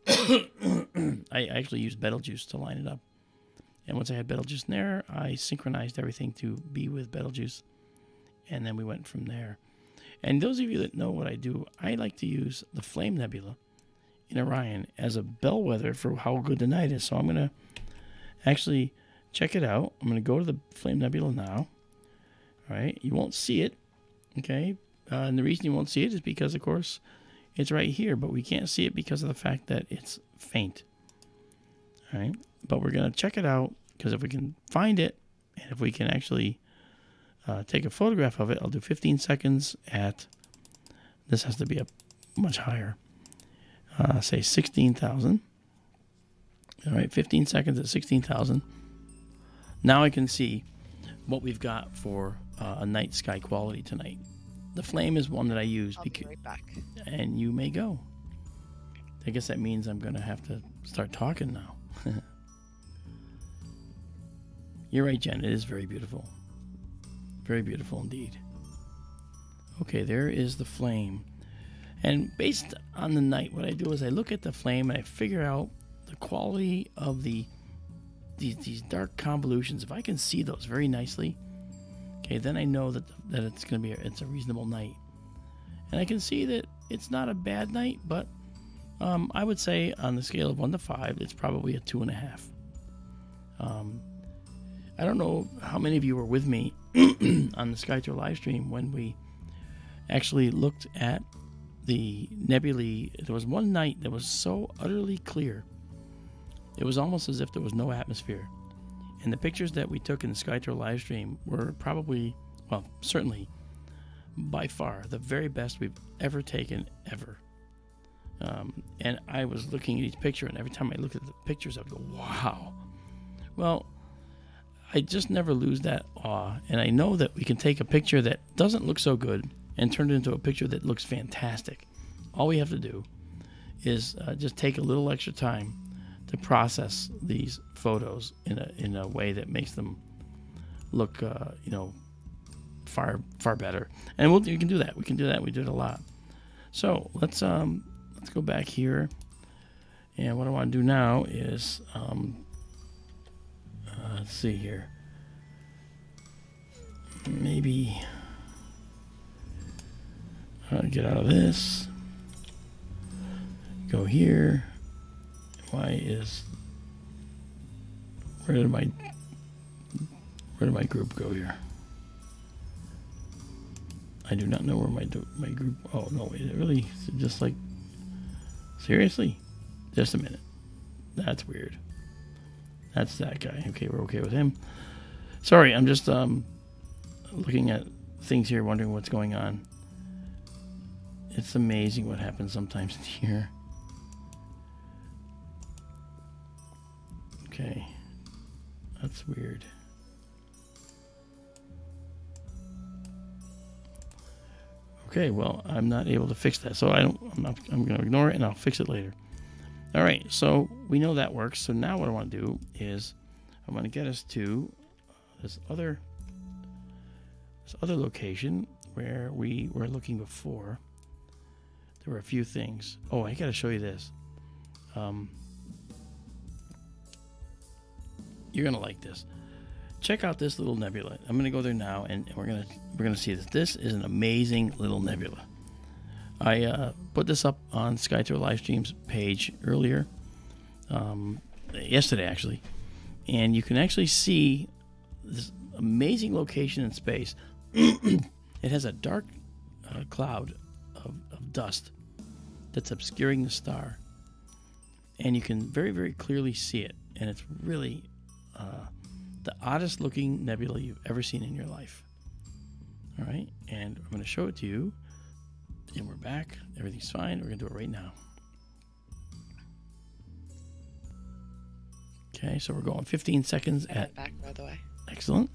I actually used Betelgeuse to line it up. And once I had Betelgeuse in there, I synchronized everything to be with Betelgeuse. And then we went from there. And those of you that know what I do, I like to use the Flame Nebula in Orion as a bellwether for how good the night is. So I'm going to actually check it out. I'm going to go to the Flame Nebula now. All right. You won't see it. Okay. And the reason you won't see it is because, of course, it's right here, but we can't see it because of the fact that it's faint. All right, but we're going to check it out because if we can find it and if we can actually take a photograph of it, I'll do 15 seconds at, this has to be up much higher, say 16,000. All right, 15 seconds at 16,000. Now I can see what we've got for a night sky quality tonight. The flame is one that I use. I'll be right back. And you may go. I guess that means I'm going to have to start talking now. You're right, Jen. It is very beautiful. Very beautiful indeed. Okay, there is the flame. And based on the night, what I do is I look at the flame and I figure out the quality of these dark convolutions. If I can see those very nicely, okay, then I know that it's going to be it's a reasonable night. And I can see that it's not a bad night, but I would say on the scale of 1 to 5, it's probably a 2.5. I don't know how many of you were with me on the SkyTour LiveStream when we actually looked at the nebulae. There was one night that was so utterly clear. It was almost as if there was no atmosphere. And the pictures that we took in the SkyTour LiveStream were probably, well, certainly, by far, the very best we've ever taken, ever. And I was looking at each picture, and every time I look at the pictures, I would go, wow. Well, I just never lose that awe. And I know that we can take a picture that doesn't look so good and turn it into a picture that looks fantastic. All we have to do is just take a little extra time to process these photos in a way that makes them look, you know, far better. And we can do that. We can do that. We do it a lot. So let's go back here. And what I want to do now is let's see here. Maybe get out of this. Go here. Where did my group go here? I do not know where my group. Oh no, wait, it really just like seriously? Just a minute. That's weird. That's that guy. Okay, we're okay with him. Sorry, I'm just looking at things here, wondering what's going on. It's amazing what happens sometimes here. Okay, that's weird. Okay, well, I'm not able to fix that, so I'm going to ignore it, and I'll fix it later. All right, so we know that works. So now what I want to do is I want to get us to this other location where we were looking before. There were a few things. Oh, I got to show you this. You're gonna like this. Check out this little nebula. I'm gonna go there now, and we're gonna see this. This is an amazing little nebula. I put this up on SkyTour LiveStream's page earlier, yesterday actually, and you can actually see this amazing location in space. It has a dark cloud of dust that's obscuring the star, and you can very, very clearly see it, and it's really the oddest looking nebula you've ever seen in your life. All right, and I'm going to show it to you, and we're back. Everything's fine. We're going to do it right now. Okay, so we're going 15 seconds at back, by the way. Excellent.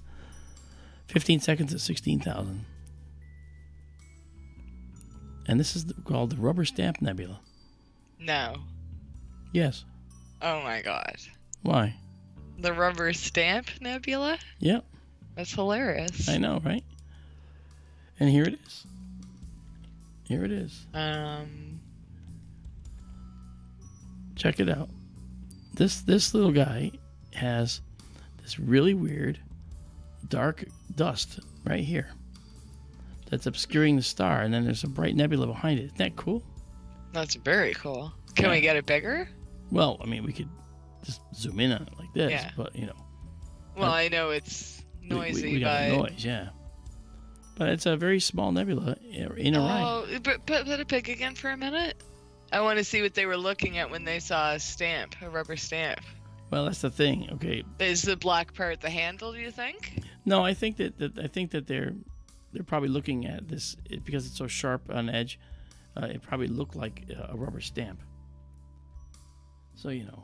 15 seconds at 16,000. And this is called the Rubber Stamp Nebula. No. Yes. Oh my god. Why? The Rubber Stamp Nebula? Yep. That's hilarious. I know, right? And here it is. Here it is. Check it out. This little guy has this really weird dark dust right here that's obscuring the star, and then there's a bright nebula behind it. Isn't that cool? That's very cool. Can we get it bigger? Well, I mean, we could just zoom in on it like this, yeah. but you know. Well, I know it's noisy, we got noise, yeah. But it's a very small nebula in Orion. Oh, but put it big again for a minute. I want to see what they were looking at when they saw a stamp, a rubber stamp. Well, that's the thing. Okay. Is the black part the handle? Do you think? No, I think that they're probably looking at this because it's so sharp on edge. It probably looked like a rubber stamp. So you know,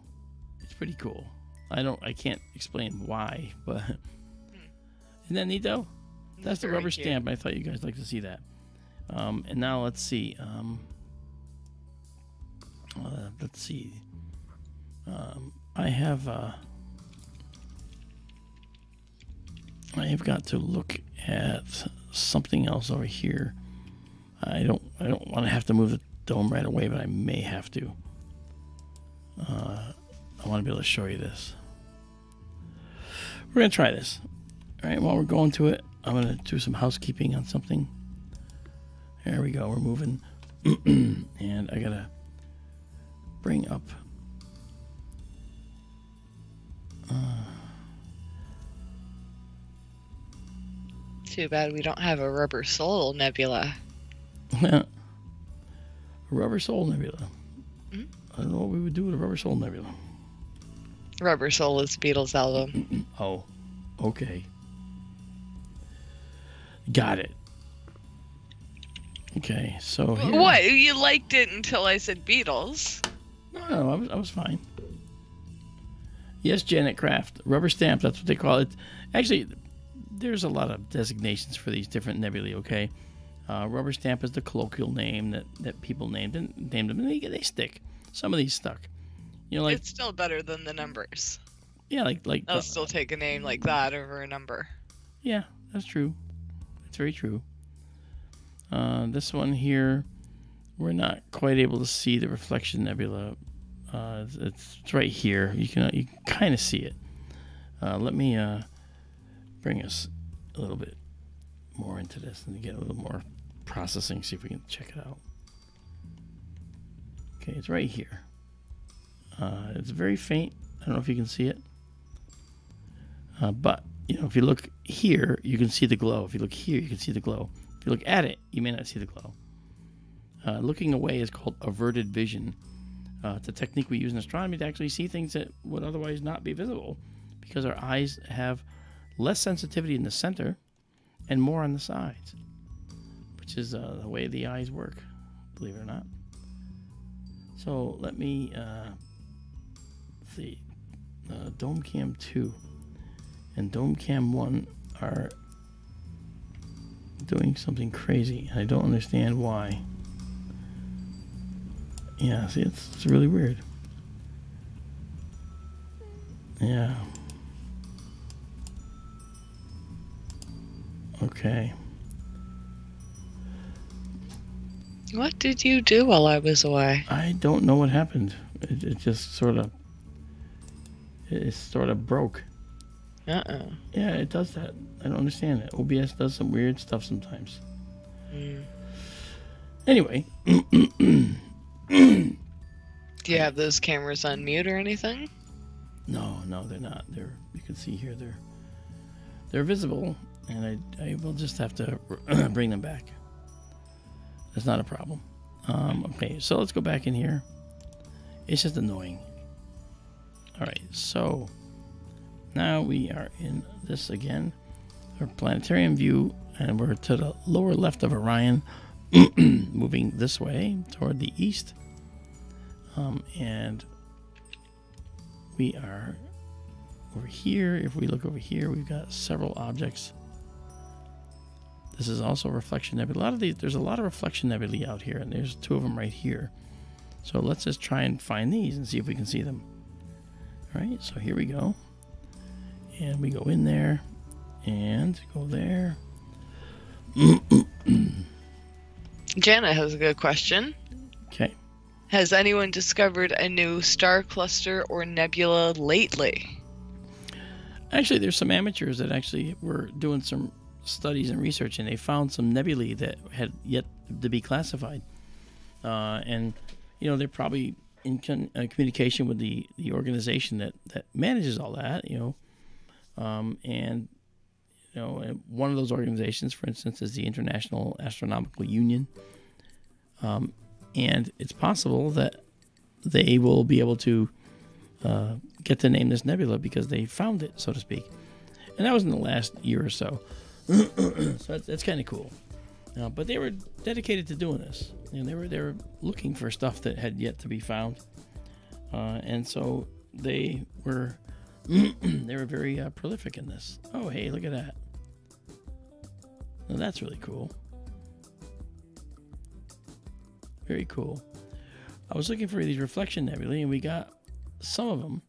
it's pretty cool. I can't explain why, but isn't that neat though? That's the rubber stamp. I thought you guys like to see that. And now let's see. Let's see. I have got to look at something else over here. I don't want to have to move the dome right away, but I may have to. I want to be able to show you this. We're gonna try this. All right. While we're going to it, I'm gonna do some housekeeping on something. There we go. We're moving, and I gotta bring up. Too bad we don't have a Rubber Soul Nebula. A Rubber Soul Nebula. Mm-hmm. I don't know what we would do with a Rubber Soul Nebula. Rubber Soul is Beatles' album. Oh, okay. Got it. Okay, so here... What? You liked it until I said Beatles? No, I was fine. Yes, Janet Kraft. Rubber stamp, that's what they call it. Actually, there's a lot of designations for these different nebulae, okay? Rubber stamp is the colloquial name that people named them, and they stick. Some of these stuck. You know, like It's still better than the numbers. yeah, like I'll still take a name like that over a number. Yeah, that's true. That's very true. This one here, we're not quite able to see the reflection nebula. It's right here. You can kind of see it. Let me bring us a little bit more into this and get a little more processing. See if we can check it out. Okay, it's right here. It's very faint. I don't know if you can see it. But you know, if you look here, you can see the glow. If you look here, you can see the glow. If you look at it, you may not see the glow. Looking away is called averted vision. It's a technique we use in astronomy to actually see things that would otherwise not be visible because our eyes have less sensitivity in the center and more on the sides, which is the way the eyes work, believe it or not. So let me see. Dome Cam 2 and Dome Cam 1 are doing something crazy. I don't understand why. Yeah, see, it's really weird. Yeah. Okay. What did you do while I was away? I don't know what happened. It just sort of... It sort of broke. Uh-oh. Yeah, it does that. I don't understand it. OBS does some weird stuff sometimes. Anyway. Do you have those cameras on mute or anything? No, they're not. You can see here they're visible, and I will just have to bring them back. That's not a problem. Okay, so let's go back in here. It's just annoying. All right, so now we are in this again, our planetarium view, and we're to the lower left of Orion, moving this way toward the east. And we are over here. If we look over here, we've got several objects. This is also a reflection nebula. There's a lot of reflection nebulae out here, and there's two of them right here. So let's just try and find these and see if we can see them. All right, so here we go. And we go in there and go there. Janet has a good question. Okay. Has anyone discovered a new star cluster or nebula lately? Actually, there's some amateurs that actually were doing some studies and research, and they found some nebulae that had yet to be classified. And, you know, they're probably in communication with the organization that manages all that, you know. And, you know, one of those organizations, for instance, is the International Astronomical Union. And it's possible that they will be able to get to name this nebula because they found it, so to speak. And that was in the last year or so. So that's kind of cool. But they were dedicated to doing this. And they were looking for stuff that had yet to be found. And so they were very prolific in this. Oh, hey, look at that. Now that's really cool. Very cool. I was looking for these reflection nebulae, and we got some of them,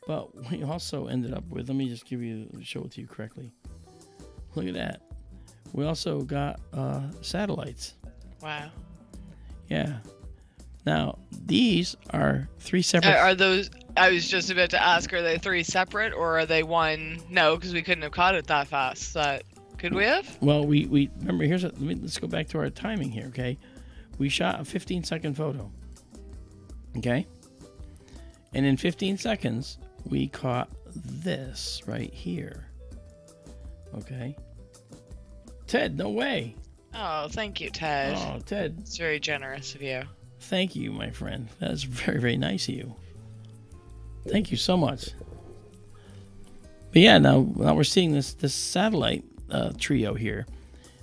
but we also ended up with, let me just show it to you correctly. Look at that. We also got satellites. Wow. Yeah. Now, these are three separate... Are those... I was just about to ask, are they three separate, or are they one? No, because we couldn't have caught it that fast. Could we have? Well, we remember, let's go back to our timing here, okay? We shot a 15-second photo, okay? And in 15 seconds, we caught this right here, okay? Ted, no way. Oh, thank you, Ted. Oh, Ted. It's very generous of you. Thank you, my friend. That's very, very nice of you. Thank you so much. But yeah, now we're seeing this satellite trio here.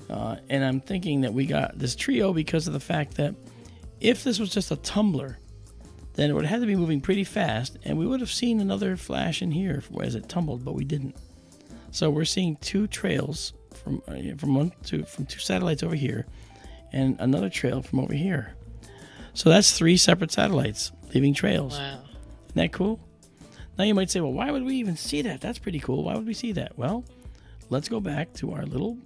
And I'm thinking that we got this trio because of the fact that if this was just a tumbler, then it would have to be moving pretty fast, and we would have seen another flash in here as it tumbled, but we didn't. So we're seeing two trails from two satellites over here, and another trail from over here. So that's 3 separate satellites leaving trails. Wow. Isn't that cool? Now you might say, well, why would we even see that? That's pretty cool. Why would we see that? Well, let's go back to our little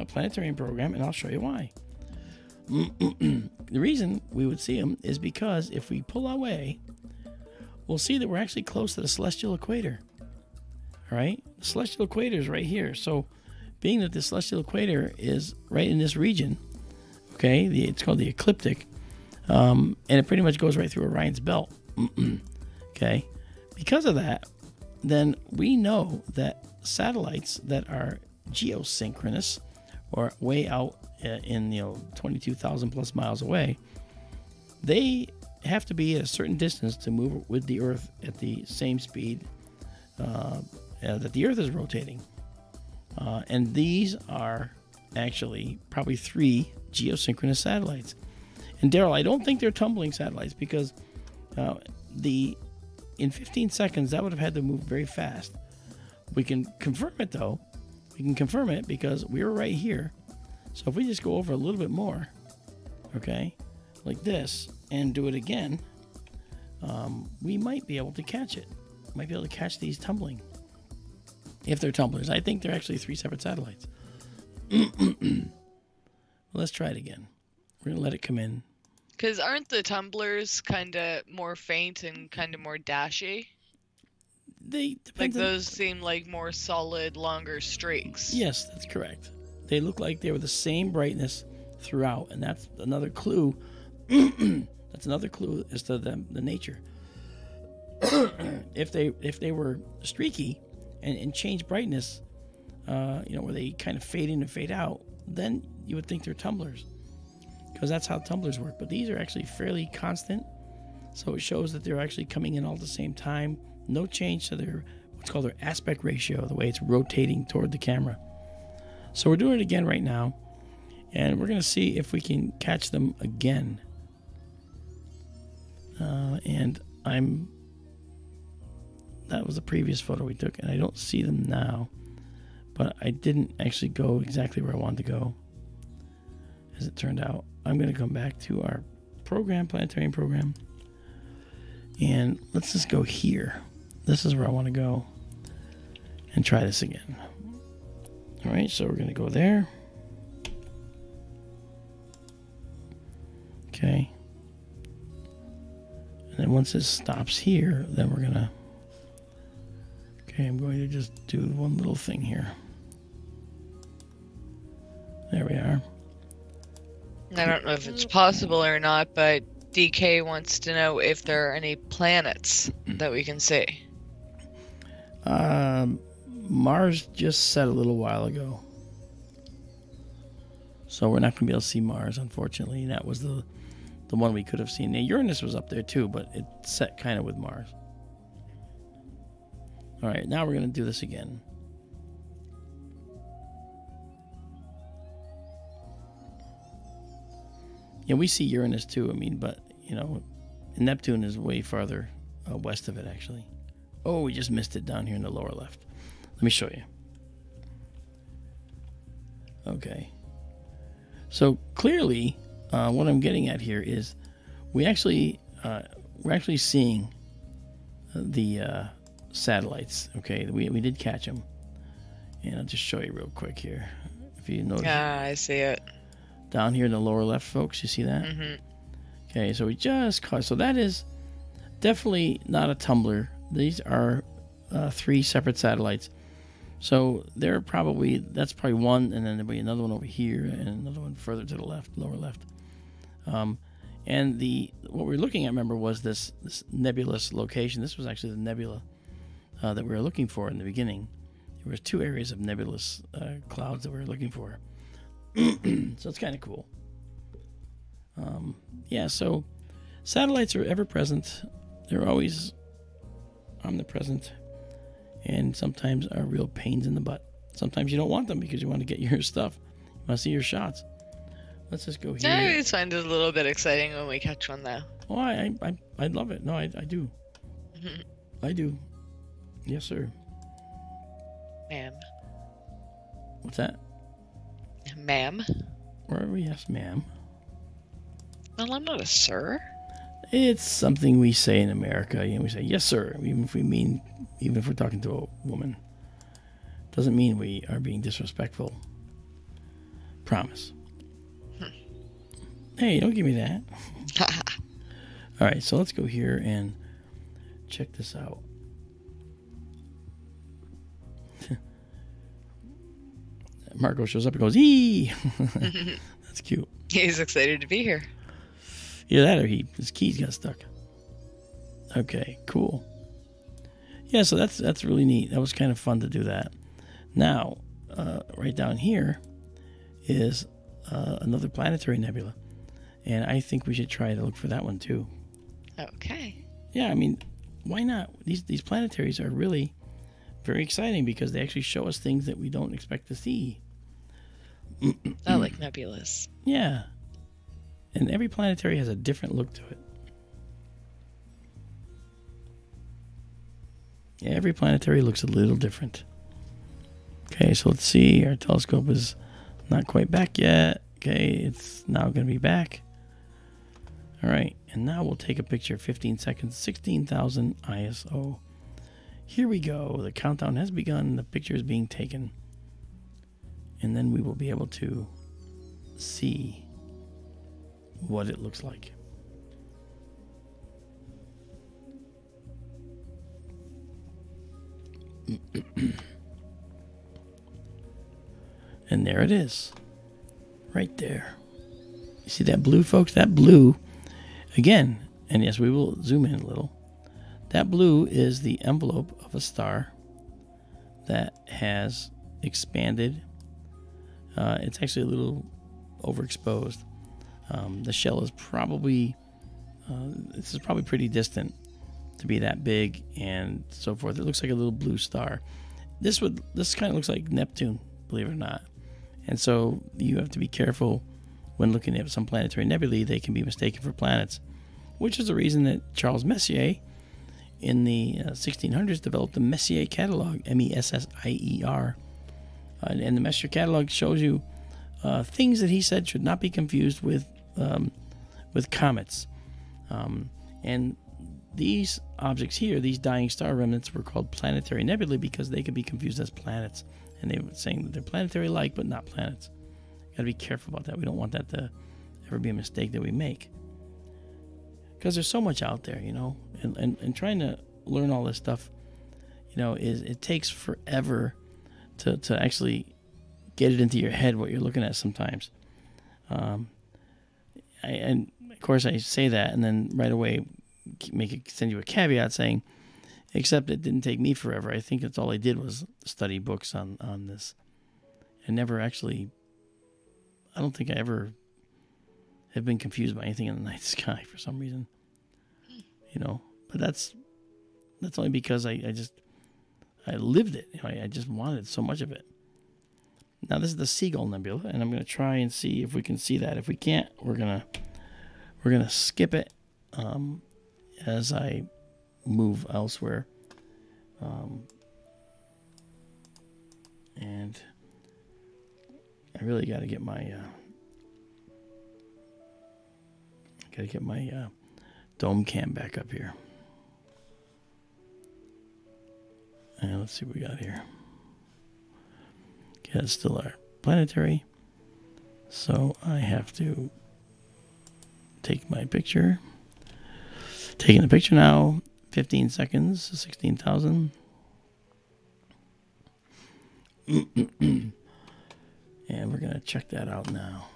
planetarium program, and I'll show you why. The reason we would see them is because if we pull away, we'll see that we're actually close to the celestial equator. All right? The celestial equator is right here. So being that the celestial equator is right in this region, okay, it's called the ecliptic, and it pretty much goes right through Orion's belt. Okay? Because of that, then we know that satellites that are geosynchronous, or way out in 22,000 plus miles away, they have to be at a certain distance to move with the Earth at the same speed that the Earth is rotating. And these are actually probably 3 geosynchronous satellites. And Daryl, I don't think they're tumbling satellites, because in 15 seconds that would have had to move very fast. We can confirm it though. We can confirm it because we were right here. So if we just go over a little bit more, okay, like this, and do it again, we might be able to catch it. Might be able to catch these tumbling. If they're tumblers. I think they're actually 3 separate satellites. Let's try it again. We're going to let it come in. Because aren't the tumblers kind of more faint and kind of more dashy? They like those seem like more solid, longer streaks. Yes, that's correct. They look like they were the same brightness throughout, and that's another clue. That's another clue as to the nature. If they were streaky and change brightness, where they kind of fade in and fade out, then you would think they're tumblers, because that's how tumblers work. But these are actually fairly constant, so it shows that they're actually coming in all at the same time. No change to their what's called their aspect ratio, the way it's rotating toward the camera. So we're doing it again right now, and we're going to see if we can catch them again. That was the previous photo we took, and I don't see them now, but I didn't actually go exactly where I wanted to go, as it turned out. I'm going to come back to our program, planetarium program, and let's just go here. This is where I want to go and try this again. All right, so we're going to go there. Okay. And then once it stops here, then we're going to... Okay, I'm going to just do one little thing here. There we are. I don't know if it's possible or not, but DK wants to know if there are any planets that we can see. Mars just set a little while ago. So we're not going to be able to see Mars, unfortunately. That was the one we could have seen. Now, Uranus was up there too, but it set kind of with Mars. All right, now we're going to do this again. Yeah, we see Uranus too, but, Neptune is way farther west of it, actually. Oh, we just missed it down here in the lower left. Let me show you. Okay. So clearly, what I'm getting at here is we're actually seeing the satellites. Okay, we did catch them, and I'll just show you real quick here. If you notice. Yeah, I see it. Down here in the lower left, folks, you see that? Mm-hmm. Okay, so we just caught. So that is definitely not a tumbler. These are 3 separate satellites. So that's probably one, and then there'll be another one over here, and another one further to the left, lower left. And what we were looking at, remember, was this nebulous location. This was actually the nebula that we were looking for in the beginning. There was 2 areas of nebulous clouds that we were looking for. So it's kind of cool. So satellites are ever present. They're always omnipresent, and sometimes are real pains in the butt. Sometimes you don't want them because you want to get your stuff. You want to see your shots. Let's just go here. I always find it a little bit exciting when we catch one, though. Oh, I love it. No, I do. I do. Yes, sir. Ma'am. What's that? Ma'am? Or yes, ma'am. Well, I'm not a sir. It's something we say in America. You know, we say yes, sir, even if we're talking to a woman. Doesn't mean we are being disrespectful. Promise. Hey, don't give me that. All right, so let's go here and check this out. Marco shows up and goes, "Eee!" That's cute. He's excited to be here. Either that or his keys got stuck. Okay, cool. Yeah, so that's really neat. That was kind of fun to do that. Now, right down here is another planetary nebula. And I think we should try to look for that one too. Okay. Yeah, I mean, why not? These planetaries are really very exciting because they actually show us things that we don't expect to see. I like nebulas. Yeah. And every planetary has a different look to it. Yeah, every planetary looks a little different. Okay, so let's see. Our telescope is not quite back yet. Okay, it's now going to be back. All right, and now we'll take a picture. 15 seconds, 16,000 ISO. Here we go. The countdown has begun. The picture is being taken. And then we will be able to see what it looks like. And there it is. Right there. You see that blue, folks? That blue, again, and yes, we will zoom in a little. That blue is the envelope of a star that has expanded. It's actually a little overexposed. The shell is probably, this is probably pretty distant to be that big and so forth. It looks like a little blue star. This kind of looks like Neptune, believe it or not. And so you have to be careful when looking at some planetary nebulae. They can be mistaken for planets, which is the reason that Charles Messier in the 1600s developed the Messier catalog, Messier. And the Messier catalog shows you things that he said should not be confused with comets. And these objects here, these dying star remnants, were called planetary nebulae because they could be confused as planets. And they were saying that they're planetary-like, but not planets. Got to be careful about that. We don't want that to ever be a mistake that we make. Because there's so much out there, you know, and trying to learn all this stuff, you know, it takes forever to actually get it into your head what you're looking at sometimes. And of course I say that and then right away send you a caveat saying, except it didn't take me forever. I think that's all I did was study books on this. And never actually, I don't think I ever have been confused by anything in the night sky for some reason. You know, but that's only because I lived it. You know, I just wanted so much of it. Now this is the Seagull Nebula, and I'm going to try and see if we can see that. If we can't, we're gonna skip it as I move elsewhere. And I really got to get my dome cam back up here. And let's see what we got here. Okay, that's still our planetary. So I have to take my picture. Taking the picture now. 15 seconds, 16,000. And we're going to check that out now.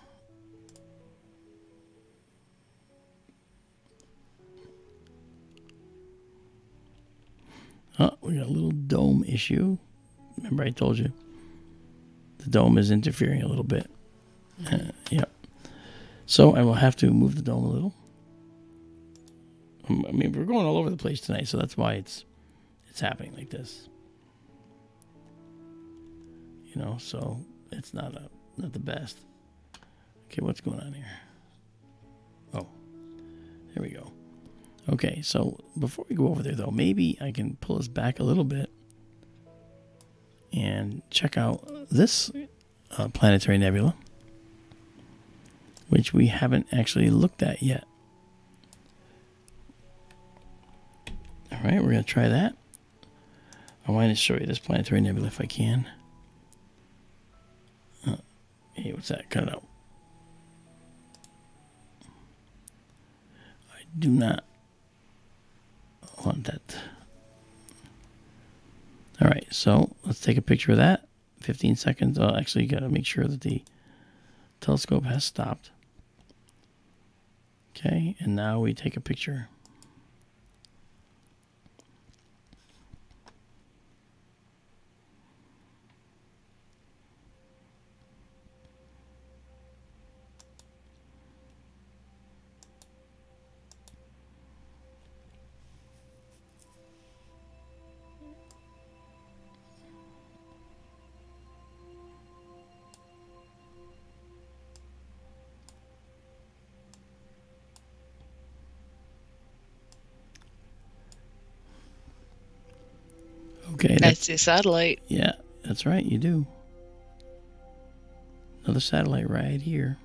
Oh, we got a little dome issue. Remember I told you the dome is interfering a little bit. Yep. So I will have to move the dome a little. I mean, we're going all over the place tonight, so that's why it's happening like this. You know, so it's not the best. Okay, what's going on here? Oh, there we go. Okay, so before we go over there, though, maybe I can pull us back a little bit and check out this planetary nebula. which we haven't actually looked at yet. All right, we're going to try that. I want to show you this planetary nebula if I can. Hey, what's that? Cut it out. I do not want that. All right, so let's take a picture of that. 15 seconds. Oh, actually, you got to make sure that the telescope has stopped. Okay, and now we take a picture. Okay, that's the satellite. Yeah, that's right, you do. Another satellite right here.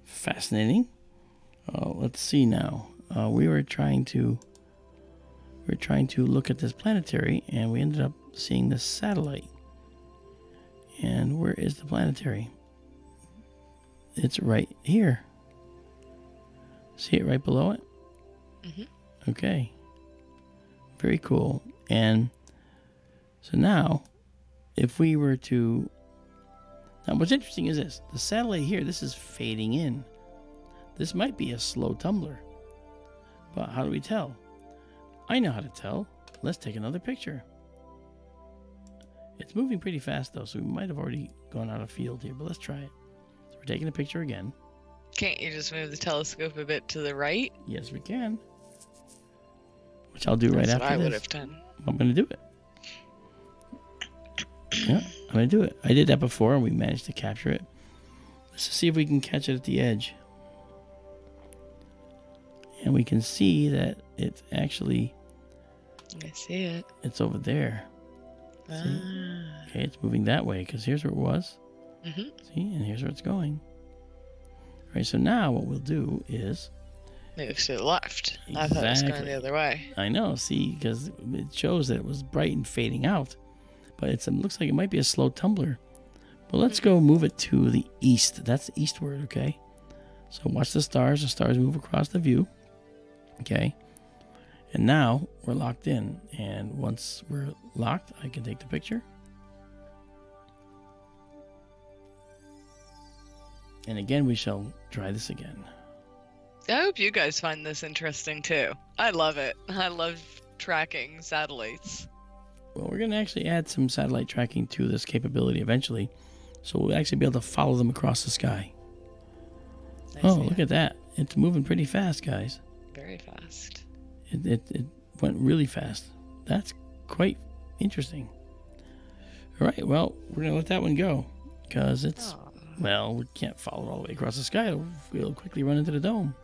Fascinating. Let's see now. We were trying to look at this planetary, and we ended up seeing this satellite. And where is the planetary? It's right here. See it right below it? Mm-hmm. Okay. Very cool. And so now, if we were to... Now, what's interesting is this. The satellite here, this is fading in. This might be a slow tumbler. But how do we tell? I know how to tell. Let's take another picture. It's moving pretty fast, though, so we might have already gone out of field here. But let's try it. So we're taking a picture again. Can't you just move the telescope a bit to the right? Yes, we can. Which I'll do right after this. That's what I would have done. I'm going to do it. Yeah, I'm going to do it. I did that before, and we managed to capture it. Let's just see if we can catch it at the edge. And we can see that it's actually... I see it. It's over there. See? Okay, it's moving that way, because here's where it was. Mm-hmm. See, and here's where it's going. All right, so now what we'll do is... Move to the left. Exactly. I thought it was going the other way. I know, see, because it shows that it was bright and fading out. But it looks like it might be a slow tumbler. But let's go move it to the east. That's eastward, okay? So watch the stars. The stars move across the view. Okay? And now we're locked in. And once we're locked, I can take the picture. And again, we shall try this again. I hope you guys find this interesting too. I love it. I love tracking satellites. Well, we're going to actually add some satellite tracking to this capability eventually. So we'll actually be able to follow them across the sky. Oh, look at that. It's moving pretty fast, guys. Very fast. It went really fast. That's quite interesting. All right, well, we're going to let that one go. Because it's, well, we can't follow it all the way across the sky. We'll quickly run into the dome.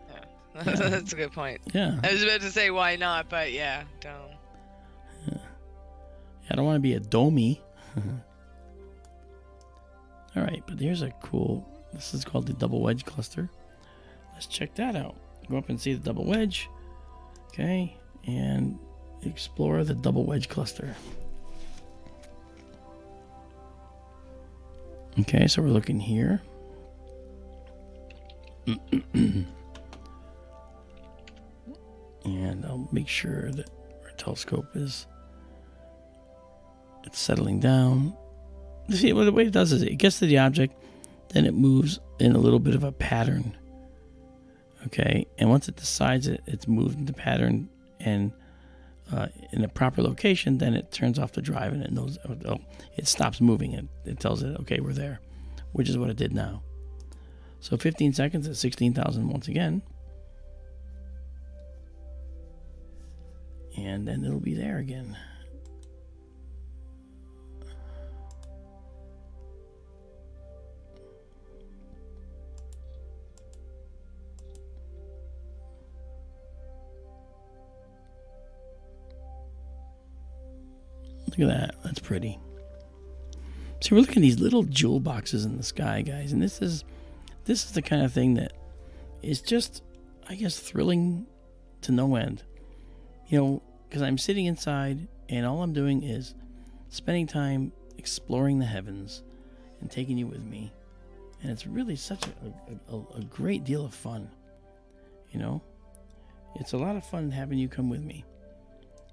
Yeah. That's a good point. Yeah. I was about to say why not, but yeah, dome. Yeah. I don't want to be a domey. All right, but here's a cool, this is called the double wedge cluster. Let's check that out. Go up and see the double wedge. Okay, and explore the double wedge cluster. Okay, so we're looking here. And I'll make sure that our telescope it's settling down. See, well, the way it does is it gets to the object, then it moves in a little bit of a pattern. Okay, and once it decides it's moved into pattern and in a proper location, then it turns off the drive and it knows, it stops moving and it tells it, okay, we're there, which is what it did now. So 15 seconds at 16,000 once again. And then it'll be there again. Look at that. That's pretty. See, So we're looking at these little jewel boxes in the sky, guys, and this is the kind of thing that is just, I guess, thrilling to no end. You know, because I'm sitting inside and all I'm doing is spending time exploring the heavens and taking you with me. And it's really such a great deal of fun. You know, it's a lot of fun having you come with me.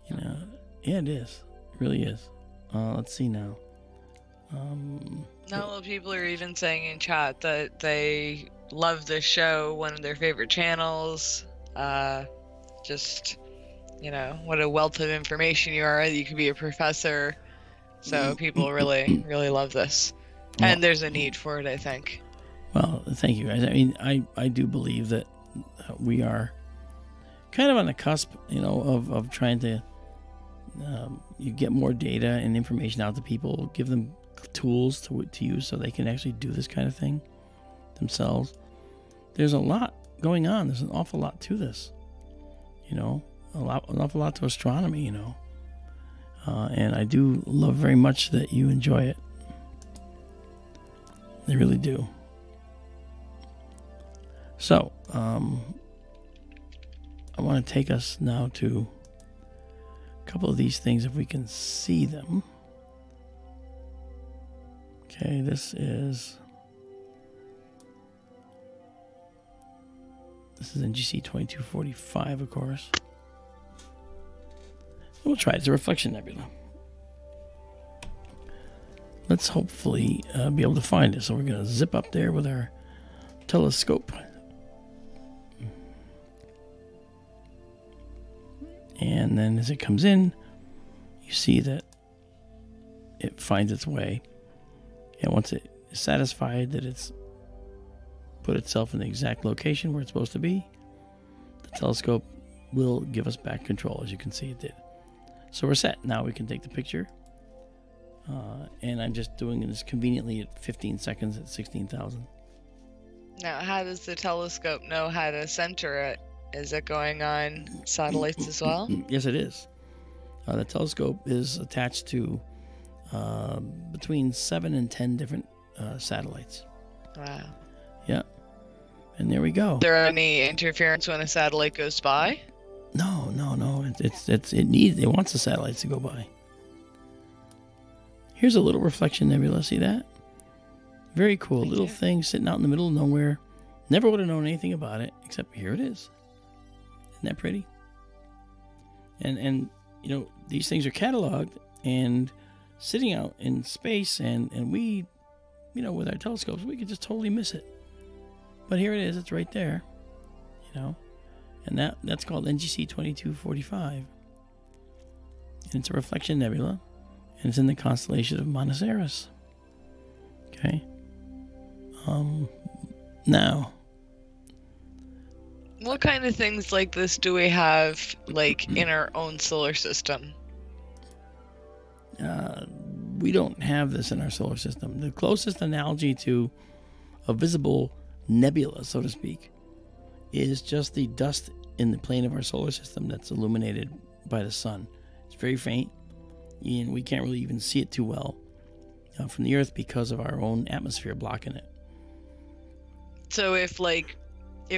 You know, yeah, it is. It really is. Let's see now. Now people are even saying in chat that they love this show, one of their favorite channels. Just, you know, what a wealth of information you are. You could be a professor. So people really, really love this. Well, and there's a need for it, I think. Well, thank you, guys. I mean, I do believe that we are kind of on the cusp, you know, of trying to you get more data and information out to people, give them tools to use so they can actually do this kind of thing themselves. There's a lot going on. There's an awful lot to this, you know, an awful lot to astronomy, you know. And I do love very much that you enjoy it. They really do. So, I want to take us now to a couple of these things if we can see them. Okay, this is NGC 2245, of course. We'll try it. It's a reflection nebula. Let's hopefully be able to find it. So we're going to zip up there with our telescope. And then as it comes in, you see that it finds its way. And once it is satisfied that it's put itself in the exact location where it's supposed to be, the telescope will give us back control. As you can see, it did. So we're set. Now we can take the picture. And I'm just doing this conveniently at 15 seconds at 16,000. Now, how does the telescope know how to center it? Is it going on satellites as well? Yes, it is. The telescope is attached to between 7 and 10 different satellites. Wow. Yeah. And there we go. Is there any interference when a satellite goes by? No. It wants the satellites to go by. Here's a little reflection nebula. See that? Very cool. Little thing sitting out in the middle of nowhere. Never would have known anything about it, except here it is. Isn't that pretty? And you know, these things are cataloged and sitting out in space, and we, you know, with our telescopes, we could just totally miss it. But here it is. It's right there. You know, and that's called NGC 2245. And it's a reflection nebula. And it's in the constellation of Monoceros. Okay. Now, what kind of things like this do we have, like, in our own solar system? We don't have this in our solar system. The closest analogy to a visible nebula, so to speak, is just the dust in the plane of our solar system that's illuminated by the sun. It's very faint. And we can't really even see it too well from the Earth because of our own atmosphere blocking it. So if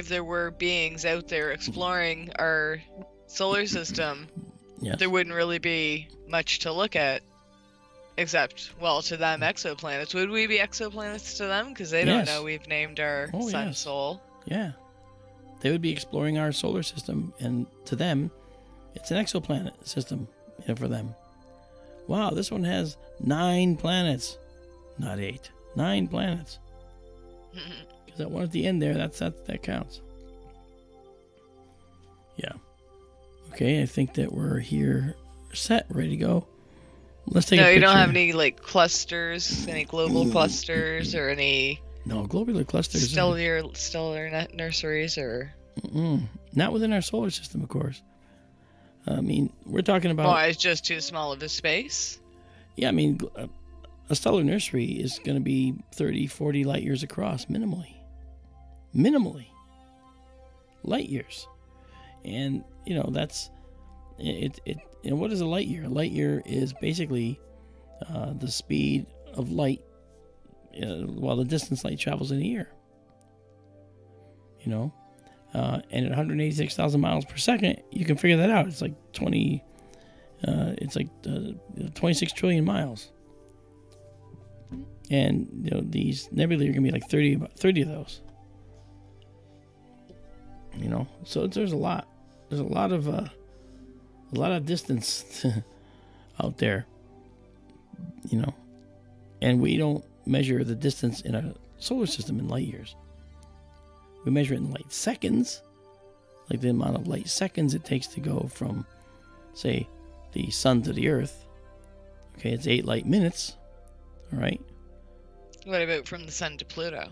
there were beings out there exploring our solar system, yes, there wouldn't really be much to look at, except, well, to them, exoplanets. Would we be exoplanets to them? Because they don't know we've named our sun Sol. Yeah. They would be exploring our solar system, and to them, it's an exoplanet system, you know, for them. Wow, this one has 9 planets. Not 8. 9 planets. Because that one at the end there, that counts. Yeah. Okay, I think that we're here set, ready to go. Let's take a picture. No, you don't have any, like, clusters, any global clusters, or any... No, globular clusters. Stellar nurseries, or... Not within our solar system, of course. I mean, we're talking about... Why, it's just too small of a space? Yeah, I mean, a stellar nursery is going to be 30, 40 light years across, minimally. Light years. And, you know, that's... You know, what is a light year? A light year is basically the speed of light while the distance light travels in a year. You know, and at 186,000 miles per second, you can figure that out. It's like 26 trillion miles. And you know, these nebulae are gonna be like 30 of those. You know, so there's a lot. There's a lot of distance out there. You know, and we don't measure the distance in a solar system in light years. We measure it in light seconds, like the amount of light seconds it takes to go from, say, the sun to the Earth. Okay, it's 8 light minutes. All right. What about from the sun to Pluto?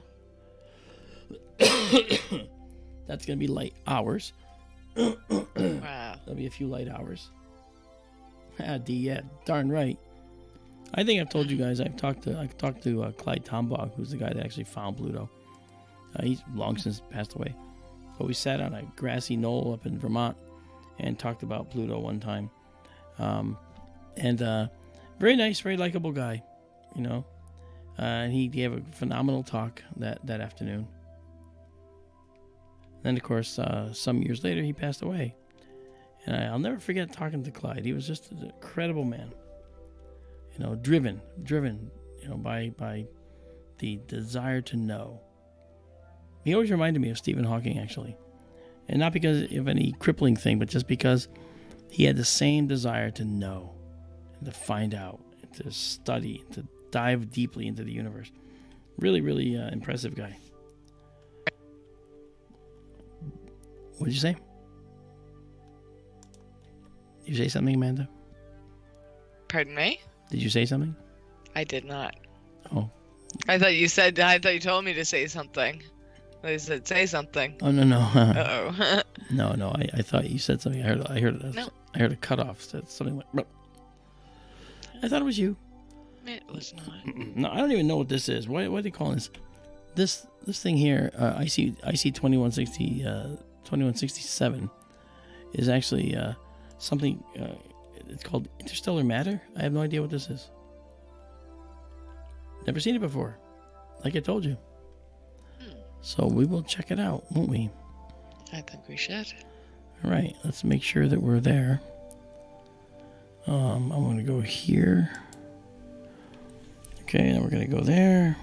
That's going to be light hours. Wow. That'll be a few light hours. Yeah, darn right. I think I've told you guys, I've talked to Clyde Tombaugh, who's the guy that actually found Pluto. He's long since passed away. But we sat on a grassy knoll up in Vermont and talked about Pluto one time. Very nice, very likable guy, you know. And he gave a phenomenal talk that afternoon. Then, of course, some years later, he passed away. And I'll never forget talking to Clyde. He was just an incredible man. You know, driven, you know, by the desire to know. He always reminded me of Stephen Hawking, actually. And not because of any crippling thing, but just because he had the same desire to know, and to find out, and to study, and to dive deeply into the universe. Really, really impressive guy. What did you say? Did you say something, Amanda? Pardon me? Did you say something? I did not. Oh. I thought you told me to say something. I said, say something. Oh, no. Uh-oh. No, I thought you said something. I heard it. No. I heard a cutoff. Something like, Bruh. I thought it was you. It was not. No, I don't even know what this is. What are they calling this? This thing here, IC 2167, is actually something. It's called interstellar matter. I have no idea what this is. Never seen it before, like I told you. So we will check it out, won't we? I think we should. All right, let's make sure that we're there. I'm going to go here. Okay, then we're going to go there.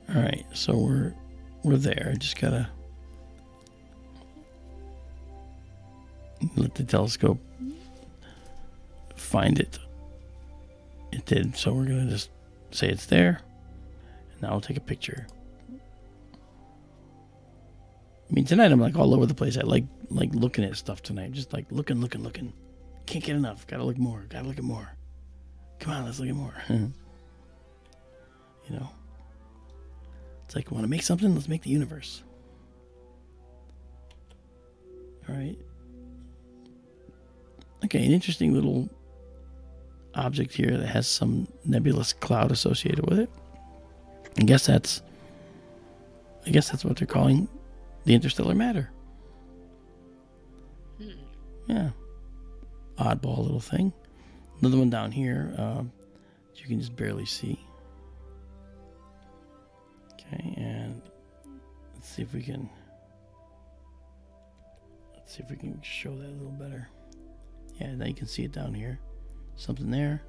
All right, so we're there. I just gotta let the telescope find it. It did, so we're gonna just say it's there, and now I'll take a picture. I mean, tonight I'm like all over the place. I like looking at stuff tonight. Just like looking. Can't get enough. Gotta look more. Gotta look at more. Come on, let's look at more. You know, it's like, want to make something? Let's make the universe. All right. Okay, an interesting little object here that has some nebulous cloud associated with it. I guess that's what they're calling the interstellar matter. Yeah. Oddball little thing. Another one down here, you can just barely see. Okay, and let's see if we can show that a little better. Yeah, now you can see it down here. Something there.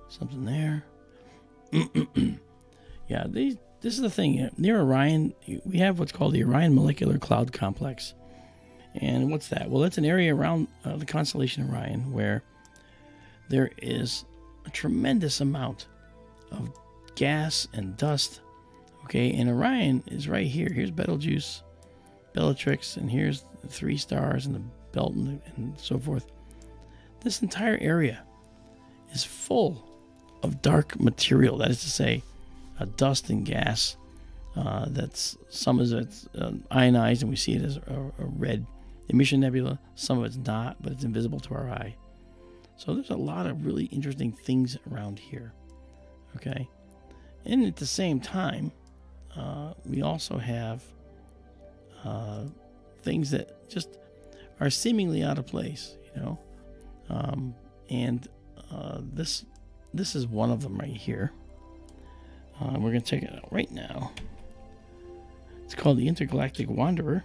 Something there. Yeah, this is the thing. Near Orion, we have what's called the Orion Molecular Cloud Complex. And what's that? Well, that's an area around the constellation Orion where there is a tremendous amount of gas and dust. Okay, and Orion is right here. Here's Betelgeuse, Bellatrix, and here's the 3 stars and the belt and so forth. This entire area is full of dark material. That is to say, dust and gas. That's some of it's ionized, and we see it as a red emission nebula. Some of it's not, but it's invisible to our eye. So there's a lot of really interesting things around here. Okay, and at the same time, we also have things that just are seemingly out of place. You know, and this this is one of them right here. We're going to check it out right now. It's called the Intergalactic Wanderer.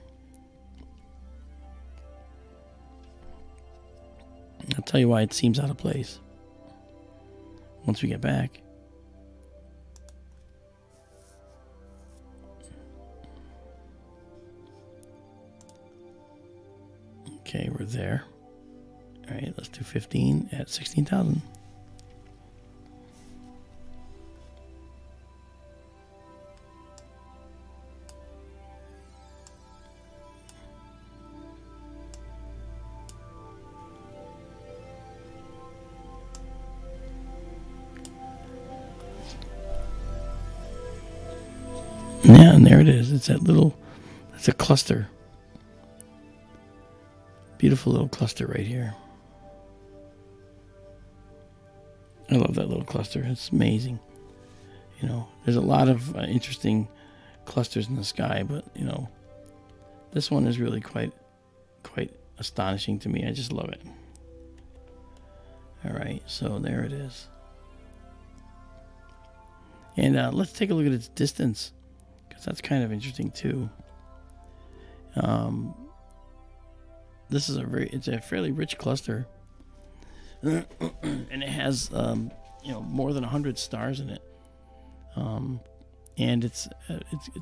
I'll tell you why it seems out of place once we get back. Okay, we're there. All right, let's do 15 at 16,000. Yeah, and there it is. It's that little, it's a cluster. Beautiful little cluster right here. I love that little cluster. It's amazing. You know, there's a lot of interesting clusters in the sky, but you know, this one is really quite astonishing to me. I just love it. All right, so there it is. And let's take a look at its distance, because that's kind of interesting too. This is it's a fairly rich cluster, and it has you know, more than 100 stars in it, and it's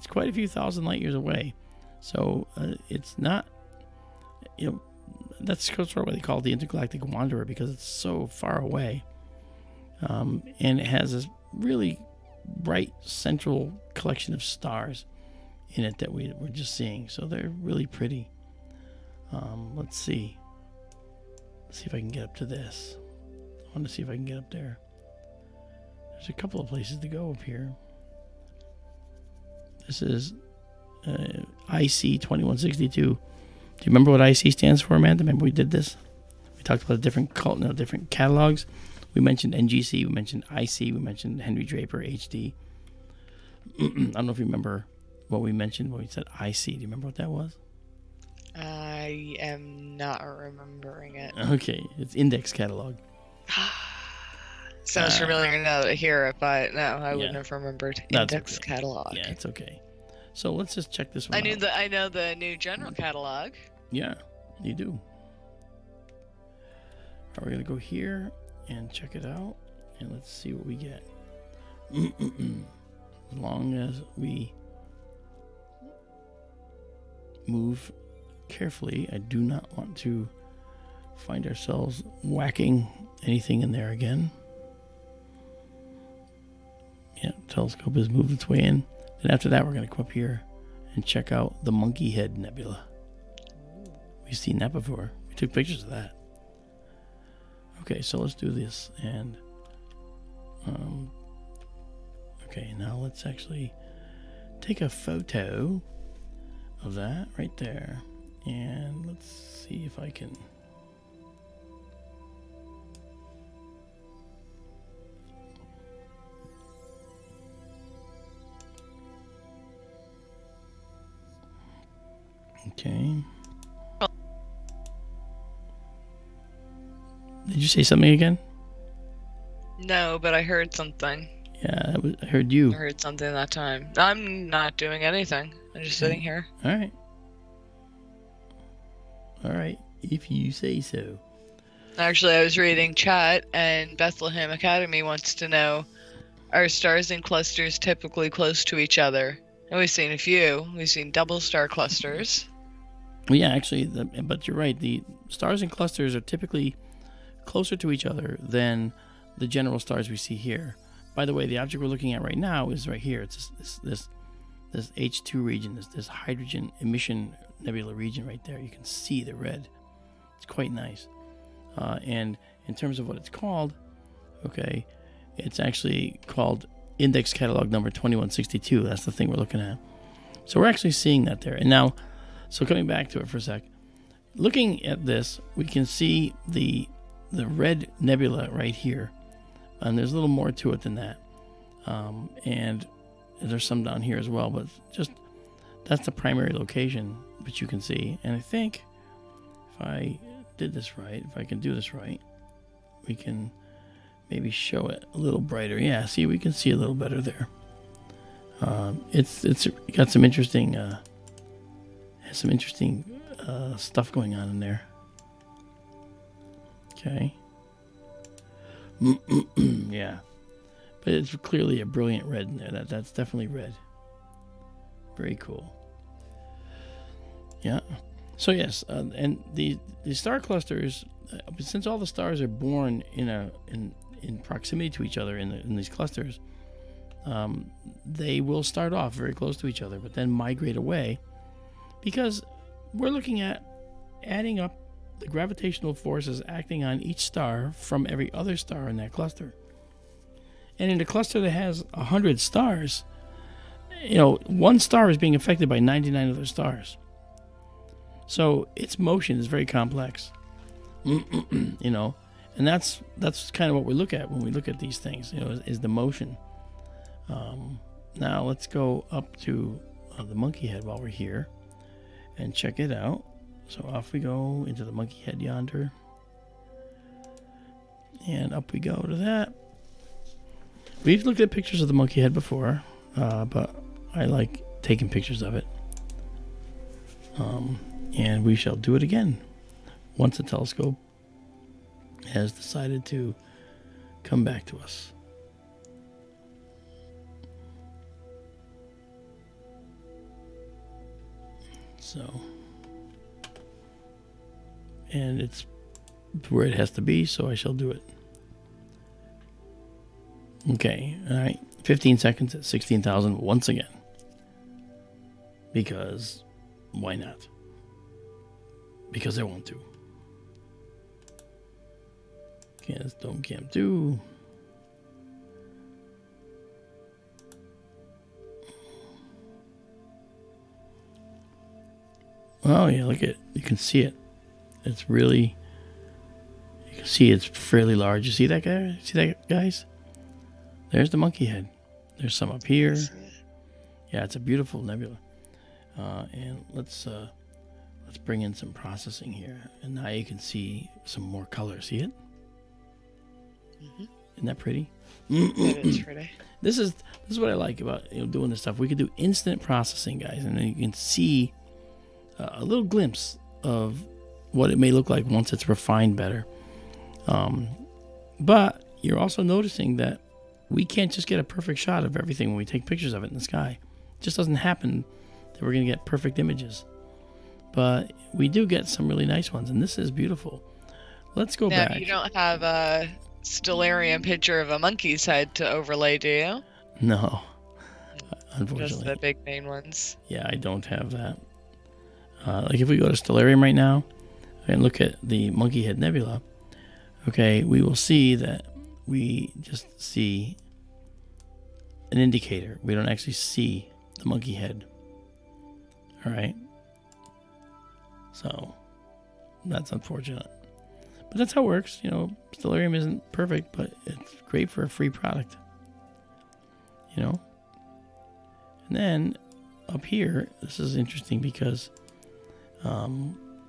quite a few thousand light years away. So it's not, you know, that's sort of why they call it the Intergalactic Wanderer, because it's so far away, and it has this really bright central collection of stars in it that we're just seeing. So they're really pretty. Let's see if I can get up to this. I want to see if I can get up there. There's a couple of places to go up here. This is IC 2162. Do you remember what IC stands for, Amanda? Remember we did this? We talked about different catalogs. We mentioned NGC, we mentioned IC, we mentioned Henry Draper HD. I don't know if you remember what we mentioned when we said IC. Do you remember what that was? I am not remembering it. Okay, it's Index Catalog. Sounds familiar now that I hear it, but no, I wouldn't have remembered. Index Catalog. Yeah, it's okay. So let's just check this one out. I know the new general catalog. Yeah, you do. We're going to go here and check it out, and let's see what we get. As long as we move carefully, I do not want to find ourselves whacking anything in there again. Yeah, telescope has moved its way in. Then after that, we're going to come up here and check out the Monkey Head Nebula. We've seen that before. We took pictures of that. Okay, so let's do this. And okay, now let's actually take a photo of that right there. And let's see if I can. Okay. Did you say something again? No, but I heard something. Yeah, I heard you. I heard something that time. I'm not doing anything. I'm just sitting here. All right. All right, if you say so. Actually, I was reading chat, and Bethlehem Academy wants to know, are stars and clusters typically close to each other? And we've seen a few. We've seen double star clusters. Well, yeah, actually, but you're right. The stars and clusters are typically closer to each other than the general stars we see here. By the way, the object we're looking at right now is right here. It's this H2 region, this hydrogen emission nebula region right there. You can see the red. It's quite nice. And in terms of what it's called, okay, it's actually called Index Catalog number 2162. That's the thing we're looking at. So we're actually seeing that there. And now, so coming back to it for a sec, looking at this, we can see the red nebula right here. And there's a little more to it than that. And there's some down here as well, but just that's the primary location, which you can see. And I think if I did this right, if I can do this right, we can maybe show it a little brighter. Yeah, see, we can see a little better there. It's got some interesting stuff going on in there. Okay. Yeah, but it's clearly a brilliant red in there. That's definitely red. Very cool. Yeah. So yes, and the star clusters, since all the stars are born in proximity to each other in these clusters, they will start off very close to each other, but then migrate away, because we're looking at adding up the gravitational forces acting on each star from every other star in that cluster. And in a cluster that has 100 stars, one star is being affected by 99 other stars. So its motion is very complex. And that's kind of what we look at when we look at these things, is the motion. Now let's go up to the monkey head while we're here and check it out. So off we go into the monkey head yonder, and up we go to that. We've looked at pictures of the monkey head before, but I like taking pictures of it, and we shall do it again once the telescope has decided to come back to us. So, and it's where it has to be, so I shall do it. Okay, all right, 15 seconds at 16,000 once again. Because why not? Because I want to. Candace Dome Cam 2. Oh yeah, look at it. You can see it. It's really, you can see it's fairly large. You see that guy? See that, guys? There's the monkey head. There's some up here. Yeah, it's a beautiful nebula. And let's bring in some processing here. And now you can see some more color. See it? Mm-hmm. Isn't that pretty? It is pretty. This is what I like about doing this stuff. We could do instant processing, guys, and then you can see a little glimpse of what it may look like once it's refined better. But you're also noticing that we can't just get a perfect shot of everything when we take pictures of it in the sky. It just doesn't happen that we're going to get perfect images. But we do get some really nice ones, and this is beautiful. Let's go back. Now, you don't have a stellarium picture of a monkey's head to overlay, do you? No, unfortunately. Just the big main ones. Yeah, I don't have that. Like if we go to stellarium right now and look at the Monkey Head Nebula, okay, we will see that we just see an indicator. We don't actually see the monkey head. All right. So that's unfortunate. But that's how it works. Stellarium isn't perfect, but it's great for a free product. And then up here, this is interesting because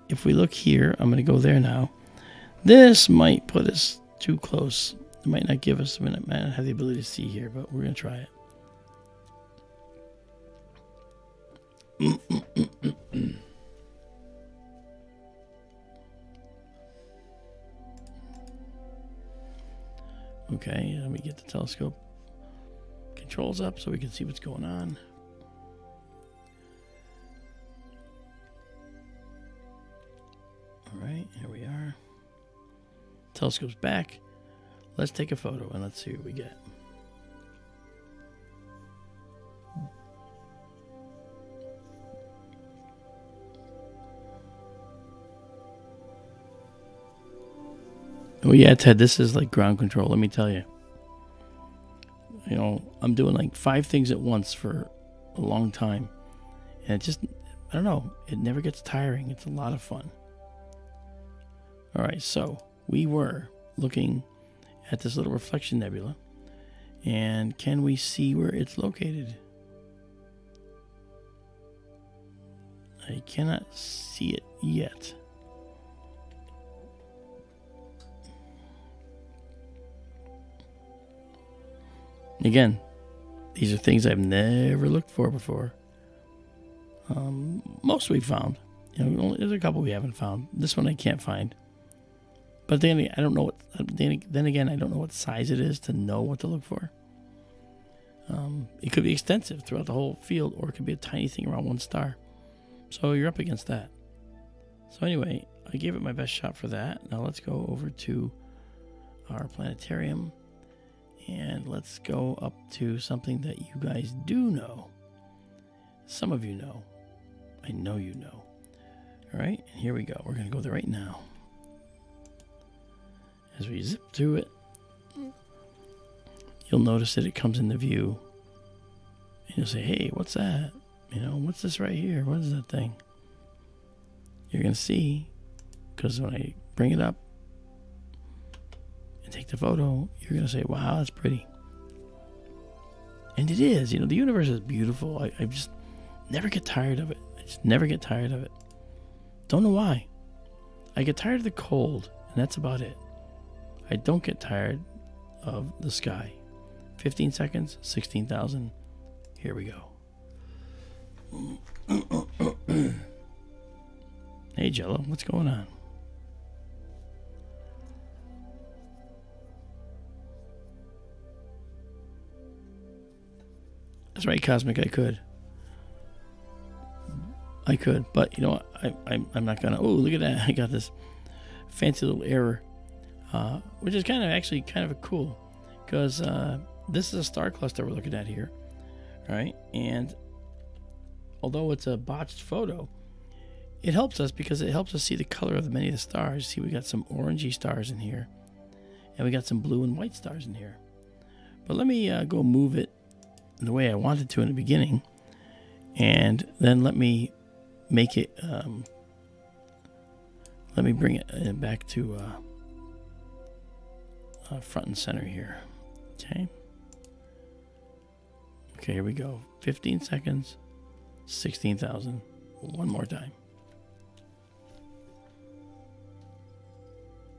if we look here, I'm going to go there now. This might put us too close. It might not give us, might not have the ability to see here, but we're going to try it. Okay, let me get the telescope controls up so we can see what's going on. All right, here we are. Telescope's back. Let's take a photo and let's see what we get. Oh yeah, Ted, this is like ground control, let me tell you. I'm doing like 5 things at once for a long time. And it just, I don't know, it never gets tiring. It's a lot of fun. All right, so we were looking at this little reflection nebula. And can we see where it's located? I cannot see it yet. Again, these are things I've never looked for before. Most we've found. There's a couple we haven't found. This one I can't find. But then I don't know what. Then again, I don't know what size it is to know what to look for. It could be extensive throughout the whole field, or it could be a tiny thing around one star. So you're up against that. So anyway, I gave it my best shot for that. Now let's go over to our planetarium, and let's go up to something that you guys do know. Some of you know. I know you know. All right, and here we go. We're going to go there right now. As we zip through it, you'll notice that it comes into view. And you'll say, hey, what's that? What's this right here? What is that thing? You're going to see, because when I bring it up and take the photo, you're going to say, wow, that's pretty. And it is. The universe is beautiful. I just never get tired of it. I just never get tired of it. Don't know why. I get tired of the cold, and that's about it. I don't get tired of the sky. 15 seconds, 16,000. Here we go. Hey, Jello, what's going on? That's right, Cosmic, I could. But you know what? I'm not gonna. Oh, look at that! I got this fancy little error, which is kind of cool, because this is a star cluster we're looking at here, right? And although it's a botched photo, it helps us because it helps us see the color of many of the stars. See, we got some orangey stars in here, and we got some blue and white stars in here. But let me go move it the way I wanted to in the beginning, and then let me make it, let me bring it back to front and center here. Okay, here we go. 15 seconds, 16,000. One more time.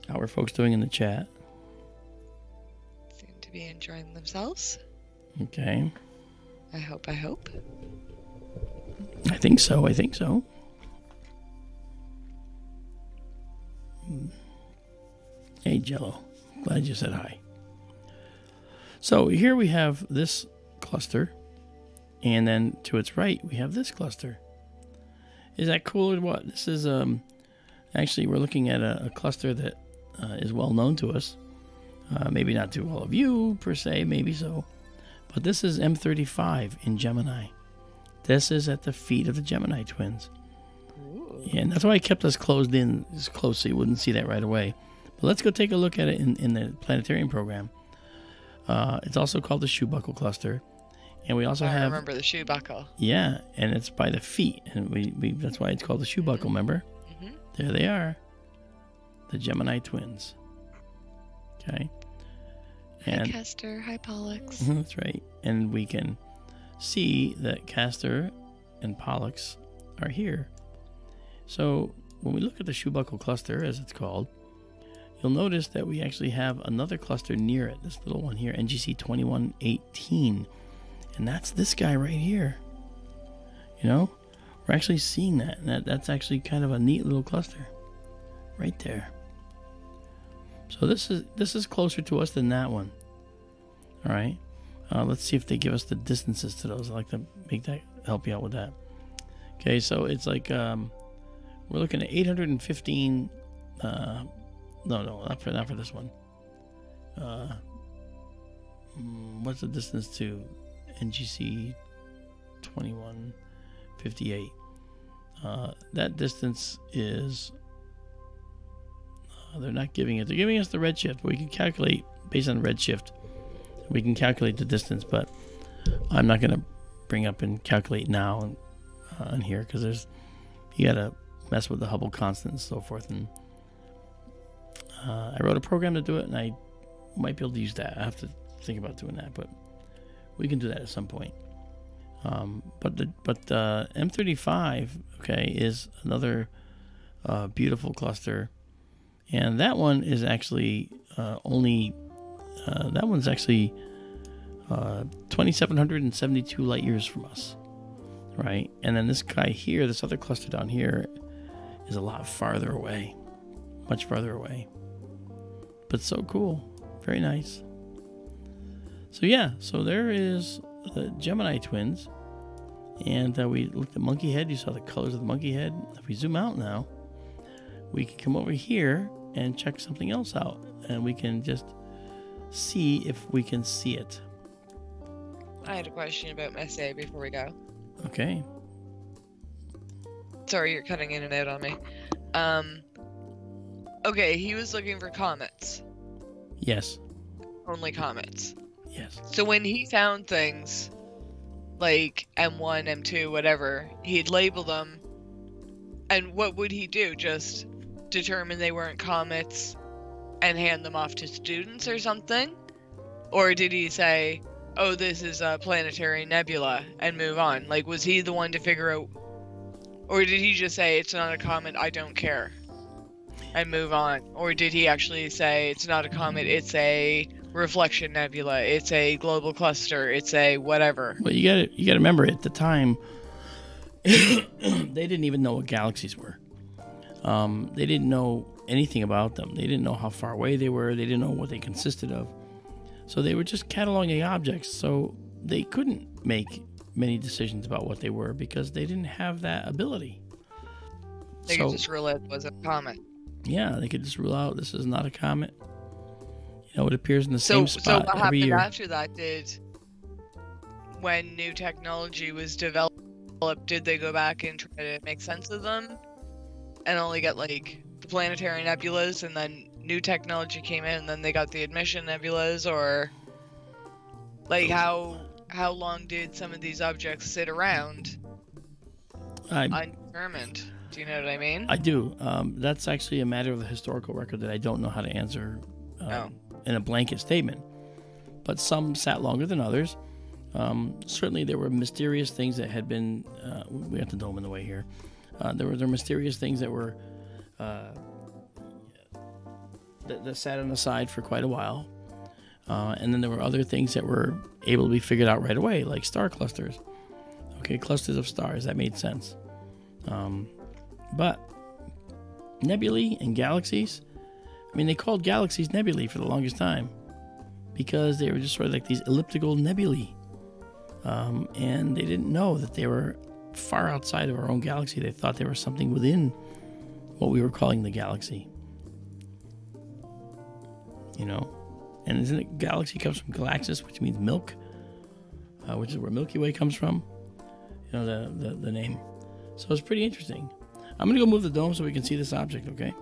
How are folks doing in the chat? Seem to be enjoying themselves. Okay. I hope. I think so. Hey, Jello. Glad you said hi. So here we have this cluster, and then to its right we have this cluster. Is that cool or what? This is actually, we're looking at a cluster that is well known to us. Maybe not to all of you per se, maybe so. But this is M35 in Gemini. This is at the feet of the Gemini twins. Ooh. Yeah, and that's why I kept us closed in as close so you wouldn't see that right away. But let's go take a look at it in the planetarium program. It's also called the shoe buckle cluster. And we also have... I remember the shoe buckle. Yeah, and it's by the feet. And we that's why it's called the shoe buckle, remember? Mm-hmm. There they are. The Gemini twins. Okay. And, hi, Castor. Hi, Pollux. That's right. And we can see that Castor and Pollux are here. So when we look at the shoe buckle cluster, as it's called, you'll notice that we actually have another cluster near it. This little one here, NGC 2118. And that's this guy right here. We're actually seeing that. And that's actually kind of a neat little cluster. Right there. So this is closer to us than that one. All right. Let's see if they give us the distances to those. I'd like to help you out with that. Okay, so it's like we're looking at 815. No, not for this one. What's the distance to NGC 2158? That distance is. They're not giving it. They're giving us the redshift. We can calculate based on redshift. We can calculate the distance, but I'm not going to bring up and calculate now on here because you got to mess with the Hubble constant and so forth. And I wrote a program to do it, and I might be able to use that. I have to think about doing that, but we can do that at some point. But M35, okay, is another beautiful cluster. And that one is actually that one's actually 2,772 light years from us, right? And then this guy here, this other cluster down here, is a lot farther away, much farther away. But so cool, very nice. So yeah, so there is the Gemini twins, and we looked at monkey head. You saw the colors of the monkey head. If we zoom out now, we can come over here and check something else out, and we can just see if we can see it. I had a question about Messier before we go. Okay. Sorry, you're cutting in and out on me. Okay, he was looking for comets. Yes. Only comets. Yes. So when he found things like M1, M2, whatever, he'd label them. And what would he do? Just determine they weren't comets and hand them off to students or something? Or did he say, oh, this is a planetary nebula, and move on? Like, was he the one to figure out? Or did he just say, it's not a comet, I don't care, and move on? Or did he actually say, it's not a comet, it's a reflection nebula, it's a global cluster, it's a whatever? Well, you gotta remember, at the time, they didn't even know what galaxies were. They didn't know anything about them. They didn't know how far away they were. They didn't know what they consisted of. So they were just cataloging objects. So they couldn't make many decisions about what they were because they didn't have that ability. They could just rule it was a comet. Yeah, they could just rule out this is not a comet. You know, it appears in the same spot So what every year. happened after that? When new technology was developed, did they go back and try to make sense of them and only get like the planetary nebulas, and then new technology came in and then they got the emission nebulas? Or like how long did some of these objects sit around undetermined? Do you know what I mean? I do. That's actually a matter of the historical record that I don't know how to answer in a blanket statement. But some sat longer than others. Certainly there were mysterious things that had been... we got the dome in the way here. There were mysterious things that were... that sat on the side for quite a while. And then there were other things that were able to be figured out right away, like star clusters. Okay, clusters of stars. That made sense. But nebulae and galaxies, I mean, they called galaxies nebulae for the longest time because they were just sort of like these elliptical nebulae. And they didn't know that they were far outside of our own galaxy. They thought they were something within what we were calling the galaxy. You know? And isn't it galaxy comes from galaxis, which means milk, which is where Milky Way comes from. You know, the name. So it's pretty interesting. I'm going to go move the dome so we can see this object, okay?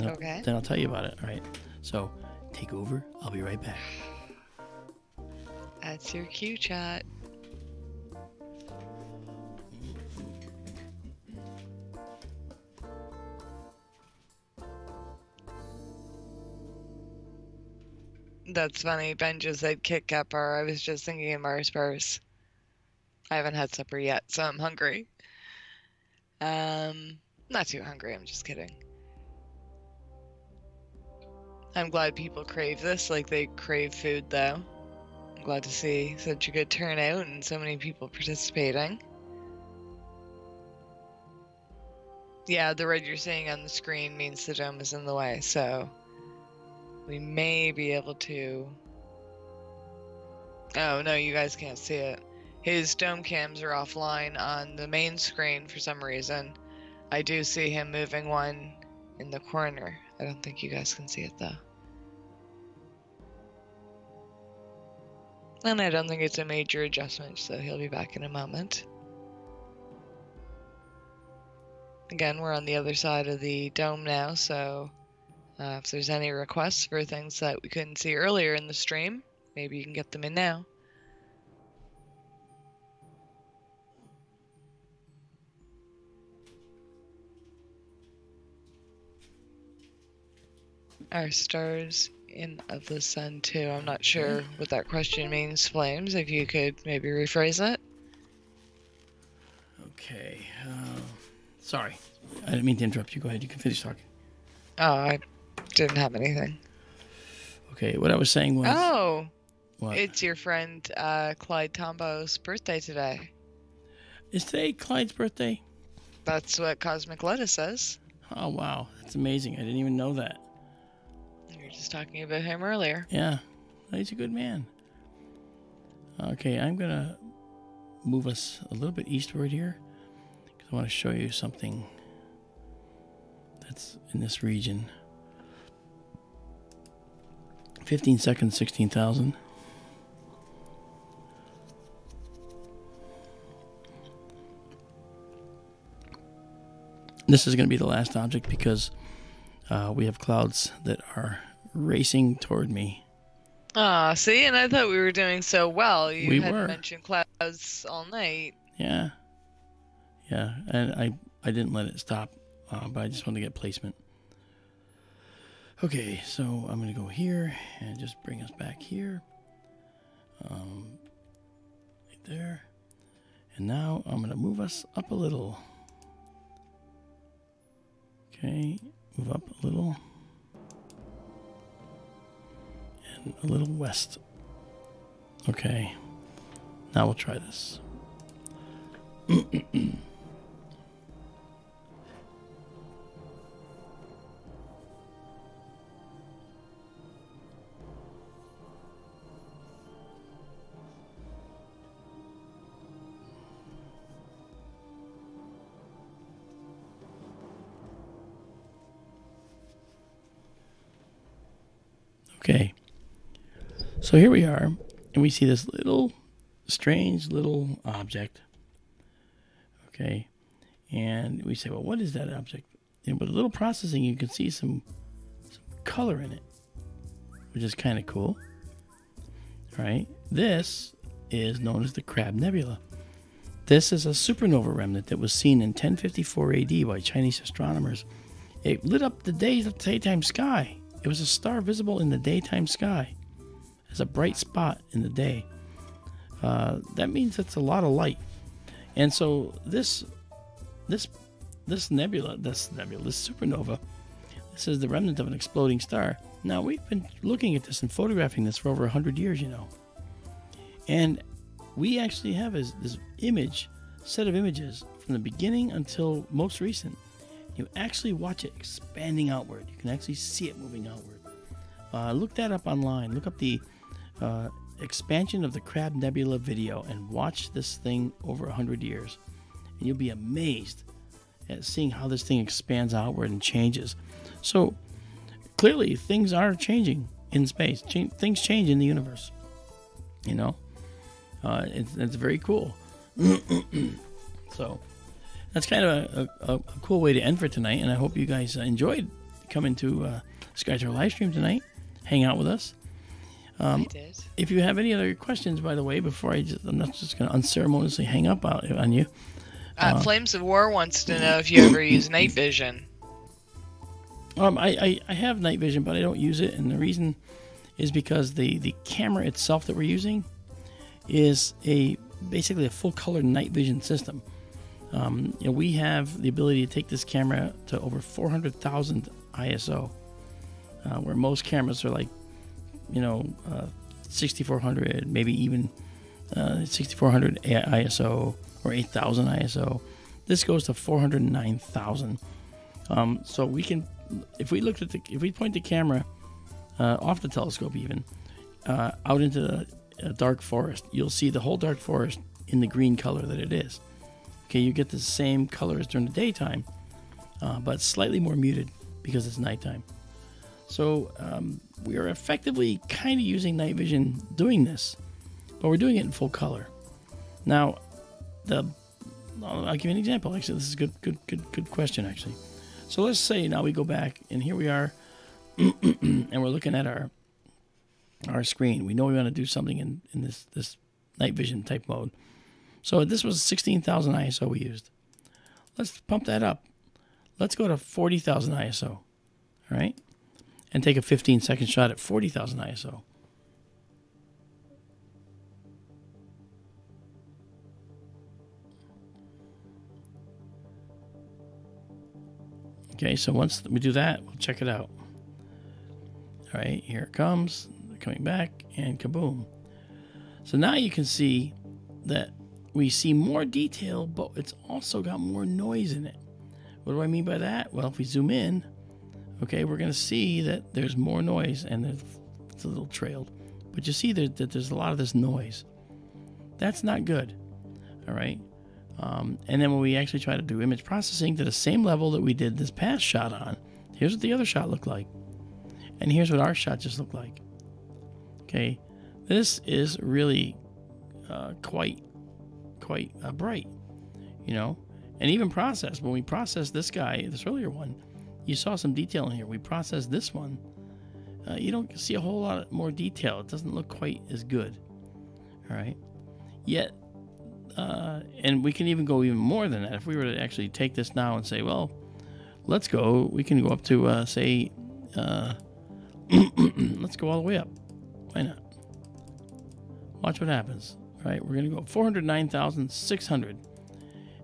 Okay. Then I'll tell you about it, all right? So take over. I'll be right back. That's your cue, chat. That's funny. Ben just said Kit Kat bar. I was just thinking of Mars bars. I haven't had supper yet, so I'm hungry. Not too hungry, I'm just kidding. I'm glad people crave this like they crave food, though. I'm glad to see such a good turnout and so many people participating. Yeah, the red you're seeing on the screen means the dome is in the way, so we may be able to... Oh, no, you guys can't see it. His dome cams are offline on the main screen for some reason. I do see him moving one in the corner. I don't think you guys can see it, though. And I don't think it's a major adjustment, so he'll be back in a moment. Again, we're on the other side of the dome now, so if there's any requests for things that we couldn't see earlier in the stream, maybe you can get them in now. Are stars in of the sun too? I'm not sure what that question means, Flames. If you could maybe rephrase it. Okay. Sorry. I didn't mean to interrupt you. Go ahead. You can finish talking. Oh, I didn't have anything. Okay. What I was saying was... Oh! What? It's your friend Clyde Tombo's birthday today. Is today Clyde's birthday? That's what Cosmic Lettuce says. Oh, wow. That's amazing. I didn't even know that. You were just talking about him earlier. Yeah. He's a good man. Okay, I'm going to move us a little bit eastward here because I want to show you something that's in this region. 15 seconds, 16,000. This is going to be the last object because we have clouds that are racing toward me. Ah, see, and I thought we were doing so well. You hadn't were. mentioned clouds all night. Yeah. Yeah, and I didn't let it stop, but I just wanted to get placement. Okay, so I'm going to go here and just bring us back here. Right there. And now I'm going to move us up a little. Okay, move up a little. And a little west. Okay, now we'll try this. Okay, so here we are, and we see this little, strange little object. Okay, and we say, well, what is that object? And with a little processing, you can see some color in it, which is kind of cool. All right, this is known as the Crab Nebula. This is a supernova remnant that was seen in 1054 AD by Chinese astronomers. It lit up the daytime sky. It was a star visible in the daytime sky as a bright spot in the day. That means it's a lot of light. And so this nebula, this supernova, this is the remnant of an exploding star. Now, we've been looking at this and photographing this for over 100 years, you know. And we actually have this set of images from the beginning until most recent. You actually watch it expanding outward. You can actually see it moving outward. Look that up online. Look up the expansion of the Crab Nebula video and watch this thing over 100 years. And you'll be amazed at seeing how this thing expands outward and changes. So clearly things are changing in space. Things change in the universe. You know, it's very cool. So that's kind of a cool way to end for tonight, and I hope you guys enjoyed coming to SkyTour LiveStream tonight. Hang out with us. I did. If you have any other questions, by the way, before I'm not just going to unceremoniously hang up on you. Flames of War wants to know if you ever use night vision. I have night vision, but I don't use it, and the reason is because the camera itself that we're using is basically a full color night vision system. We have the ability to take this camera to over 400,000 ISO, where most cameras are like, 6,400, maybe even 6,400 ISO or 8,000 ISO. This goes to 409,000. So we can, if we point the camera off the telescope even out into a dark forest, you'll see the whole dark forest in the green color that it is. Okay, you get the same colors during the daytime, but slightly more muted because it's nighttime. So we are effectively kind of using night vision doing this, but we're doing it in full color. Now, I'll give you an example. Actually, this is a good question, actually. So let's say now we go back, and here we are, and we're looking at our screen. We know we want to do something in this night vision type mode. So this was 16,000 ISO we used. Let's pump that up. Let's go to 40,000 ISO, all right? And take a 15-second shot at 40,000 ISO. Okay, so once we do that, we'll check it out. All right, here it comes, coming back, and kaboom. So now you can see that we see more detail, but it's also got more noise in it. What do I mean by that? Well, if we zoom in, okay, we're going to see that there's more noise, and it's a little trailed. But you see that there's a lot of this noise. That's not good, all right? And then when we actually try to do image processing to the same level that we did this past shot on, here's what the other shot looked like. And here's what our shot just looked like. Okay, this is really quite bright, you know? And even processed, when we processed this guy, this earlier one, you saw some detail in here. We processed this one. You don't see a whole lot more detail. It doesn't look quite as good, all right? Yet, and we can even go even more than that. If we were to actually take this now and say, well, let's go, we can go up to, say, let's go all the way up. Why not? Watch what happens. All right, we're going to go 409,600.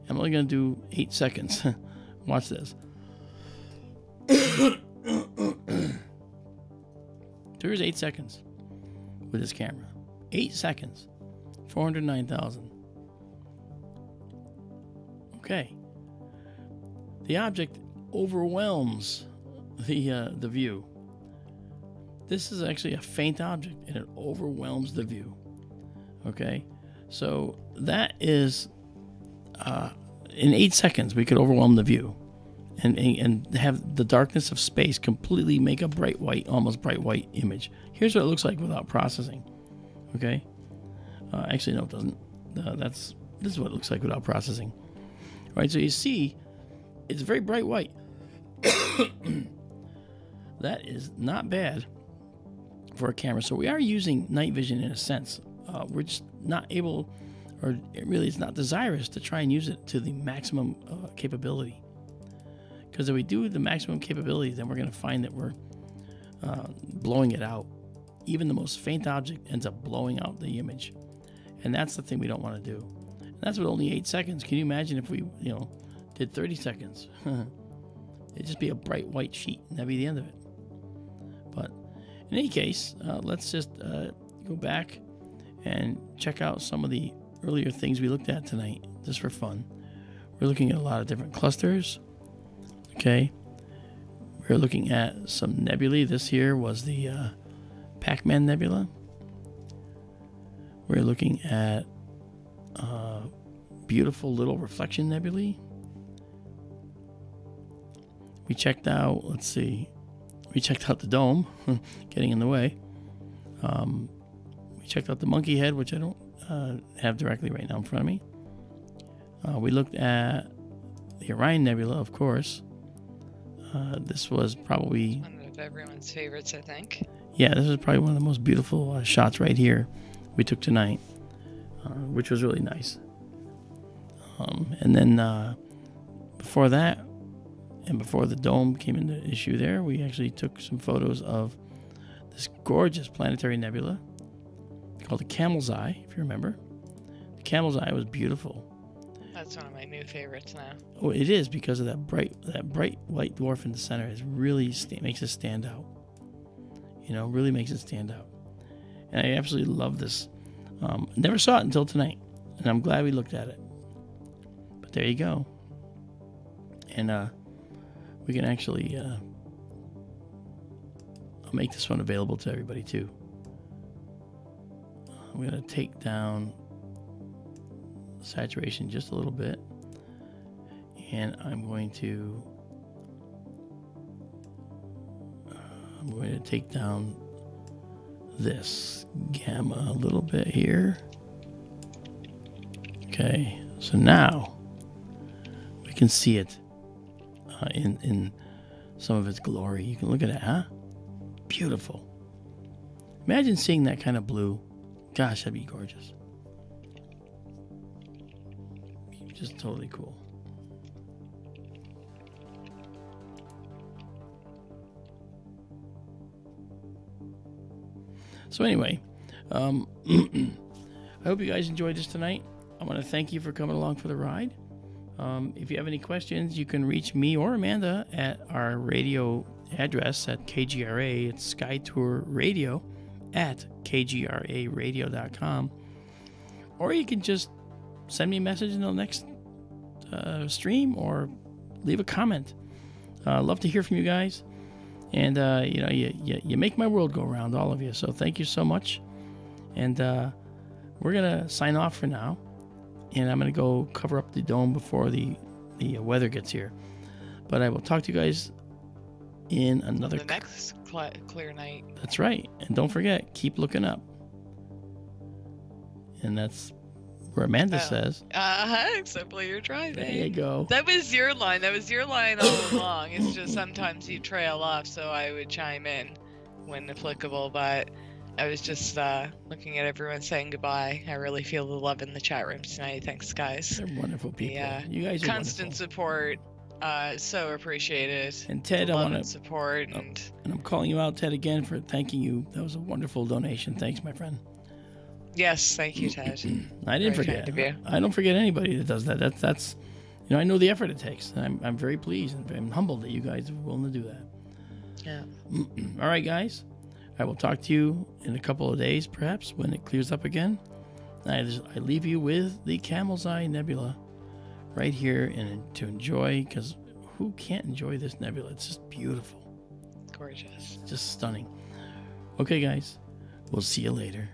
I'm only going to do 8 seconds. Watch this. There's 8 seconds with this camera. 8 seconds. 409,000. Okay. The object overwhelms the view. This is actually a faint object, and it overwhelms the view. Okay, so that is in 8 seconds we could overwhelm the view, and have the darkness of space completely make a bright white, almost bright white image. Here's what it looks like without processing. Okay, actually no, it doesn't. This is what it looks like without processing. All right, so you see, it's very bright white. That is not bad for a camera. So we are using night vision in a sense. We're just not able, or it really is not desirous to try and use it to the maximum capability. Because if we do the maximum capability, then we're going to find that we're blowing it out. Even the most faint object ends up blowing out the image. And that's the thing we don't want to do. And that's with only 8 seconds. Can you imagine if we, did 30 seconds? It'd just be a bright white sheet, and that'd be the end of it. But in any case, let's just go back and check out some of the earlier things we looked at tonight, just for fun. We're looking at a lot of different clusters. Okay, we're looking at some nebulae. This here was the Pac-Man Nebula. We're looking at beautiful little reflection nebulae. We checked out, let's see, we checked out the dome, getting in the way. We checked out the monkey head, which I don't have directly right now in front of me. We looked at the Orion Nebula, of course. This was probably one of everyone's favorites, I think. Yeah, this is probably one of the most beautiful shots right here we took tonight, which was really nice. And then before that, and before the dome came into issue there, we actually took some photos of this gorgeous planetary nebula called the Camel's Eye, if you remember. The Camel's Eye was beautiful. That's one of my new favorites now. Oh, it is, because of that bright white dwarf in the center. It really makes it stand out. Really makes it stand out. And I absolutely love this. Never saw it until tonight, and I'm glad we looked at it. But there you go. And we can actually I'll make this one available to everybody too. I'm going to take down saturation just a little bit, and I'm going to take down this gamma a little bit here. Okay, so now we can see it in some of its glory. You can look at it, huh? Beautiful. Imagine seeing that kind of blue. Gosh, that'd be gorgeous. Just totally cool. So anyway, I hope you guys enjoyed this tonight. I want to thank you for coming along for the ride. If you have any questions, you can reach me or Amanda at our radio address at KGRA. It's SkyTour Radio at KGRAradio.com. or you can just send me a message in the next stream or leave a comment. Love to hear from you guys. And, you know, you make my world go round, all of you. So thank you so much. And we're going to sign off for now. And I'm going to go cover up the dome before the weather gets here. But I will talk to you guys in another... The next clear night. That's right. And don't forget, keep looking up. And that's where Amanda says... except while you're driving. There you go. That was your line. That was your line all along. It's just sometimes you trail off, so I would chime in when applicable. But I was just looking at everyone saying goodbye. I really feel the love in the chat room tonight. Thanks, guys. They're wonderful people. Yeah, you guys are constant wonderful. Support. So appreciated. And Ted, I want to support. And I'm calling you out, Ted, again for thanking you. That was a wonderful donation. Thanks, my friend. Yes, thank you, Ted. I didn't forget. I don't forget anybody that does that. That's you know, I know the effort it takes. And I'm very pleased and I'm humbled that you guys are willing to do that. Yeah. All right, guys. I will talk to you in a couple of days, perhaps, when it clears up again. I leave you with the Camel's Eye Nebula right here and to enjoy, because who can't enjoy this nebula? It's just beautiful. Gorgeous. Just stunning. Okay, guys. We'll see you later.